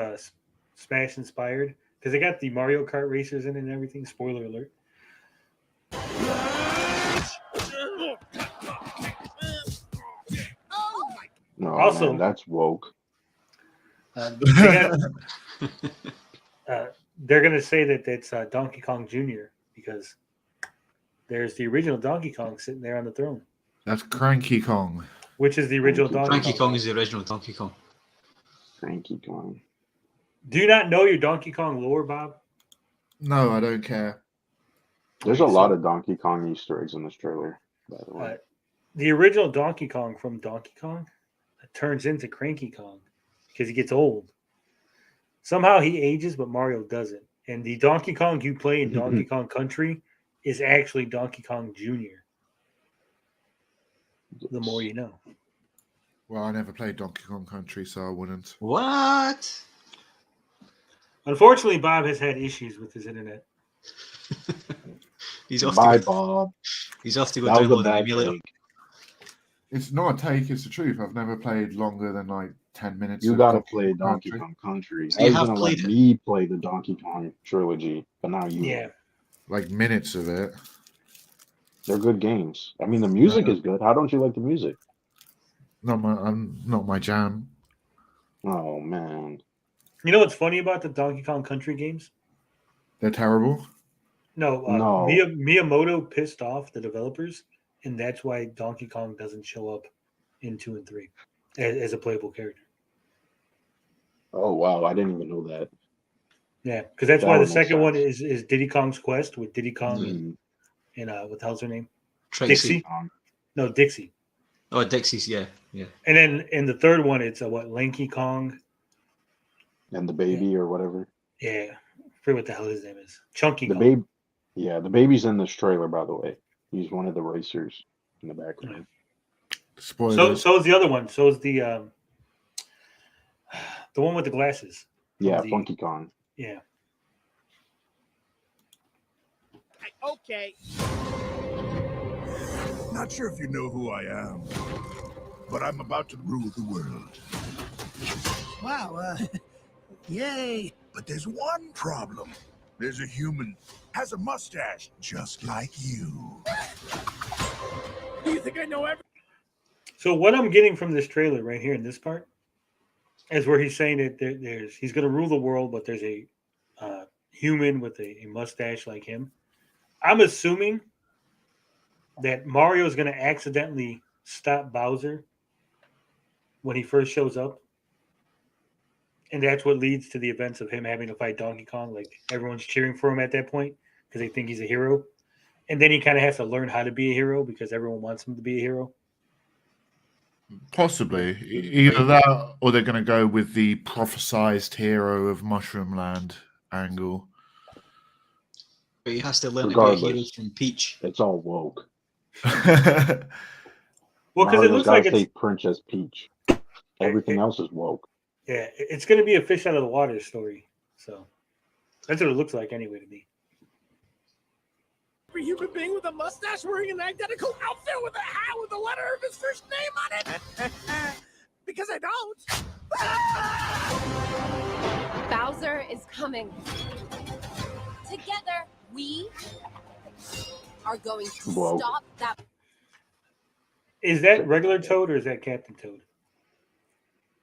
Smash inspired because they got the Mario Kart racers in it and everything. Spoiler alert. No, Also- man, that's woke. They're going to say that it's Donkey Kong Jr. because there's the original Donkey Kong sitting there on the throne, That's Cranky Kong. which is the original Donkey Donkey Kong is the original Donkey Kong. Cranky Kong. Do you not know your Donkey Kong lore, Bob? No, I don't care. There's a lot of Donkey Kong Easter eggs in this trailer, by the way. The original Donkey Kong from Donkey Kong turns into Cranky Kong because he gets old. Somehow he ages, but Mario doesn't. And the Donkey Kong you play in Donkey Kong Country is actually Donkey Kong Jr. The more you know. Well, I never played Donkey Kong Country, so I wouldn't. What? Unfortunately, Bob has had issues with his internet. He's off Bye, to Bob. He's off to go That was a download an bad emulator. take. It's not a take, it's the truth. I've never played longer than like 10 minutes. You of gotta Donkey play Kong Donkey Country. Kong Country. So I you was have gonna let played it? me play the Donkey Kong trilogy, but now you. Yeah. Like minutes of it. They're good games. I mean, the music is good. How don't you like the music? Not my jam. Oh man. You know what's funny about the Donkey Kong Country games? They're terrible. No, No. Miyamoto pissed off the developers, and that's why Donkey Kong doesn't show up in 2 and 3 as a playable character. Oh wow, I didn't even know that. Yeah, because that's That why the would make second one sense. is Diddy Kong's Quest with Diddy Kong Mhm. and what the hell's her name? Trixie. Dixie? No, Dixie. Oh, Dixie's, yeah. And then in the third one, it's Lanky Kong. And the baby or whatever. Yeah, I forget what the hell his name is. Chunky The Kong. baby. Yeah, the baby's in this trailer, by the way. He's one of the racers in the background. Spoilers. So is the other one. So is the one with the glasses. Yeah, the- Funky Kong. Yeah. Okay. Not sure if you know who I am, but I'm about to rule the world. Wow, yay. But there's one problem. There's a human, has a mustache, just like you. Do you think I know everything? So what I'm getting from this trailer right here in this part is where he's saying that he's going to rule the world, but there's a human with a mustache like him. I'm assuming that Mario is going to accidentally stop Bowser when he first shows up, And that's what leads to the events of him having to fight Donkey Kong. Like everyone's cheering for him at that point because they think he's a hero. And then he kind of has to learn how to be a hero because everyone wants him to be a hero. Possibly. Either that or they're going to go with the prophesized hero of Mushroom Land angle. But he has to learn to be a hero from Peach. It's all woke. Well, because it looks like it's Princess Peach. Everything else is woke. Yeah, it's going to be a fish out of the water story. So that's what it looks like anyway to me. Every human being with a mustache wearing an identical outfit with a hat with the letter of his first name on it. Because I don't. Bowser is coming. Together, we are going to stop that. Is that regular Toad or is that Captain Toad?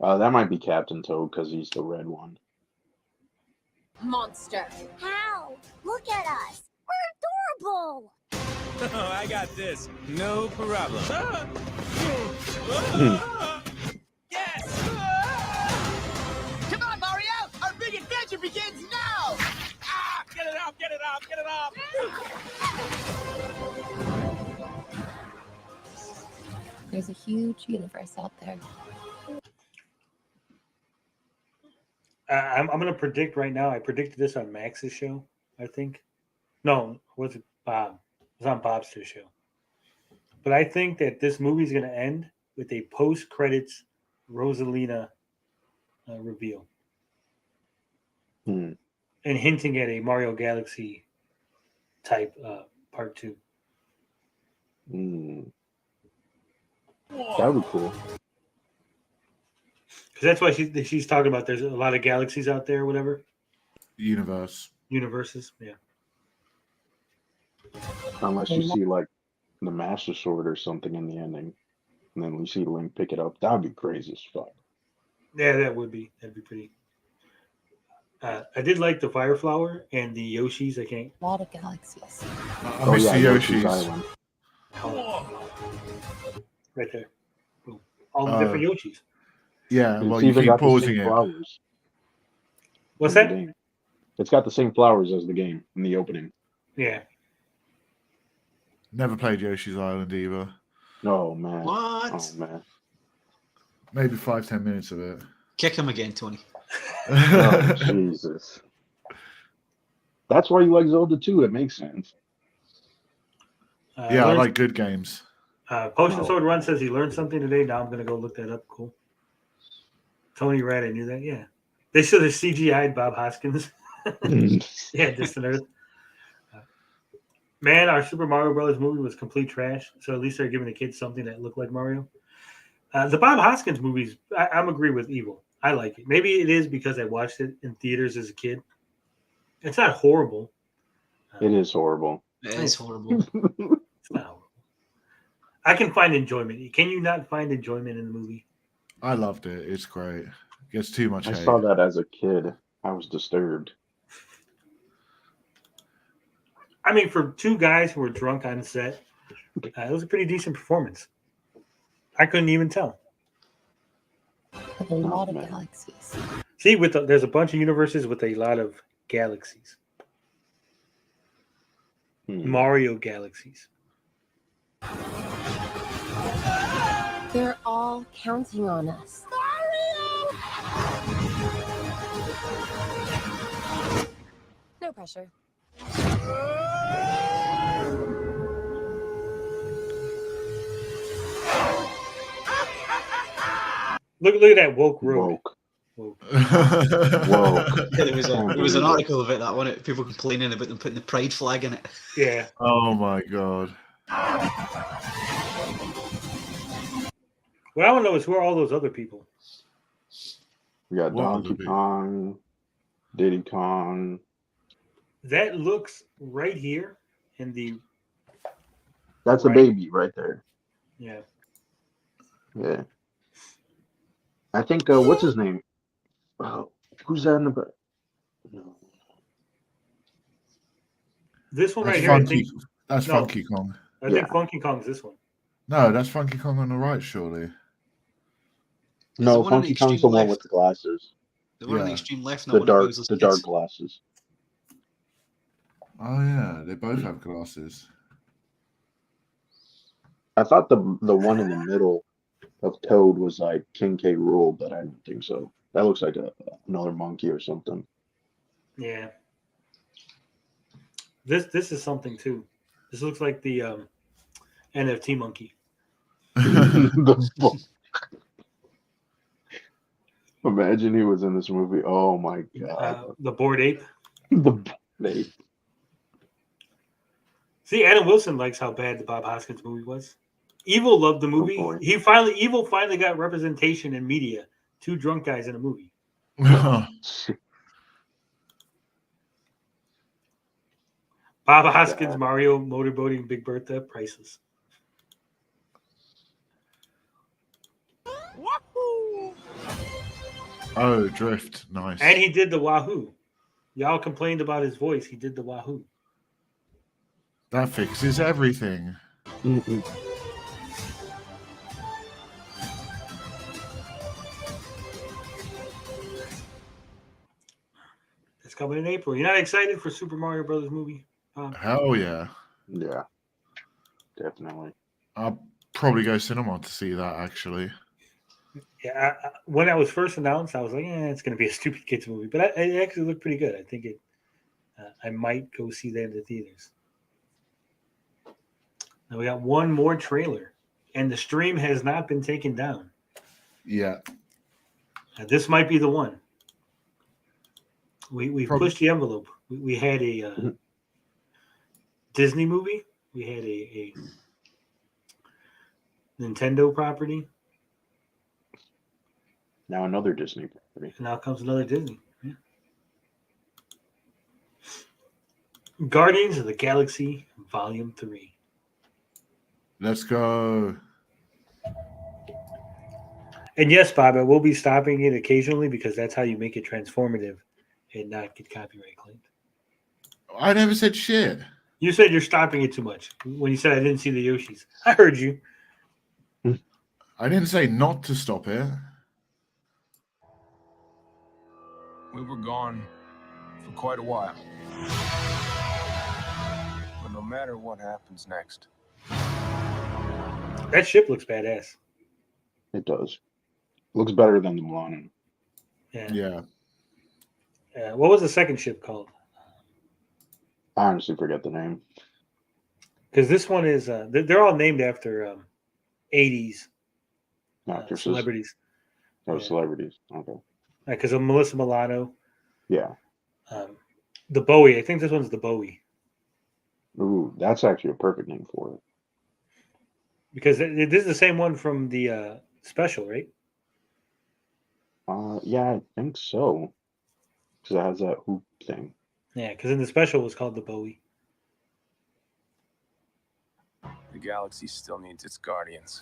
That might be Captain Toad because he's the red one. Monster. How? Look at us. We're adorable. Oh, I got this. No problem. Yes! Come on, Mario! Our big adventure begins now! Ah! Get it off! Get it off! Get it off! There's a huge universe out there. I'm going to predict right now. I predicted this on Max's show, I think. No, was it Bob? It was on Bob's show. But I think that this movie is going to end with a post-credits Rosalina reveal. And hinting at a Mario Galaxy type part 2. That would be cool. Because that's why she's talking about there's a lot of galaxies out there or whatever. Universes, yeah. Unless you see like the Master Sword or something in the ending. And then we see Link pick it up. That would be crazy as fuck. Yeah, that would be. That'd be pretty. I did like the Fire Flower and the Yoshis. I can't. A lot of galaxies. I miss the Yoshis. Island. Right there. Boom. All the different Yoshis. Yeah, well, you keep pausing it. Flowers What's that? It's got the same flowers as the game in the opening. Yeah. Never played Yoshi's Island either. Oh, man. What? Oh, man. Maybe 5-10 minutes of it. Kick him again, Tony. Oh, Jesus. That's why you like Zelda 2. It makes sense. Yeah, I like good games. Potion Sword Run says he learned something today. Now I'm going to go look that up. Cool. Tony Rad, I knew that. Yeah. They should have CGI'd Bob Hoskins. Yeah, Distant Earth. Man, our Super Mario Brothers movie was complete trash. So at least they're giving the kids something that looked like Mario. The Bob Hoskins movies, I'm agree with Evil. I like it. Maybe it is because I watched it in theaters as a kid. It's not horrible. It is horrible. It is horrible. It's not horrible. I can find enjoyment. Can you not find enjoyment in the movie? I loved it. It's great. It gets too much hate. I saw that as a kid. I was disturbed. I mean, for two guys who were drunk on set, it was a pretty decent performance. I couldn't even tell. A lot of galaxies. See, there's a bunch of universes with a lot of galaxies. Mario galaxies. They're all counting on us. No pressure. Look at that woke road. Woke. Yeah, there was an article of it that one. People complaining about them putting the pride flag in it. Yeah. Oh my god. What I want to know is who are all those other people? We got Donkey Kong, Diddy Kong. That looks right here in the. That's a baby right there. Yeah. Yeah. I think what's his name? Oh, who's that in the back? No. This one That's right Funky, here. that's Funky Kong. I think Funky Kong's this one. No, that's Funky Kong on the right, surely. No, Funky Kong's the one with the glasses. The one on the extreme left, not The one dark, of those the kids. dark glasses. Oh yeah, they both have glasses. I thought the one in the middle of Toad was like King K. Rool, but I don't think so. That looks like another monkey or something. Yeah. This is something too. This looks like the NFT monkey. Imagine he was in this movie. Oh my god. The Bored Ape. The Bored Ape. See, Adam Wilson likes how bad the Bob Hoskins movie was. Evil loved the movie. Evil finally got representation in media. 2 drunk guys in a movie. Bob Hoskins, Mario, motorboating, Big Bertha, priceless. Wahoo! Oh, drift, nice. And he did the Wahoo. Y'all complained about his voice. He did the Wahoo. That fixes everything. It's coming in April. You're not excited for Super Mario Brothers movie? Hell yeah. Yeah, definitely. I'll probably go cinema to see that, actually. Yeah, when that was first announced, I was like, it's going to be a stupid kids movie. But it actually looked pretty good. I think I might go see that in the theaters. Now we got one more trailer, and the stream has not been taken down. Yeah. This might be the one. We pushed the envelope. We had a Disney movie. We had a Nintendo property. Now another Disney property. And now comes another Disney. Yeah. Guardians of the Galaxy Volume 3. Let's go. And yes, Bob, I will be stopping it occasionally because that's how you make it transformative and not get copyright claimed. I never said shit. You said you're stopping it too much when you said I didn't see the Yoshis. I heard you. I didn't say not to stop it. We were gone for quite a while. But no matter what happens next, that ship looks badass. It does. Looks better than the Milano. Yeah. What was the second ship called? I honestly forget the name. Because this one is, they're all named after 80s Actresses. celebrities. Oh, celebrities. Okay. Because of Melissa Milano. Yeah. The Bowie. I think this one's the Bowie. Ooh, that's actually a perfect name for it. Because this is the same one from the special, right? Yeah, I think so. Because it has that hoop thing. Yeah, because in the special it was called the Bowie. the galaxy still needs its guardians.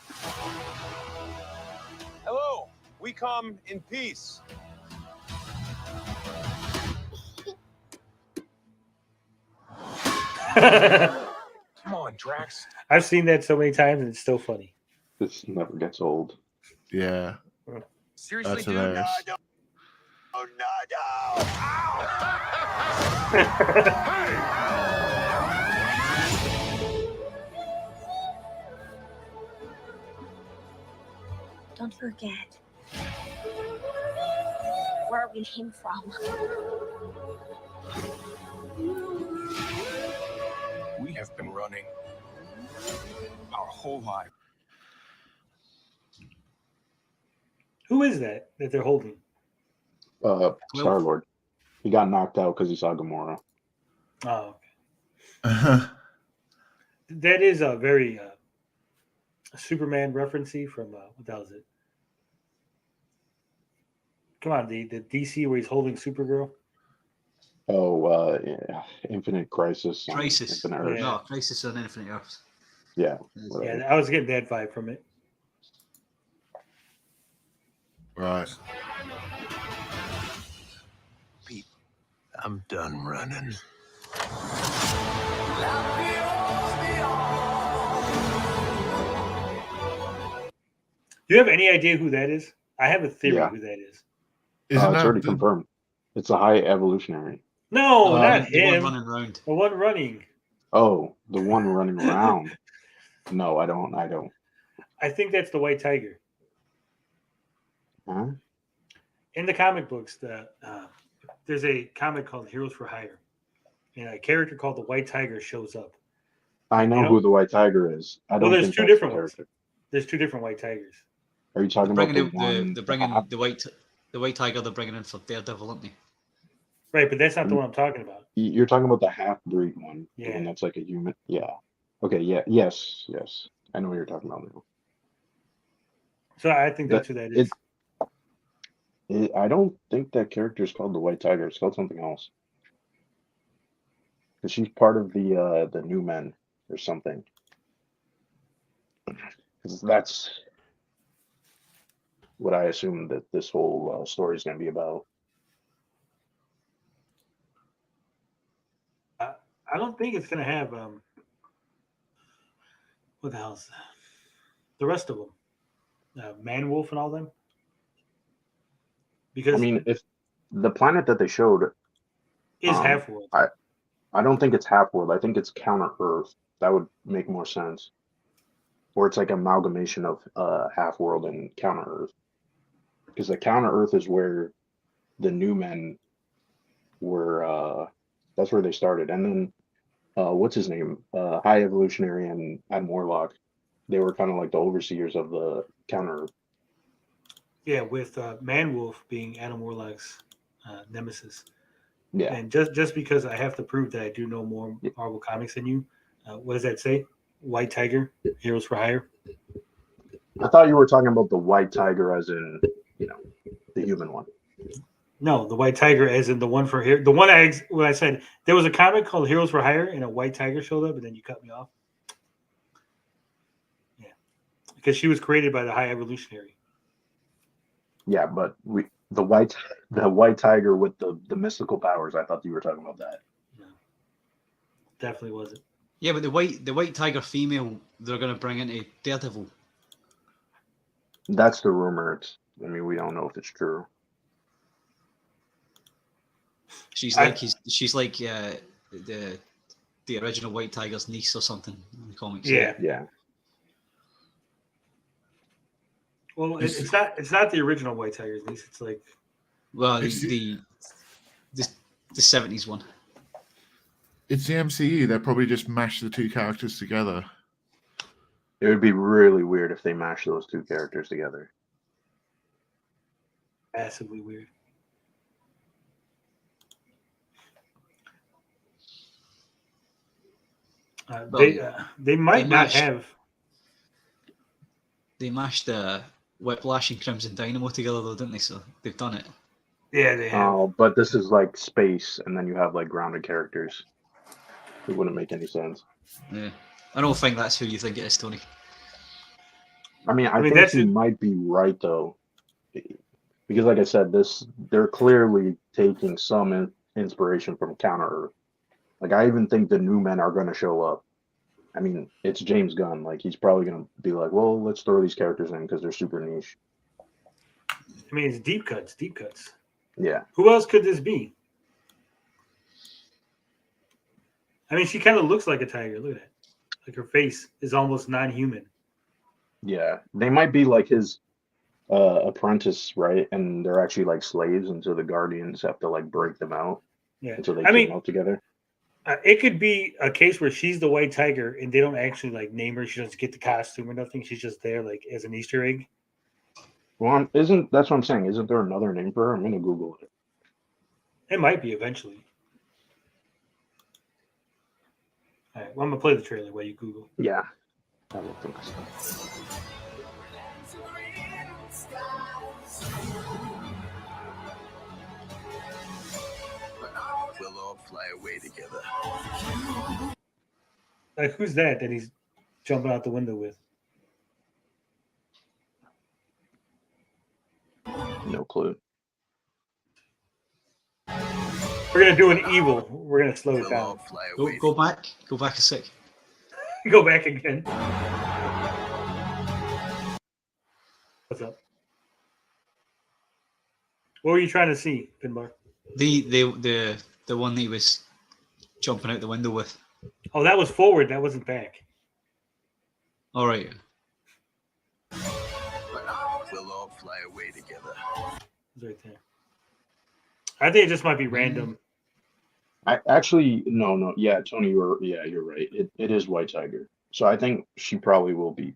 Hello, we come in peace. Come on, Drax. I've seen that so many times and it's still funny. This never gets old. Yeah. Seriously, That's dude? hilarious. No. Don't forget where we came from. We have been running our whole life. Who is that they're holding? Star-Lord. He got knocked out because he saw Gamora. Oh, okay. That is a very Superman referencey from what the hell is it? Come on, the DC where he's holding Supergirl. Oh, yeah. Infinite Crisis. Crisis. Infinite Earth. No, Crisis on Infinite Earth. Yeah. Yeah, I was getting that vibe from it. Right. Pete, I'm done running. Do you have any idea who that is? I have a theory Yeah. who that is. Isn't It's that already confirmed. It's a high evolutionary. No, not The one him. running round. The one running. Oh, the one running around. No, I don't. I think that's the White Tiger. Huh? In the comic books, there's a comic called Heroes for Hire, and a character called the White Tiger shows up. I know who the White Tiger is. I don't there's think two that's different the ones. character. There's two different White Tigers. Are you talking about the one? They're bringing the White Tiger. They're bringing in for Daredevil, aren't they? Right, but that's not the one I'm talking about. You're talking about the half-breed one. Yeah. The one that's like a human. Yeah. Okay. Yeah. Yes. I know what you're talking about now. So I think that's who that is. I don't think that character is called the White Tiger. It's called something else. Because she's part of the New Men or something. Because that's what I assume that this whole story is going to be about. I don't think it's going to have what the hell's the rest of them, Man-Wolf and all them. Because I mean, if the planet that they showed is Half-World. I don't think it's Half-World. I think it's Counter-Earth. That would make more sense. Or it's like amalgamation of Half-World and Counter-Earth. Because the Counter-Earth is where the New Men were. That's where they started. And then, what's his name? High Evolutionary and Morlock. They were kind of like the overseers of the Counter-Earth. Yeah, with Man-Wolf being Adam Warlock's nemesis. Yeah. And just because I have to prove that I do know more Marvel comics than you, what does that say? White Tiger, Heroes for Hire? I thought you were talking about the White Tiger as in, the human one. No, the White Tiger as in the one for here. The one when I said there was a comic called Heroes for Hire and a White Tiger showed up and then you cut me off. Yeah. Because she was created by the High Evolutionary. Yeah, but the white tiger with the mystical powers. I thought you were talking about that. No, definitely wasn't. Yeah, but the White Tiger female they're going to bring into Daredevil. That's the rumor. We don't know if it's true. She's like the original White Tiger's niece or something in the comics. Yeah. Well, it's not the original White Tiger's niece. It's like, well, the 70s one. It's the MCU. They'll probably just mash the two characters together. It would be really weird if they mashed those two characters together. Massively weird. They might not have. They mashed Whiplash and Crimson Dynamo together, though, didn't they? So they've done it. Yeah, they have. Oh, but this is like space, and then you have like grounded characters. It wouldn't make any sense. Yeah, I don't think that's who you think it is, Tony. I think you might be right though, because like I said, they're clearly taking some inspiration from Counter-Earth. Like I even think the New Men are going to show up. It's James Gunn. Like he's probably going to be like, well, let's throw these characters in because they're super niche. It's deep cuts. Yeah. Who else could this be? She kind of looks like a tiger. Look at that. Like her face is almost non-human. Yeah. They might be like his apprentice, right? And they're actually like slaves, and so the Guardians have to like break them out. Yeah. Until they came out together. It could be a case where she's the White Tiger and they don't actually like name her. She doesn't get the costume or nothing. She's just there like as an Easter egg. Well, that's what I'm saying? Isn't there another name for her? I'm gonna Google it. It might be eventually. All right, well, I'm gonna play the trailer while you Google. Yeah, I don't think so. We'll all fly away together. Like, who's that he's jumping out the window with? No clue. We're gonna do an evil. We're gonna slow it down. Go back. Go back a sec. Go back again. What's up? What were you trying to see, Pinbar? The one that he was jumping out the window with. Oh, that was forward. That wasn't back. All right. But now we'll all fly away together. It's right there. I think it just might be random. I actually no. Yeah, Tony, you're right. It is White Tiger. So I think she probably will be.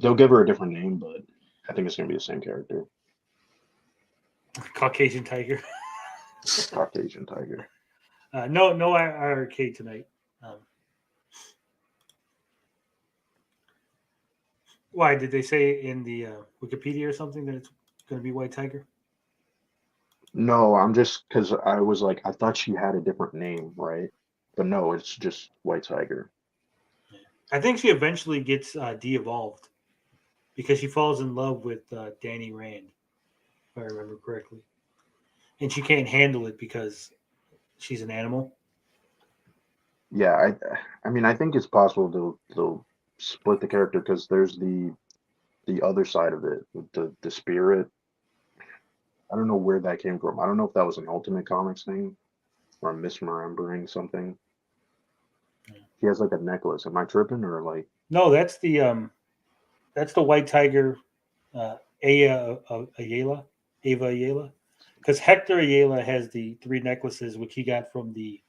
They'll give her a different name, but I think it's gonna be the same character. Caucasian tiger. Caucasian tiger. No arcade tonight. Why did they say in the Wikipedia or something that it's going to be White Tiger? No, I'm just because I was like, I thought she had a different name, right? But no, it's just White Tiger. I think she eventually gets de-evolved because she falls in love with Danny Rand, if I remember correctly. And she can't handle it because she's an animal. Yeah, I mean, I think it's possible they'll split the character because there's the other side of it, the spirit. I don't know where that came from. I don't know if that was an Ultimate Comics thing or I'm misremembering something. He has like a necklace. Am I tripping or like? No, that's the White Tiger, Ava Ayala, because Hector Ayala has the 3 necklaces which he got from the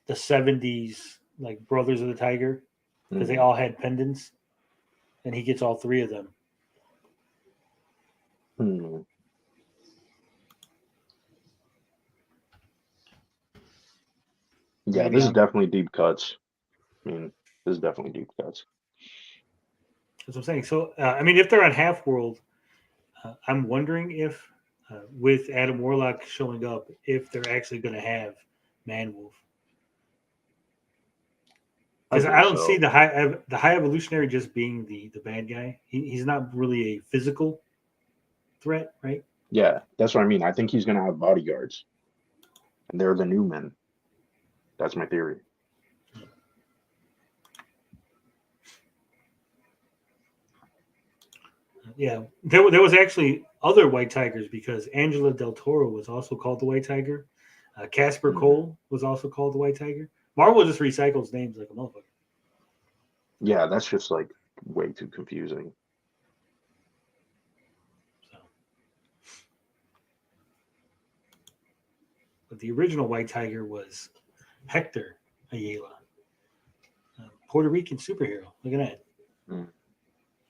70s like Brothers of the Tiger because they all had pendants, and he gets all 3 of them. Yeah, this is definitely deep cuts. I mean, this is definitely deep cuts. That's what I'm saying. So, I mean, if they're on Half World, I'm wondering if, with Adam Warlock showing up, if they're actually going to have Man-Wolf. Because I don't see the high evolutionary just being the bad guy. He's not really a physical threat, right? Yeah, that's what I mean. I think he's going to have bodyguards, and they're the new men. That's my theory. Yeah, there was actually other White Tigers because Angela Del Toro was also called the White Tiger. Casper Cole was also called the White Tiger. Marvel just recycles names like a motherfucker. Yeah, that's just like way too confusing. But the original White Tiger was Hector Ayala, Puerto Rican superhero. Look at that.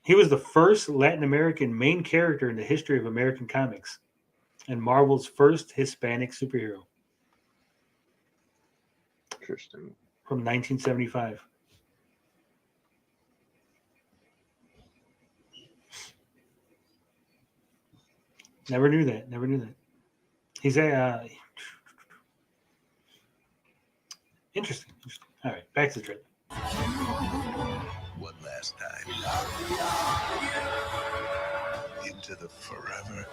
He was the first Latin American main character in the history of American comics and Marvel's first Hispanic superhero. Interesting. From 1975. Never knew that. He's a interesting. All right, back to the trip. One last time. Into the forever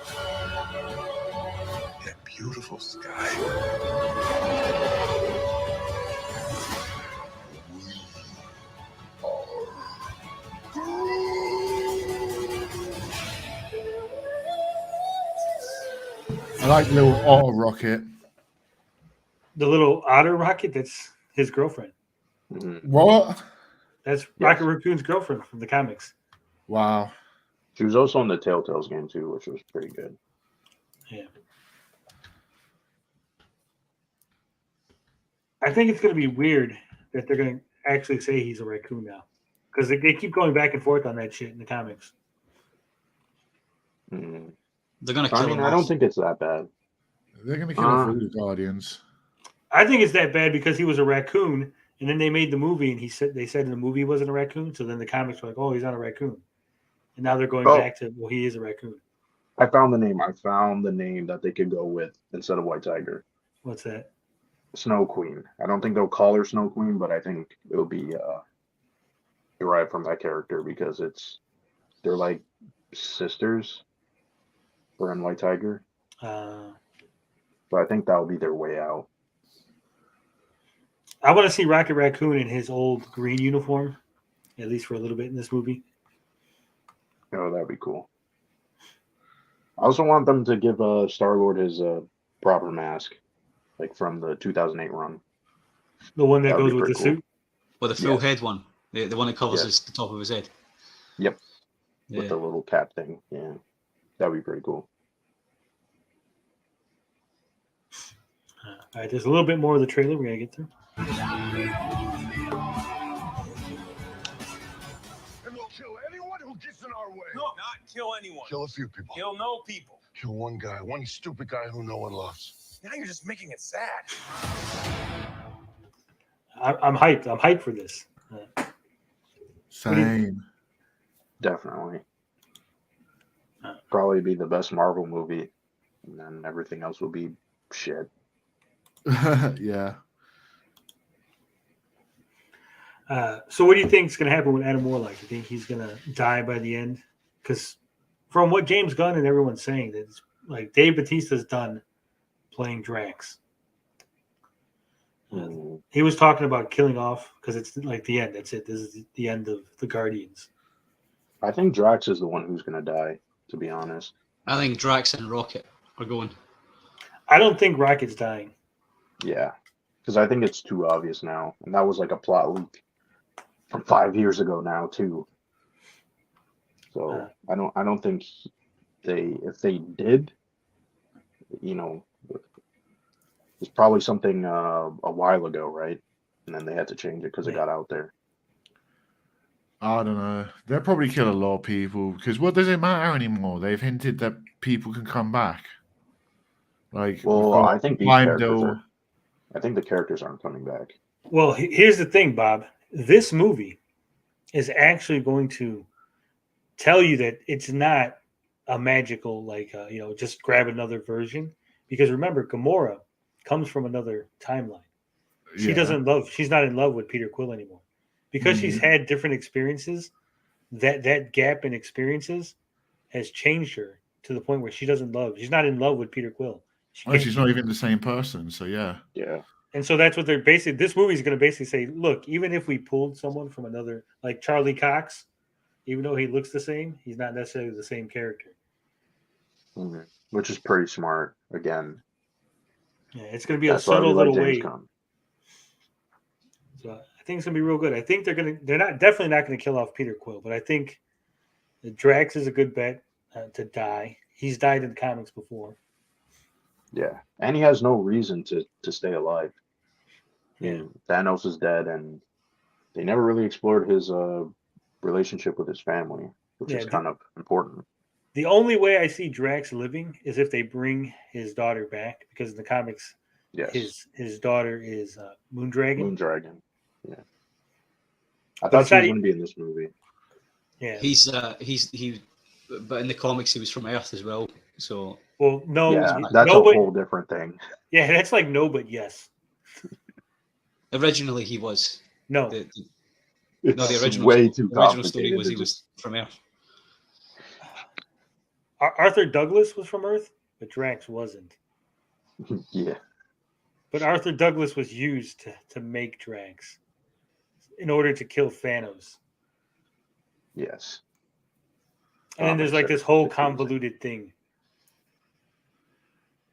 and beautiful sky. I like the little auto rocket. The little otter rocket, that's his girlfriend. What? That's Rocket Raccoon's girlfriend from the comics. Wow. She was also in the Telltales game too, which was pretty good. Yeah. I think it's going to be weird that they're going to actually say he's a raccoon now. Because they keep going back and forth on that shit in the comics. They're going to kill him. I don't think it's that bad. They're going to kill him for the Guardians. I think it's that bad because he was a raccoon, and then they made the movie, and they said in the movie he wasn't a raccoon, so then the comics were like, oh, he's not a raccoon. And now they're going back to, well, he is a raccoon. I found the name. I found the name that they could go with instead of White Tiger. What's that? Snow Queen. I don't think they'll call her Snow Queen, but I think it'll be derived from that character because they're like sisters. We're in White Tiger. So I think that'll be their way out. I want to see Rocket Raccoon in his old green uniform, at least for a little bit in this movie. Oh, that'd be cool. I also want them to give Star-Lord his proper mask, like from the 2008 run. The one that That would goes be with the pretty cool. suit? Or the full Yes. head one, the one that covers Yes. the top of his head. Yep. Yeah. With the little cap thing. Yeah. That'd be pretty cool. All right, there's a little bit more of the trailer we gotta get through. And they'll kill anyone who gets in our way. No, not kill anyone. Kill a few people. Kill no people. Kill one guy, one stupid guy who no one loves. Now you're just making it sad. I'm hyped. I'm hyped for this. Same. Definitely. Probably be the best Marvel movie, and then everything else will be shit. Yeah. So what do you think is going to happen with Adam Warlock? You think he's going to die by the end? Because from what James Gunn and everyone's saying, that it's like Dave Bautista's done playing Drax. He was talking about killing off because it's like the end. That's it. This is the end of the Guardians. I think Drax is the one who's going to die, to be honest. I think Drax and Rocket are going. I don't think Rocket's dying. Yeah, because I think it's too obvious now, and that was like a plot leak from 5 years ago now too. So I don't think if they did, you know, it's probably something a while ago, right? And then they had to change it because it got out there. I don't know. They'll probably kill a lot of people because what does it matter anymore? They've hinted that people can come back. Like, well, I think these Heimdall. I think the characters aren't coming back. Well, here's the thing, Bob. This movie is actually going to tell you that it's not a magical, like, just grab another version. Because remember, Gamora comes from another timeline. She's not in love with Peter Quill anymore. Because she's had different experiences, that gap in experiences has changed her to the point where she's not in love with Peter Quill. She's not even the same person, so yeah. Yeah. And so that's what they're basically, this movie is going to basically say, look, even if we pulled someone from another, like Charlie Cox, even though he looks the same, he's not necessarily the same character. Mm-hmm. Which is pretty smart, again. Yeah, it's going to be a subtle little way. So I think it's going to be real good. I think they're definitely not going to kill off Peter Quill, but I think the Drax is a good bet to die. He's died in the comics before. Yeah, and he has no reason to stay alive. Yeah, Thanos is dead, and they never really explored his relationship with his family, which is kind of important. The only way I see Drax living is if they bring his daughter back, because in the comics, his daughter is Moondragon. Moondragon, yeah. I thought she was going to be in this movie. Yeah, but in the comics he was from Earth as well. So no, yeah, that's a whole different thing. Yeah, that's like no, but yes. Originally he was. No, the original way too the original story was he was from Earth. Arthur Douglas was from Earth, but Drax wasn't. Yeah. But Arthur Douglas was used to make Drax in order to kill Thanos. Yes. And then there's like this whole convoluted thing.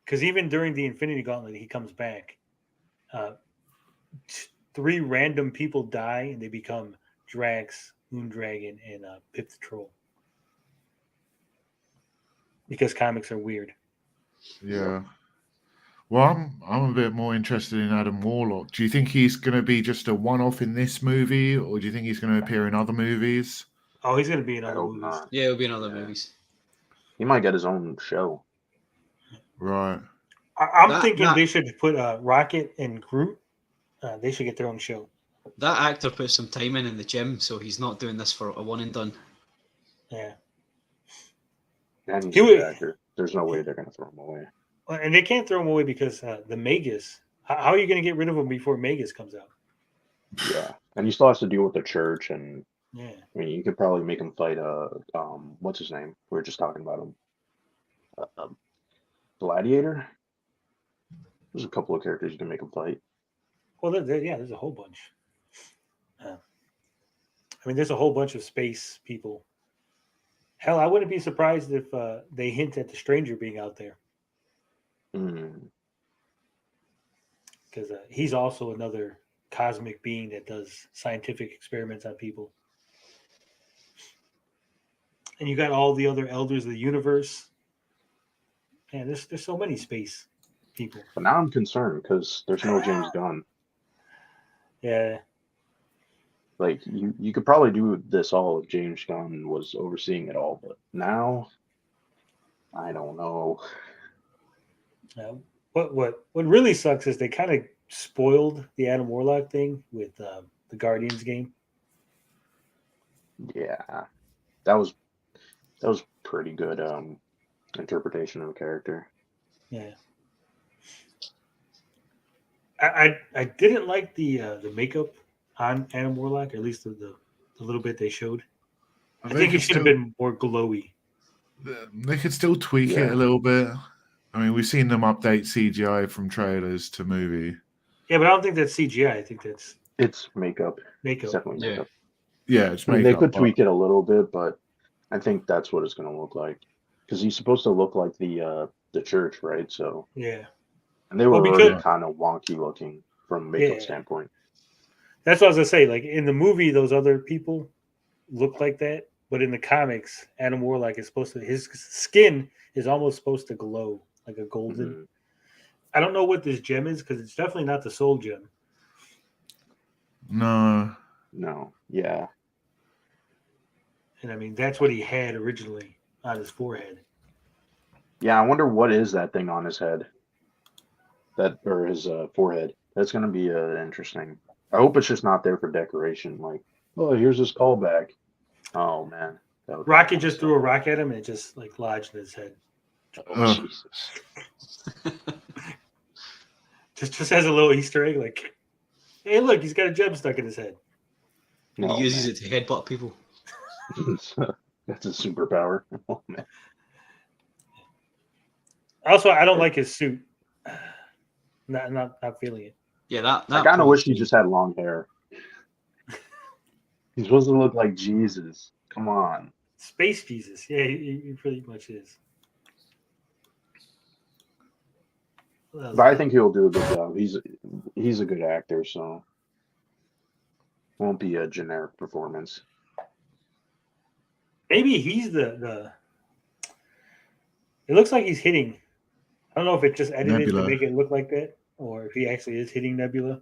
Because even during the Infinity Gauntlet, he comes back. 3 random people die, and they become Drax, Moondragon, and Pip the Troll. Because comics are weird. Yeah. Well, I'm a bit more interested in Adam Warlock. Do you think he's going to be just a one-off in this movie, or do you think he's going to appear in other movies? Oh, he's going to be in other movies. Not. Yeah, he'll be in other movies. He might get his own show. Right. I'm thinking they should put Rocket and Groot. They should get their own show. That actor put some time in the gym, so he's not doing this for a one and done. Yeah. And he's an actor. There's no way they're going to throw him away. And they can't throw him away because the Magus. How are you going to get rid of him before Magus comes out? Yeah, and he still has to deal with the church, and yeah. I mean, you could probably make him fight. What's his name? We were just talking about him. Gladiator. There's a couple of characters you can make him fight. Well, there's a whole bunch. I mean, there's a whole bunch of space people. Hell, I wouldn't be surprised if they hint at the stranger being out there, because he's also another cosmic being that does scientific experiments on people. And you got all the other elders of the universe. Man, there's so many space people. But now I'm concerned because there's no James Gunn. Yeah. Like you could probably do this all if James Gunn was overseeing it all, but now I don't know. What really sucks is they kind of spoiled the Adam Warlock thing with the Guardians game. Yeah, that was pretty good interpretation of a character. Yeah. I didn't like the makeup on Adam Warlock, at least the little bit they showed. I think it should have been more glowy. They could still tweak it a little bit. I mean, we've seen them update CGI from trailers to movie. Yeah, but I don't think that's CGI. I think it's makeup. Makeup. It's definitely makeup. Yeah, it's makeup. They could tweak it a little bit, but I think that's what it's going to look like. Because he's supposed to look like the church, right? So yeah. And they were already kind of wonky looking from a makeup standpoint. That's what I was gonna say. Like in the movie, those other people look like that, but in the comics, Adam Warlock is supposed to. His skin is almost supposed to glow like a golden. Mm-hmm. I don't know what this gem is because it's definitely not the soul gem. No. Yeah. And I mean, that's what he had originally on his forehead. Yeah, I wonder what is that thing on his head. Or his forehead. That's going to be interesting. I hope it's just not there for decoration. Like, oh, here's his callback. Oh man, Rocket just threw a rock at him and it just like lodged in his head. Oh, Jesus! just has a little Easter egg. Like, hey, look, he's got a gem stuck in his head. And he uses it to headbutt people. That's a superpower. Oh man. Also, I don't like his suit. Not feeling it. Yeah, that I kind of wish he just had long hair. He's supposed to look like Jesus. Come on. Space Jesus. Yeah, he pretty much is. But I think he'll do a good job. He's a good actor, so won't be a generic performance. Maybe he's the. It looks like he's hitting. I don't know if it just edited Nebula to make it look like that, or if he actually is hitting Nebula.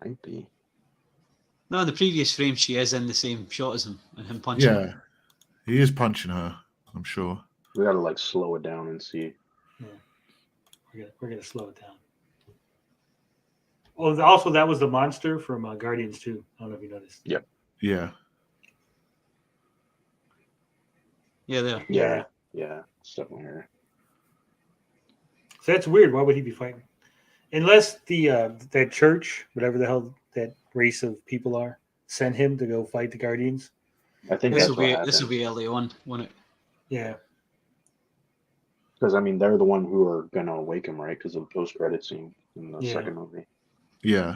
Might be. No, in the previous frame, she is in the same shot as him, and him punching. Yeah, he is punching her. I'm sure. We gotta like slow it down and see. Yeah. We're gonna slow it down. Oh, also that was the monster from Guardians 2. I don't know if you noticed. Yep. Yeah. Yeah, there. Yeah. It's definitely her. So that's weird. Why would he be fighting? Unless that church, whatever the hell that race of people are, sent him to go fight the Guardians. I think this will be early on, won't it? Yeah. Because I mean, they're the one who are gonna awake him, right? Because of the post-credit scene in the second movie. Yeah.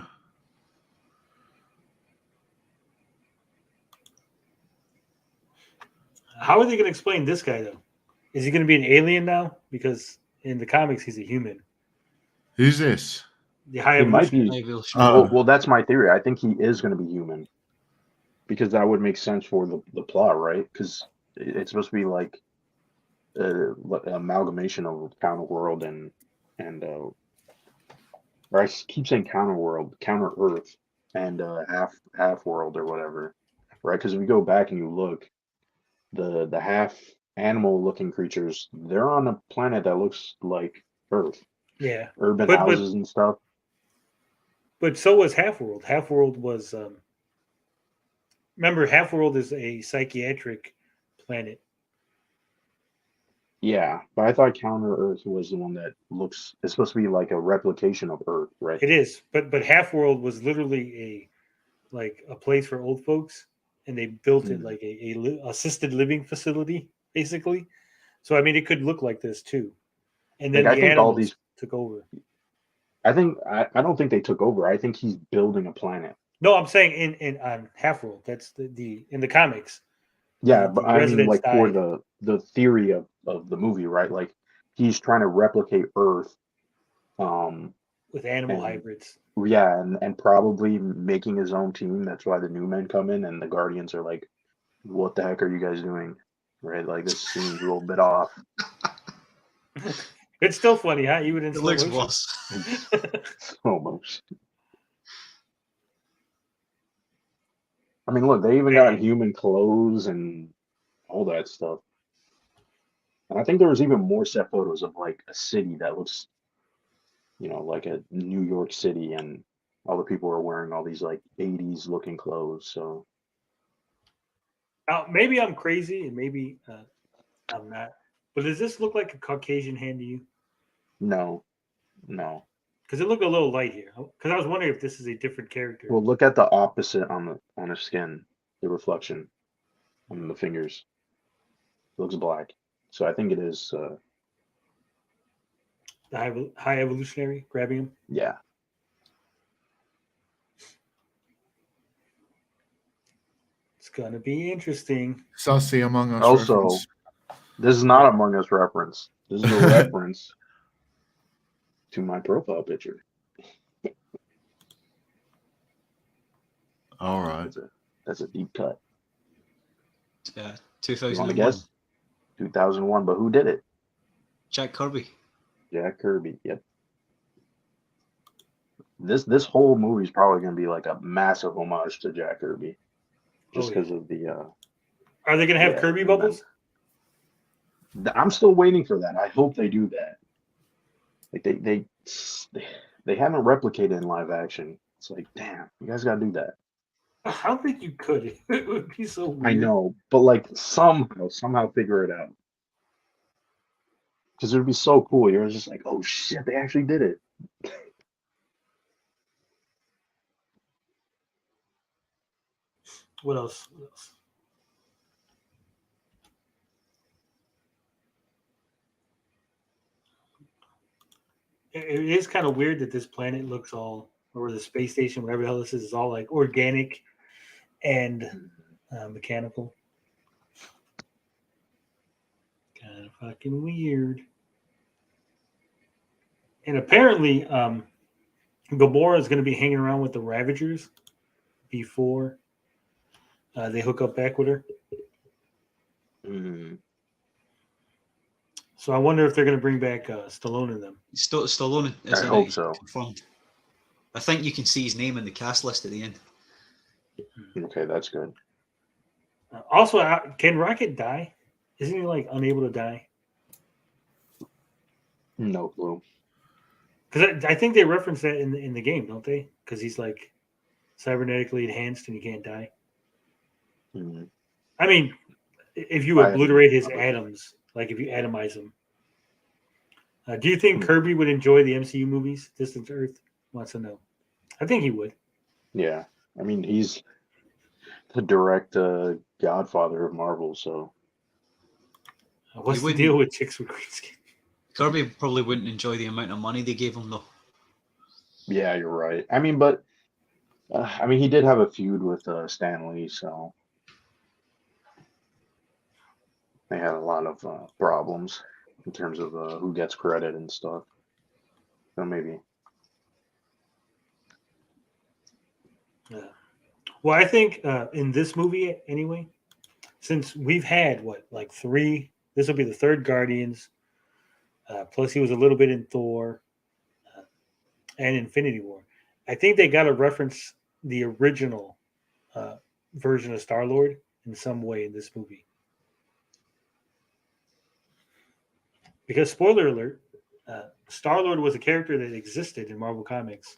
How are they going to explain this guy though? Is he going to be an alien now? Because in the comics, he's a human. Who's this? The high evolution. Might be. Well, that's my theory. I think he is going to be human, because that would make sense for the plot, right? Because it's supposed to be like an amalgamation of Counter World and or I keep saying Counter World, Counter Earth, and half World or whatever, right? Because if you go back and you look, the half animal looking creatures, they're on a planet that looks like Earth. Yeah. Urban houses and stuff. But so was Half World. Half World was remember, Half World is a psychiatric planet. Yeah, but I thought Counter Earth was the one that it's supposed to be like a replication of Earth, right? It is, but Half World was literally a place for old folks, and they built it like a assisted living facility, basically. So I mean, it could look like this too. And then I think all these took over. I don't think they took over. I think he's building a planet. No, I'm saying in on Half World. That's the in the comics. Yeah, but I mean, residents like for died. the theory of the movie, right? Like he's trying to replicate Earth, um, With animal and hybrids. yeah, and probably making his own team. That's why the new men come in, and the Guardians are like, "What the heck are you guys doing?" Right? Like this seems a little bit off. It's still funny, huh? Even in It slow looks motion. worse. So much. I mean, look, they even got human clothes and all that stuff. And I think there was even more set photos of like a city that looks, like a New York City, and all the people are wearing all these like 80s looking clothes. So Maybe I'm crazy, and maybe I'm not. But does this look like a Caucasian hand to you? no. Because it looked a little light here. Because I was wondering if this is a different character. Well, look at the opposite on his skin, the reflection on the fingers. It looks black. So I think it is. The high evolutionary grabbing him. Yeah. It's gonna be interesting. Sussy Among Us Also, reference. this is not Among Us reference. This is a reference to my profile picture. All right. That's a deep cut. Yeah, You want to 2001. guess? 2001, but who did it? Jack Kirby. Jack Kirby. Yep. This whole movie is probably going to be like a massive homage to Jack Kirby, just because of the. Are they gonna have Kirby bubbles? I'm still waiting for that. I hope they do that. Like they haven't replicated in live action. It's like, damn, you guys got to do that. I don't think you could. It would be so weird. I know, but like somehow figure it out. Because it would be so cool. You're just like, oh shit, they actually did it. What else? It is kind of weird that this planet looks all, or the space station, whatever the hell this is all like organic and mechanical. Kind of fucking weird. And apparently, Gamora is going to be hanging around with the Ravagers before they hook up back with her. Mm. So I wonder if they're going to bring back Stallone in them. Stallone is I in hope it, so. confirmed. I think you can see his name in the cast list at the end. Okay, that's good. Also, can Rocket die? Isn't he like unable to die? No clue. Because I think they reference that in the game, don't they? Because he's like cybernetically enhanced and he can't die. Mm. I mean, if you obliterate his atoms, like if you atomize them. Do you think Kirby would enjoy the MCU movies? Distant Earth wants to know. I think he would. Yeah, I mean he's the direct godfather of Marvel, so. What's the deal with chicks with green skin? Kirby probably wouldn't enjoy the amount of money they gave him, though. Yeah, you're right. I mean, but he did have a feud with Stan Lee, so they had a lot of problems in terms of who gets credit and stuff. So maybe. Yeah. Well, I think in this movie, anyway, since we've had three, this will be the third Guardians. Plus, he was a little bit in Thor and Infinity War. I think they got to reference the original version of Star-Lord in some way in this movie. Because, spoiler alert, Star-Lord was a character that existed in Marvel Comics,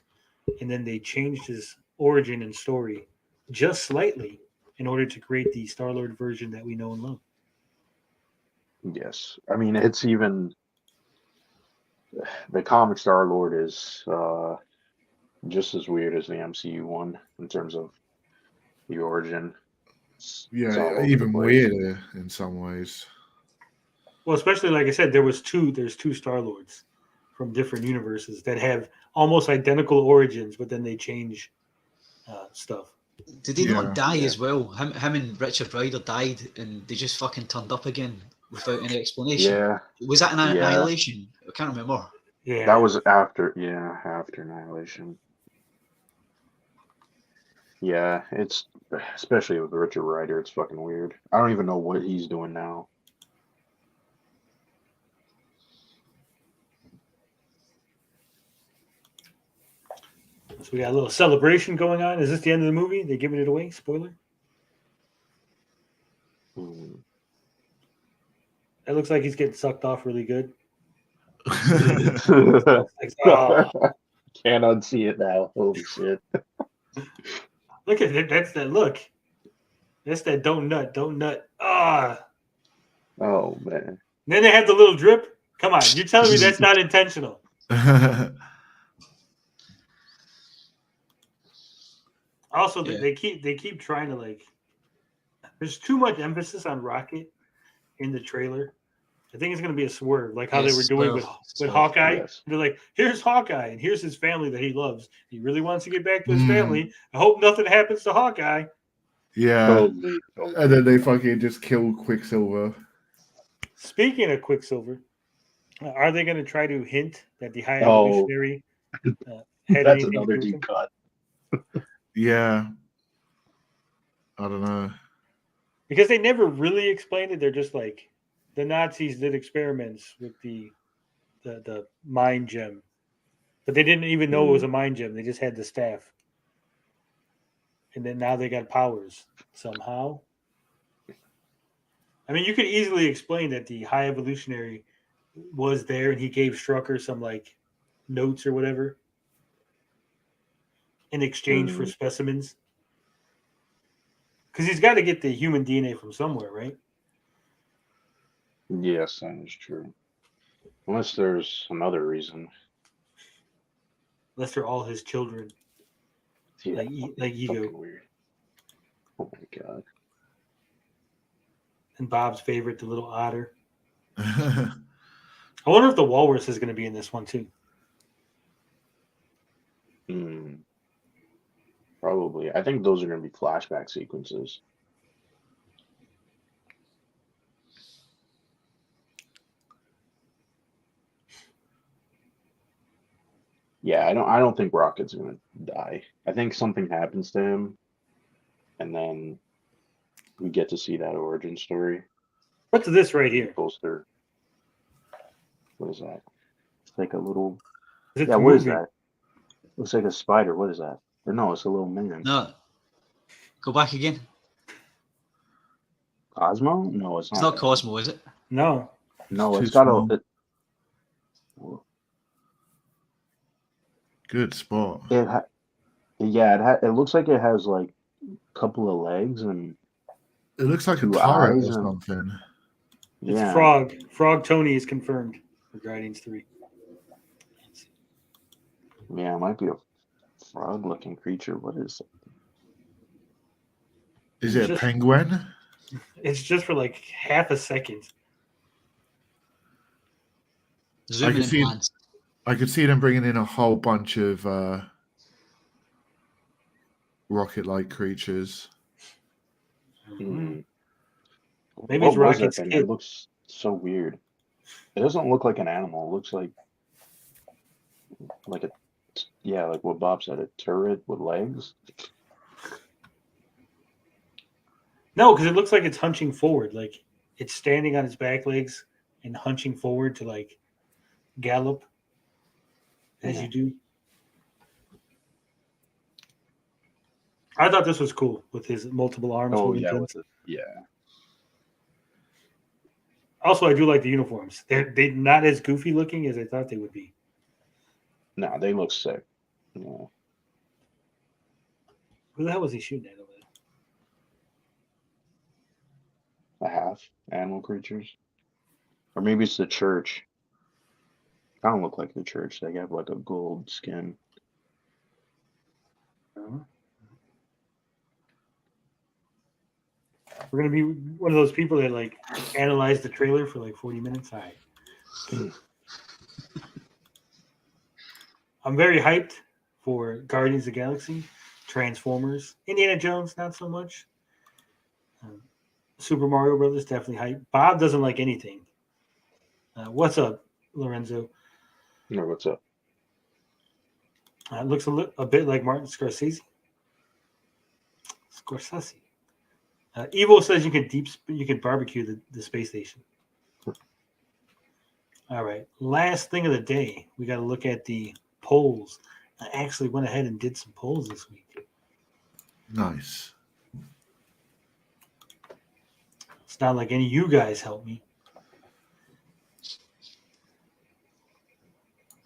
and then they changed his origin and story just slightly in order to create the Star-Lord version that we know and love. Yes. I mean, it's even... The comic Star-Lord is just as weird as the MCU one in terms of the origin. It's all over even the place. weirder in some ways. Well, especially like I said, there's two Star-Lords from different universes that have almost identical origins, but then they change stuff. Did they not die Yeah. as well? Him and Richard Rider died, and they just fucking turned up again without any explanation. Yeah. Was that an Yeah. Annihilation? I can't remember. Yeah. That was after Annihilation. Yeah, it's especially with Richard Rider, it's fucking weird. I don't even know what he's doing now. So we got a little celebration going on. Is this the end of the movie? They giving it away? Spoiler? Hmm. That looks like he's getting sucked off really good. Can't unsee it now. Holy shit. Look at it. That's that look. That's that don't nut. Ah. Oh man. Then they have the little drip. Come on, you're telling me that's not intentional? Also, they keep trying to like. There's too much emphasis on Rocket in the trailer. I think it's going to be a swerve, like how they were doing with Hawkeye. Yes. They're like, here's Hawkeye, and here's his family that he loves. He really wants to get back to his family. I hope nothing happens to Hawkeye. Yeah. Totally. And then they fucking just kill Quicksilver. Speaking of Quicksilver, are they going to try to hint that the High Evolutionary had That's anything to another do with deep him? cut. Yeah. I don't know. Because they never really explained it. They're just like, the Nazis did experiments with the mind gem, but they didn't even know it was a mind gem. They just had the staff, and then now they got powers somehow. I mean, you could easily explain that the High Evolutionary was there, and he gave Strucker some like notes or whatever in exchange for specimens, because he's got to get the human DNA from somewhere, right? Yes, that is true. Unless there's another reason. Unless they're all his children, Yeah, like Ego. fucking weird. Oh my god. And Bob's favorite, the little otter. I wonder if the walrus is going to be in this one too. Probably. I think those are going to be flashback sequences. Yeah, I don't think Rocket's gonna die. I think something happens to him, and then we get to see that origin story. What's this right here? Poster. What is that? It's like a little. It's Yeah, what is that? Looks like a spider. What is that? Or no, it's a little man. No. Go back again. Cosmo? No, it's not. It's not Cosmo, is it? No. No, it's Too got small. a. Good spot. It looks like it has like a couple of legs and. It looks like a two turret eyes or and- something. It's Yeah. Frog. Frog Tony is confirmed for Guardians 3. Yeah, it might be a frog-looking creature. What is it? Is it a Just- penguin? It's just for like half a second. Zooming in see- plans. I could see them bringing in a whole bunch of rocket-like creatures. Hmm. Maybe What it's was that Rocket's thing? kid. It looks so weird. It doesn't look like an animal. It looks like a like what Bob said, a turret with legs. No, because it looks like it's hunching forward. Like it's standing on its back legs and hunching forward to like gallop as you do. I thought this was cool with his multiple arms. Oh holding yeah, guns. yeah. Also, I do like the uniforms. They're not as goofy looking as I thought they would be. No, they look sick. Yeah. Who the hell was he shooting at over there? A half animal creatures, or maybe it's the church. Kind of look like the church. They have like a gold skin. We're gonna be one of those people that like analyze the trailer for like 40 minutes. All right. I'm very hyped for Guardians of the Galaxy. Transformers. Indiana Jones, not so much. Super Mario Brothers, definitely hype. Bob doesn't like anything. What's up, Lorenzo? No, what's up? It looks a bit like Martin Scorsese. Evo says you can barbecue the space station. All right. Last thing of the day, we got to look at the polls. I actually went ahead and did some polls this week. Nice. It's not like any of you guys helped me.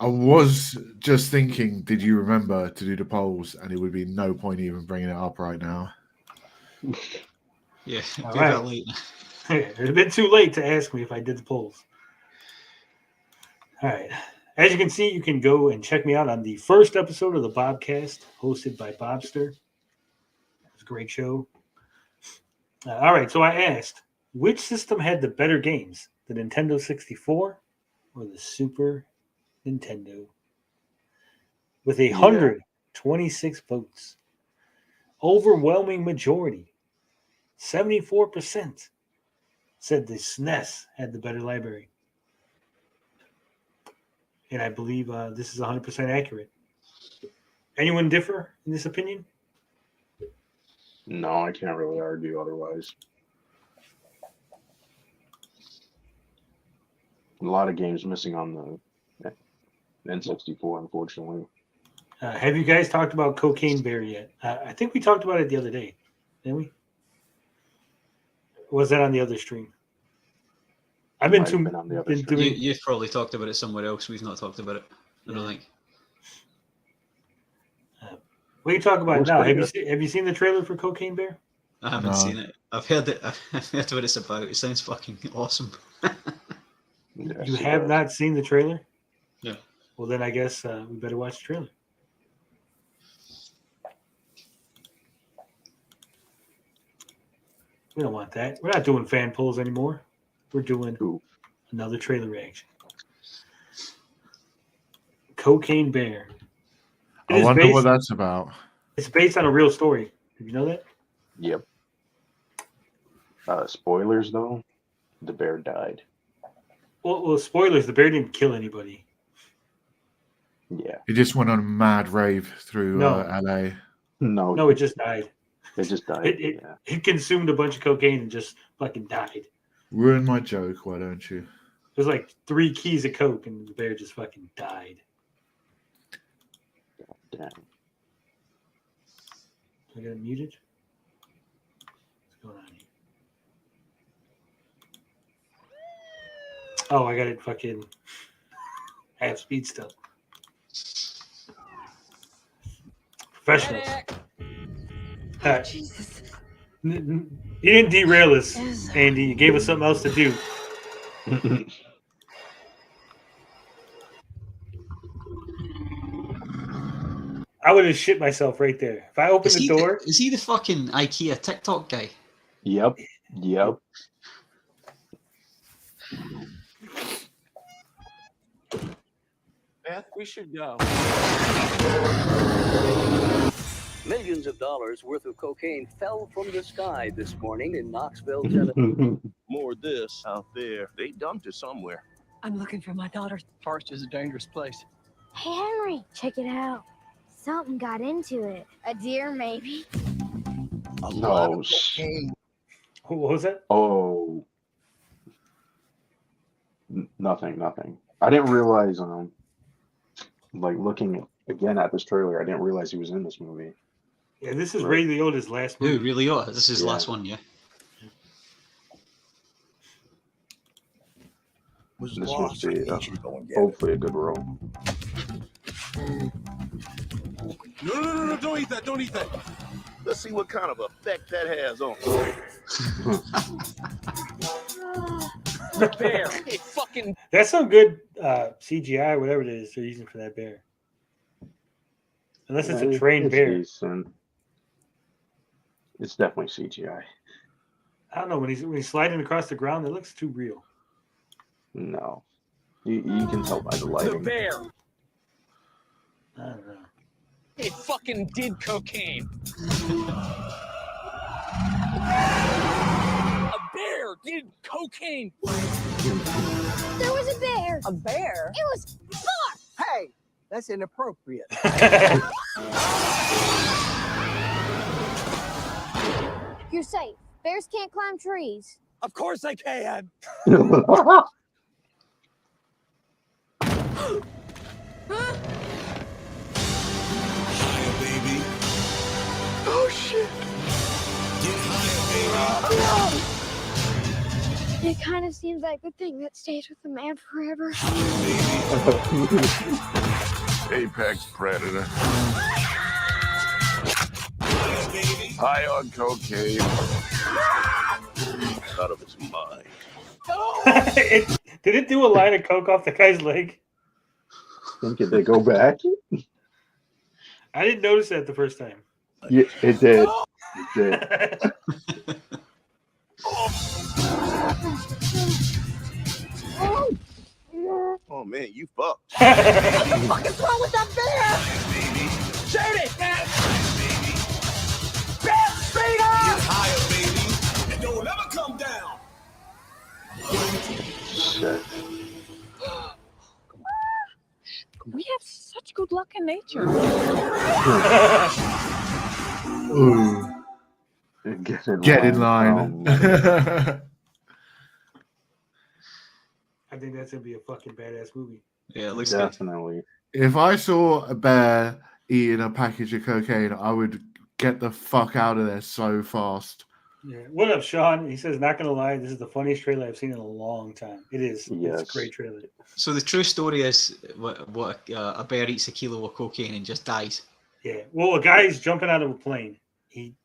I was just thinking, did you remember to do the polls? And it would be no point even bringing it up right now. Yeah, All be right. that late. It's a bit too late to ask me if I did the polls. All right. As you can see, you can go and check me out on the first episode of the Bobcast, hosted by Bobster. It was a great show. All right. So I asked, which system had the better games, the Nintendo 64 or the Super Nintendo? With 126 votes. Overwhelming majority, 74%, said the SNES had the better library. And I believe this is 100% accurate. Anyone differ in this opinion? No, I can't really argue otherwise. A lot of games missing on the N64, unfortunately. Have you guys talked about Cocaine Bear yet? I think we talked about it the other day, didn't we? Or was that on the other stream? I've been too. On the other stream. You've probably talked about it somewhere else. We've not talked about it. I don't think. What are you talking about Looks now? pretty Have you seen the trailer for Cocaine Bear? I haven't seen it. I've heard it. I've heard what it's about. It sounds fucking awesome. Yes, You have not seen the trailer? Yeah. Well, then I guess we better watch the trailer. We don't want that. We're not doing fan polls anymore. We're doing another trailer reaction. Cocaine Bear. I wonder what that's about. It's based on a real story. Did you know that? Yep. Spoilers, though. The bear died. Well, spoilers. The bear didn't kill anybody. Yeah. He just went on a mad rave through LA. No, it just died. It just died. It consumed a bunch of cocaine and just fucking died. Ruin my joke, why don't you? There's like 3 keys of coke, and the bear just fucking died. Damn. I got it muted. What's going on here? Oh, I got it fucking half speed still. Professionals. Jesus. You didn't derail us, Andy. You gave us something else to do. I would have shit myself right there. If I opened the door. Is he the fucking IKEA TikTok guy? Yep. Beth, we should go. Millions of dollars worth of cocaine fell from the sky this morning in Knoxville, Tennessee. More of this out there. They dumped it somewhere. I'm looking for my daughter. Forest is a dangerous place. Hey, Henry, check it out. Something got into it. A deer, maybe. A lot of cocaine. What was that? Oh. Nothing. I didn't realize, like looking again at this trailer, I didn't realize he was in this movie. Yeah, this is Ray Liotta's last movie. Who, Ray Liotta? This is his last one, yeah. This must be hopefully a good role. No, don't eat that. Don't eat that. Let's see what kind of effect that has on. The bear. It fucking. That's some good CGI, whatever it is they're using for that bear. Unless it's a trained bear. Decent. It's definitely CGI. I don't know. When he's sliding across the ground, it looks too real. No. You can tell by the lighting. The bear. I don't know. It fucking did cocaine. A bear did cocaine. There was a bear. A bear? It was far. Hey, that's inappropriate. You're safe. Bears can't climb trees. Of course I can. Oh shit! Get higher, baby. It kind of seems like the thing that stays with the man forever. Apex predator. High on cocaine. None of it's mine. Did it do a line of coke off the guy's leg? Did they go back? I didn't notice that the first time. Yeah, it did. It did. Oh man, you fucked. What the fuck is wrong with that bear? Shoot it, man! Bear, speed up! Get higher, baby. And don't ever come down. Shit. We have such good luck in nature. Ooh. Get in line. I think that's gonna be a fucking badass movie. Yeah, it looks definitely. If I saw a bear eating a package of cocaine, I would get the fuck out of there so fast. Yeah. What up, Sean? He says, not gonna lie, this is the funniest trailer I've seen in a long time. It is. Yes. It's a great trailer. So the true story is what a bear eats a kilo of cocaine and just dies. Yeah. Well, a guy's jumping out of a plane.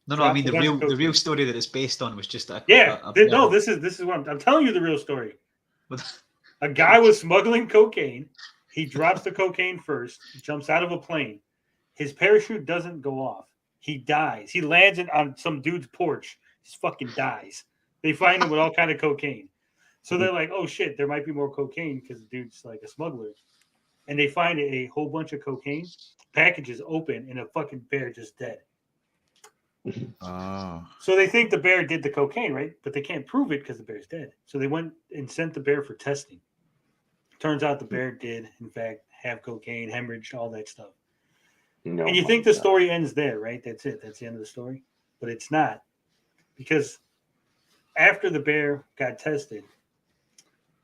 No, I mean the real story that it's based on was just a no. This is what I'm telling you. The real story. A guy was smuggling cocaine. He drops the cocaine first. Jumps out of a plane. His parachute doesn't go off. He dies. He lands on some dude's porch. He fucking dies. They find him with all kind of cocaine. So they're like, oh shit, there might be more cocaine because the dude's like a smuggler. And they find a whole bunch of cocaine packages open and a fucking bear just dead. So they think the bear did the cocaine, right? But they can't prove it because the bear's dead. So they went and sent the bear for testing. Turns out the bear did, in fact, have cocaine, hemorrhage, all that stuff. No, and you think the story ends there, right? That's it. That's the end of the story. But it's not. Because after the bear got tested,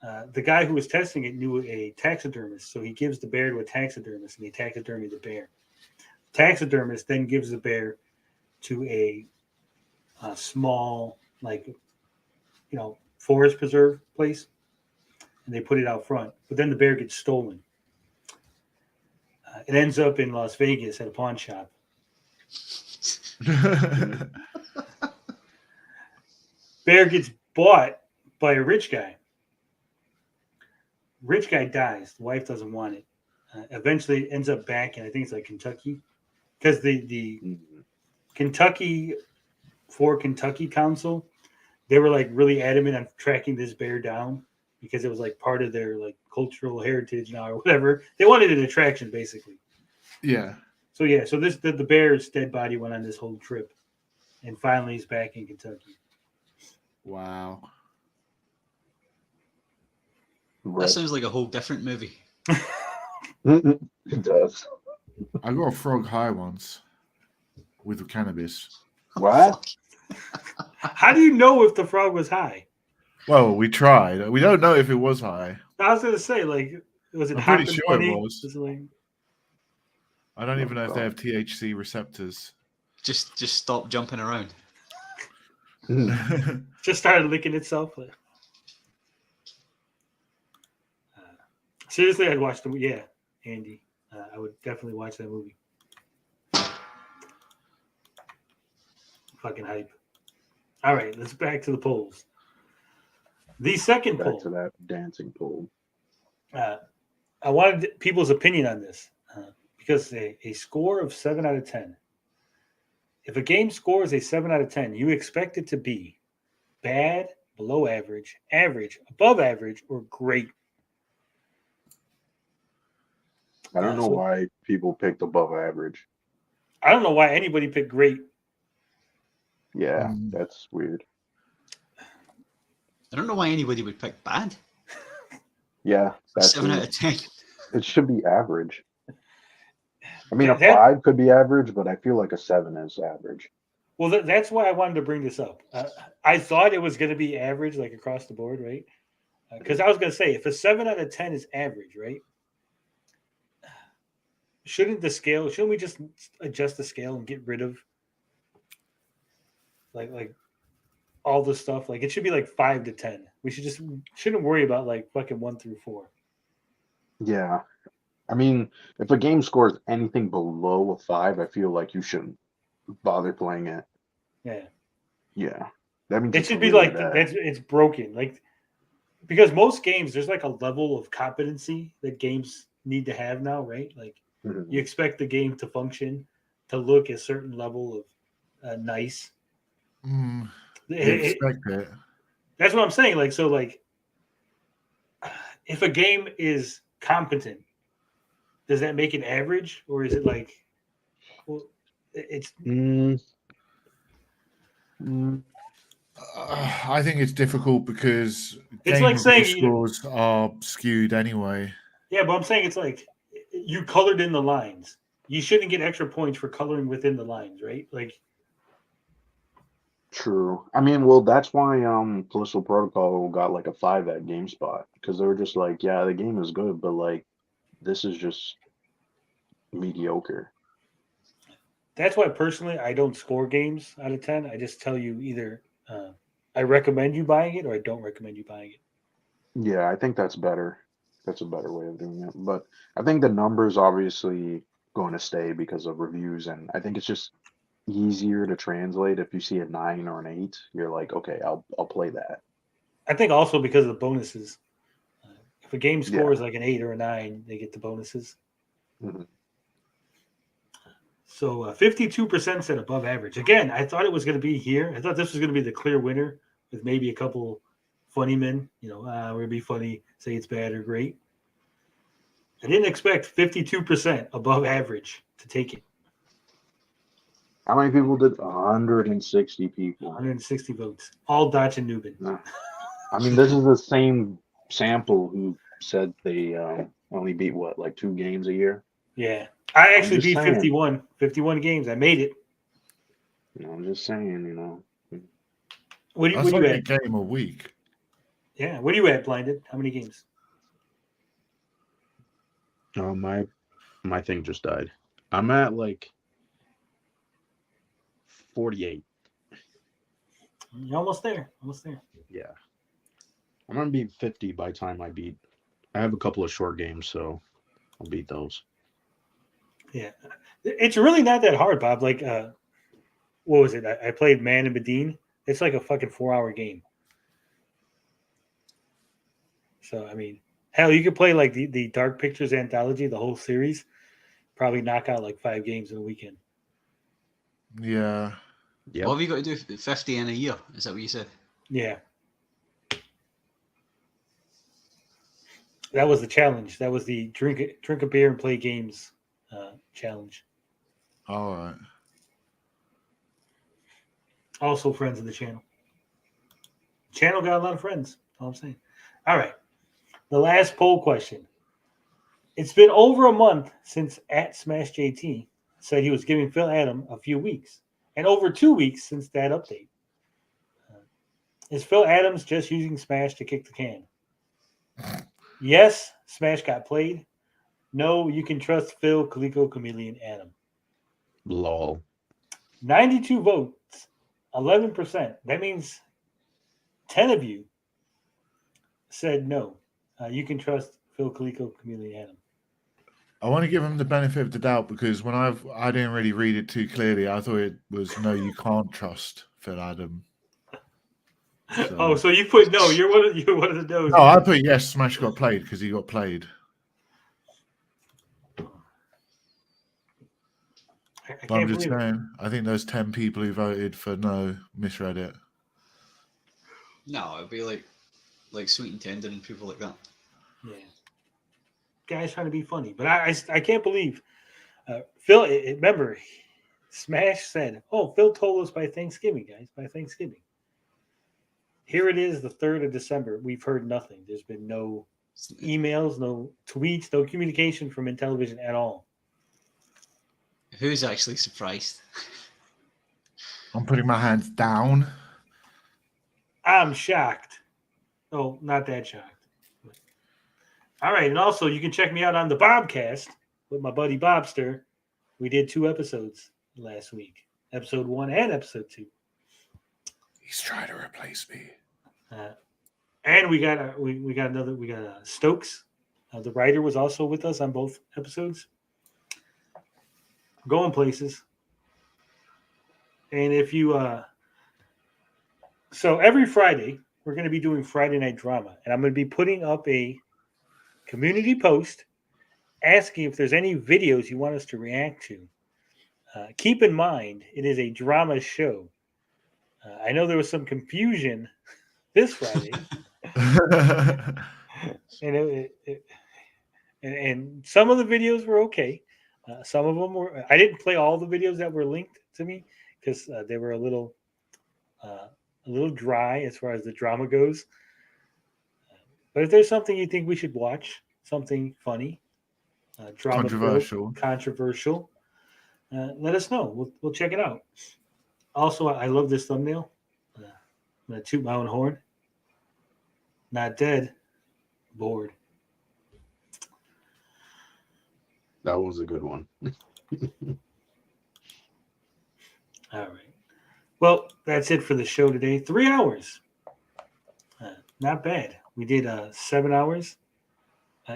the guy who was testing it knew a taxidermist. So he gives the bear to a taxidermist, and he taxidermied the bear. Taxidermist then gives the bear to a small, forest preserve place, and they put it out front. But then the bear gets stolen. It ends up in Las Vegas at a pawn shop. Bear gets bought by a rich guy. Rich guy dies. The wife doesn't want it. Eventually, it ends up back in, I think it's like Kentucky, because the Kentucky Council, they were like really adamant on tracking this bear down because it was like part of their like cultural heritage now or whatever. They wanted an attraction basically. Yeah. So the bear's dead body went on this whole trip, and finally he's back in Kentucky. Wow. That sounds like a whole different movie. It does. I got a frog high once with cannabis. What? How do you know if the frog was high? Well, we tried. We don't know if it was high. I was going to say, was it I'm hot pretty and sure funny? it was. I don't even know if they have THC receptors. Just stop jumping around. Just started licking itself. Seriously, I'd watch the movie. Yeah, Andy. I would definitely watch that movie. Fucking hype. All right, let's back to the polls. The second poll. Back to that dancing poll. I wanted people's opinion on this because a score of 7 out of 10. If a game scores a 7 out of 10, you expect it to be bad, below average, average, above average, or great. I don't know why people picked above average. I don't know why anybody picked great. Yeah, that's weird. I don't know why anybody would pick bad. Yeah, that's 7 out of 10. It should be average. I mean, a That- 5 could be average, but I feel like a 7 is average. Well, that's why I wanted to bring this up. I thought it was going to be average, like across the board, right? Because I was going to say, if a 7 out of 10 is average, right? Shouldn't we just adjust the scale and get rid of like all the stuff? Like it should be like 5 to 10. We shouldn't worry about like fucking 1 through 4. Yeah. I mean, if a game scores anything below a 5, I feel like you shouldn't bother playing it. Yeah. Yeah. That means It it's should be really like bad. it's broken. Like because most games there's like a level of competency that games need to have now, right? Like Mhm. you expect the game to function, to look a certain level of nice. You expect it. That's what I'm saying. Like so, like if a game is competent, does that make it average, or is it like? Well, it's. I think it's difficult because It's game like saying scores are skewed anyway. Yeah, but I'm saying it's like you colored in the lines. You shouldn't get extra points for coloring within the lines, right? Like, True. I mean, well, that's why Callisto Protocol got like a 5 at GameSpot because they were just like, yeah, the game is good, but like this is just mediocre. that's why personally I don't score games out of 10. I just tell you either I recommend you buying it or I don't recommend you buying it. Yeah, I think that's better. That's a better way of doing it. But I think the numbers obviously going to stay because of reviews, and I think it's just easier to translate. If you see a 9 or an 8, you're like, okay, I'll play that. I think also because of the bonuses. If a game Yeah. scores like an 8 or a 9, they get the bonuses. Mhm. So 52% said above average. Again, I thought it was going to be here. I thought this was going to be the clear winner with maybe a couple funny men. You know, we're going to be funny, say it's bad or great. I didn't expect 52% above average to take it. How many people did? 160 people. 160 votes. All Dodge and Newman. I mean, this is the same sample who said they only beat what, like 2 games a year? Yeah. I I'm actually just beat saying. 51 games. I made it. I'm just saying, you know. What That's do you like a at? game a week. Yeah. What are you at, Blinded? How many games? Oh, my thing just died. I'm at like 48. You're almost there. Almost there. Yeah. I'm gonna be 50 by the time I beat. I have a couple of short games, so I'll beat those. Yeah. It's really not that hard, Bob. Like, what was it? I played Man and Medine. It's like a fucking 4-hour game. So, I mean, hell, you could play like the Dark Pictures anthology, the whole series, probably knock out like 5 games in a weekend. Yeah. Yep. What have you got to do? 50 in a year? Is that what you said? Yeah. That was the challenge. That was the drink a beer and play games challenge. All right. Also friends of the channel. Channel got a lot of friends. All I'm saying. All right. The last poll question. It's been over a month since @SmashJT said he was giving Phil Adam a few weeks, and over 2 weeks since that update. Is Phil Adams just using Smash to kick the can? Yes, Smash got played. No, you can trust Phil, Coleco, Chameleon, Adam. Lol. 92 votes, 11%. That means 10 of you said no. You can trust Phil, Coleco, Chameleon, Adam. I want to give him the benefit of the doubt because when I didn't really read it too clearly. I thought it was no, you can't trust Phil Adam. So. Oh, so you put no. You're one of the no's. Oh, I put yes. Smash got played because he got played. I'm just saying. I think those 10 people who voted for no misread it. No, it'd be like Sweet and Tender and people like that. Yeah, guys trying to be funny, but I can't believe Phil. Remember, Smash said, "Oh, Phil told us by Thanksgiving, guys. By Thanksgiving." Here it is, the 3rd of December. We've heard nothing. There's been no emails, no tweets, no communication from Intellivision at all. Who's actually surprised? I'm putting my hands down. I'm shocked. Oh, not that shocked. All right, and also you can check me out on the Bobcast with my buddy Bobster. We did 2 episodes last week, episode 1 and episode 2. He's trying to replace me. And we got Stokes. The writer was also with us on both episodes. Going places. And if you so every Friday we're going to be doing Friday Night Drama, and I'm going to be putting up a community post asking if there's any videos you want us to react to. Keep in mind, it is a drama show. I know there was some confusion this Friday. And some of the videos were okay. Some of them were. I didn't play all the videos that were linked to me because they were a little dry as far as the drama goes. But if there's something you think we should watch, something funny, drama controversial, let us know. We'll check it out. Also, I love this thumbnail. I'm gonna toot my own horn. Not dead, bored. That was a good one. All right. Well, that's it for the show today. 3 hours. Not bad. We did 7 hours.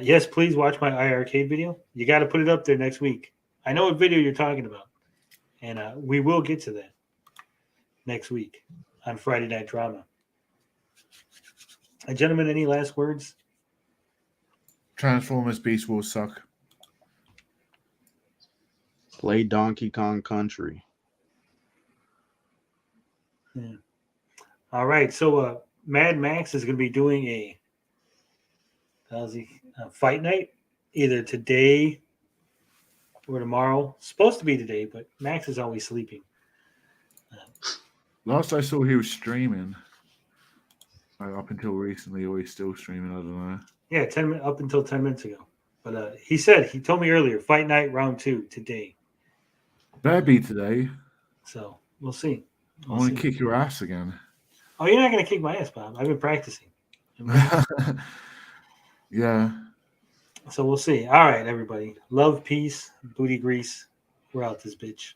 Yes, please watch my iArcade video. You got to put it up there next week. I know what video you're talking about. And we will get to that next week on Friday Night Drama. Gentlemen, any last words? Transformers Beast Wars suck. Play Donkey Kong Country. Yeah. All right. So Mad Max is going to be doing a fight night either today or tomorrow. Supposed to be today, but Max is always sleeping. Last I saw, he was streaming. Up until recently, or he's still streaming. I don't know. Yeah, up until 10 minutes ago. But he told me earlier, fight night round 2 today. Better be today. So we'll see. I want to kick your ass again. Oh, you're not going to kick my ass, Bob. I've been practicing. Yeah. So we'll see. All right, everybody. Love, peace, booty grease. We're out this bitch.